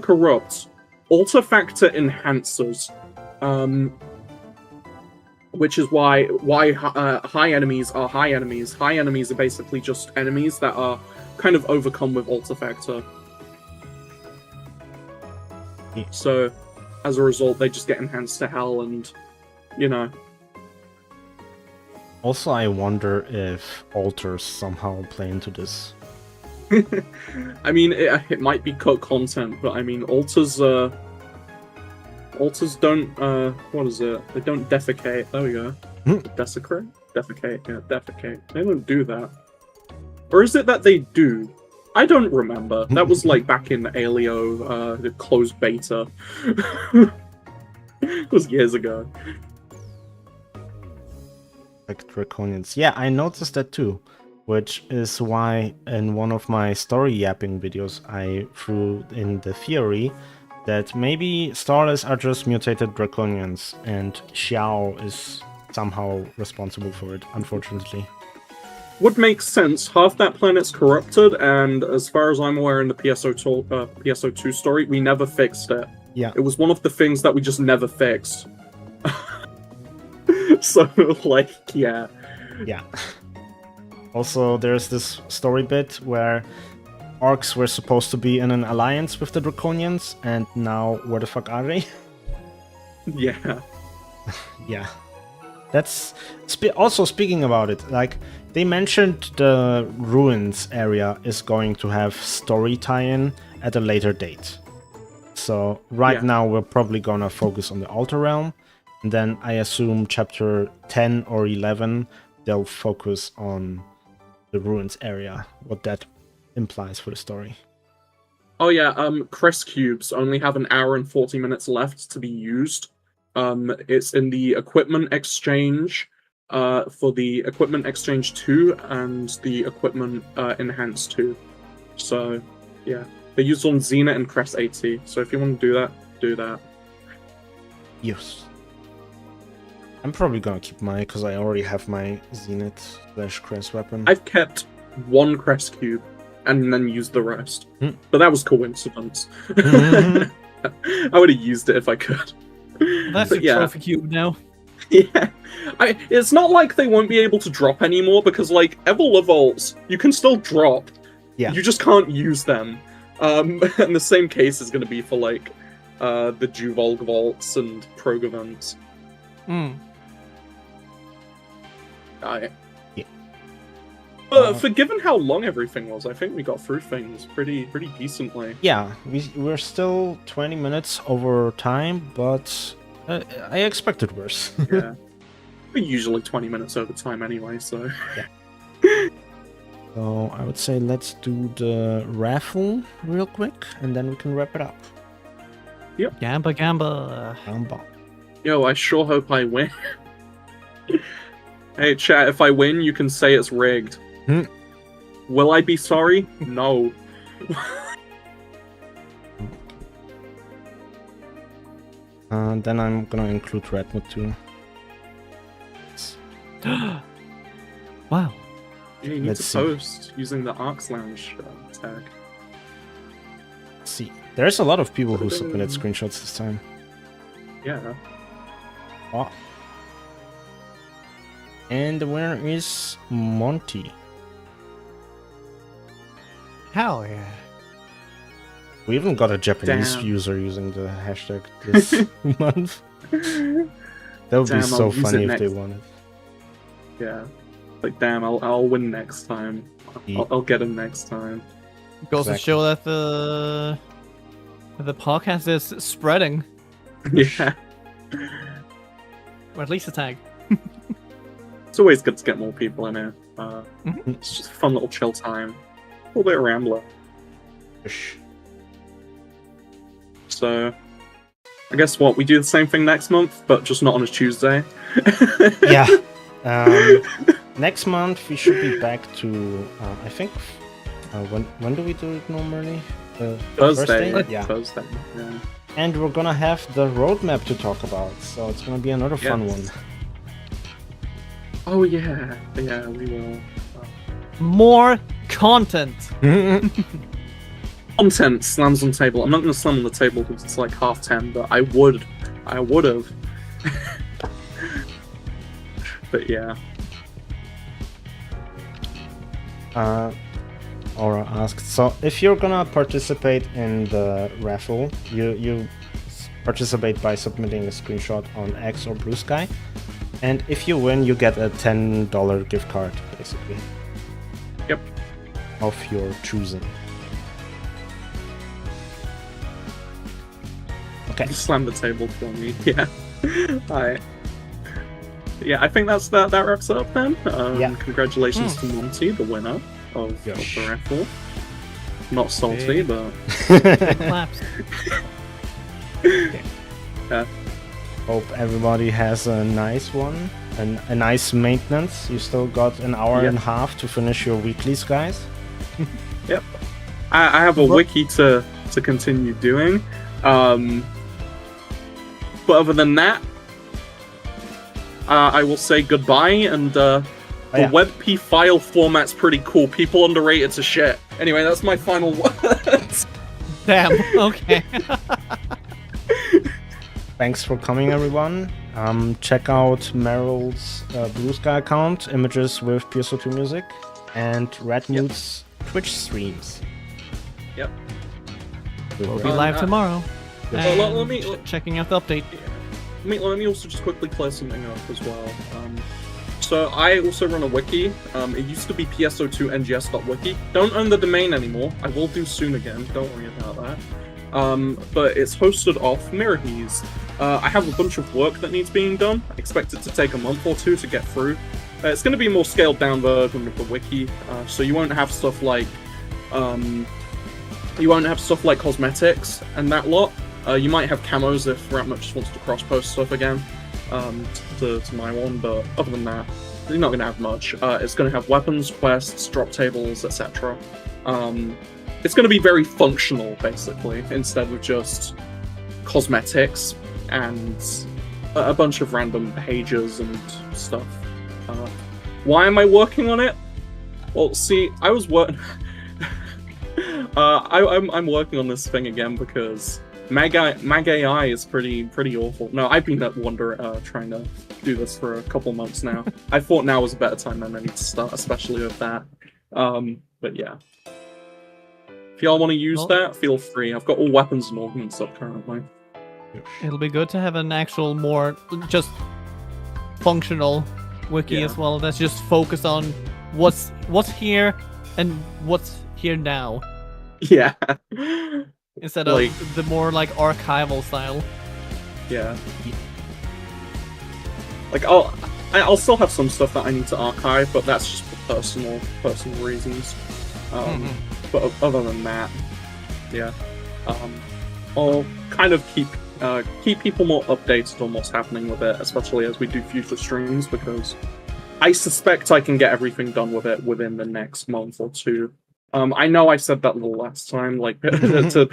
corrupts, Alter Factor enhances. Which is why high enemies are high enemies. High enemies are basically just enemies that are kind of overcome with Alter Factor. Yeah. So, as a result, they just get enhanced to hell, and, you know. Also, I wonder if alters somehow play into this. I mean, it might be cut content, but I mean, alters don't, what is it? They don't defecate. There we go. Desecrate? Defecate, yeah, defecate. They don't do that. Or is it that they do? I don't remember. That was like back in Alio, the closed beta. It was years ago. Like Draconians. Yeah, I noticed that too. Which is why in one of my story yapping videos I threw in the theory that maybe Starless are just mutated Draconians and Xiao is somehow responsible for it, unfortunately. Would make sense. Half that planet's corrupted, and as far as I'm aware in the PSO2 story, we never fixed it. Yeah. It was one of the things that we just never fixed. So, like, yeah. Yeah. Also, there's this story bit where ARKS were supposed to be in an alliance with the Draconians, and now where the fuck are they? Yeah. Yeah. That's... also, speaking about it, like, they mentioned the Ruins area is going to have story tie-in at a later date. So, right now, we're probably gonna focus on the Altar Realm, and then I assume chapter 10 or 11, they'll focus on the Ruins area, what that implies for the story. Oh yeah, crest cubes only have an hour and 40 minutes left to be used. It's in the equipment exchange for the equipment exchange 2 and the equipment enhance 2. So yeah, they're used on Zenith and crest 80. So if you want to do that, do that. Yes. I'm probably gonna keep mine because I already have my Zenith / crest weapon. I've kept one crest cube and then used the rest. But that was coincidence. I would have used it if I could. That's a trophy cube now. Yeah. It's not like they won't be able to drop anymore because, like, Evil Vaults, you can still drop. Yeah. You just can't use them. And the same case is going to be for, like, the Juvolg Vaults and Progavants. Yeah. But for given how long everything was, I think we got through things pretty decently. Yeah, we're still 20 minutes over time, but I expected worse. Yeah. We're usually 20 minutes over time anyway, so... Yeah. So I would say let's do the raffle real quick, and then we can wrap it up. Yep. Gamba. Gamba. Yo, I sure hope I win. Hey, chat, if I win, you can say it's rigged. Will I be sorry? No. Then I'm gonna include Redwood too. Wow. Yeah, you need Let's to post using the ARKS Lounge tag. Let's see. There's a lot of people who submitted screenshots this time. Yeah. Oh. And the winner is Monty. Hell yeah. We even got a Japanese Damn. user using the hashtag this month. That would be so funny if they won it. Yeah. Like, damn, I'll win next time. I'll get him next time. Goes to show that the podcast is spreading. Yeah. Or at least a tag. It's always good to get more people in here. It's just a fun little chill time. A little bit of Rambler. So, I guess what, we do the same thing next month, but just not on a Tuesday. Yeah. Next month we should be back to, I think, when do we do it normally? Thursday. Yeah. Thursday, yeah. And we're gonna have the roadmap to talk about, so it's gonna be another fun one. Oh yeah, yeah, we will. More content. Content slams on table. I'm not going to slam on the table because it's like 10:30, but I would have. But yeah. Aura asked, so if you're gonna participate in the raffle, you participate by submitting a screenshot on X or Blue Sky, And if you win, you get a $10 gift card, basically. Yep. Of your choosing. Okay. You slammed the table for me. Yeah. Alright. Yeah, I think that wraps it up then. Yeah. Congratulations to Monty, the winner of the raffle. Not salty, but Claps. Okay. Yeah. Hope everybody has a nice one and a nice maintenance. You still got an hour and a half to finish your weeklies, guys. Yep. I have a wiki to continue doing. But other than that, I will say goodbye, and the WebP file format's pretty cool. People underrate it to shit. Anyway, that's my final words. Damn, okay. Thanks for coming, everyone. Check out Meryl's Blue Sky account, images with PSO2 music, and Radmood's Twitch streams. Yep. We'll be live tomorrow. Let me checking out the update. Let me also just quickly clear something up as well. So I also run a wiki. It used to be pso2ngs.wiki. Don't own the domain anymore. I will do soon again. Don't worry about that. But it's hosted off Mirrorhees. I have a bunch of work that needs being done. I expect it to take a month or two to get through. It's going to be a more scaled down version of the wiki, so you won't have stuff like cosmetics and that lot. You might have camos if Ratmuch just wants to cross-post stuff again to my one, but other than that, you're not going to have much. It's going to have weapons, quests, drop tables, etc. It's going to be very functional, basically, instead of just cosmetics and a bunch of random pages and stuff. Why am I working on it? Well, see, I was working... I'm working on this thing again because M.A.I is pretty awful. No, I've been at Wonder trying to do this for a couple months now. I thought now was a better time than any to start, especially with that. But yeah. If y'all want to use that, feel free. I've got all weapons and ordnance up currently. It'll be good to have an actual more just functional wiki as well. That's just focused on what's here and what's here now. Yeah. Instead of the more like archival style. Yeah. Like I'll still have some stuff that I need to archive, but that's just for personal reasons. But other than that, yeah. I'll kind of keep people more updated on what's happening with it, especially as we do future streams, because I suspect I can get everything done with it within the next month or two. I know I said that the last time, like, to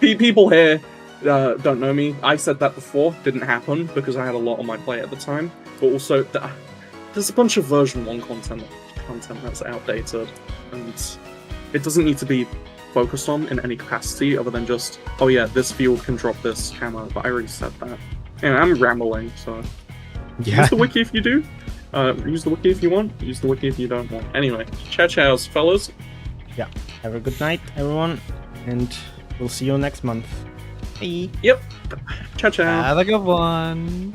people here don't know me. I said that before, didn't happen, because I had a lot on my plate at the time. But also, there's a bunch of version 1 content that's outdated, and it doesn't need to be focused on in any capacity other than just, oh yeah, this field can drop this camo, but I already said that. And I'm rambling, so... Yeah. Use the wiki if you do. Use the wiki if you want. Use the wiki if you don't want. Anyway, ciao, fellas. Yeah. Have a good night, everyone, and we'll see you next month. Bye. Yep. Ciao. Have a good one.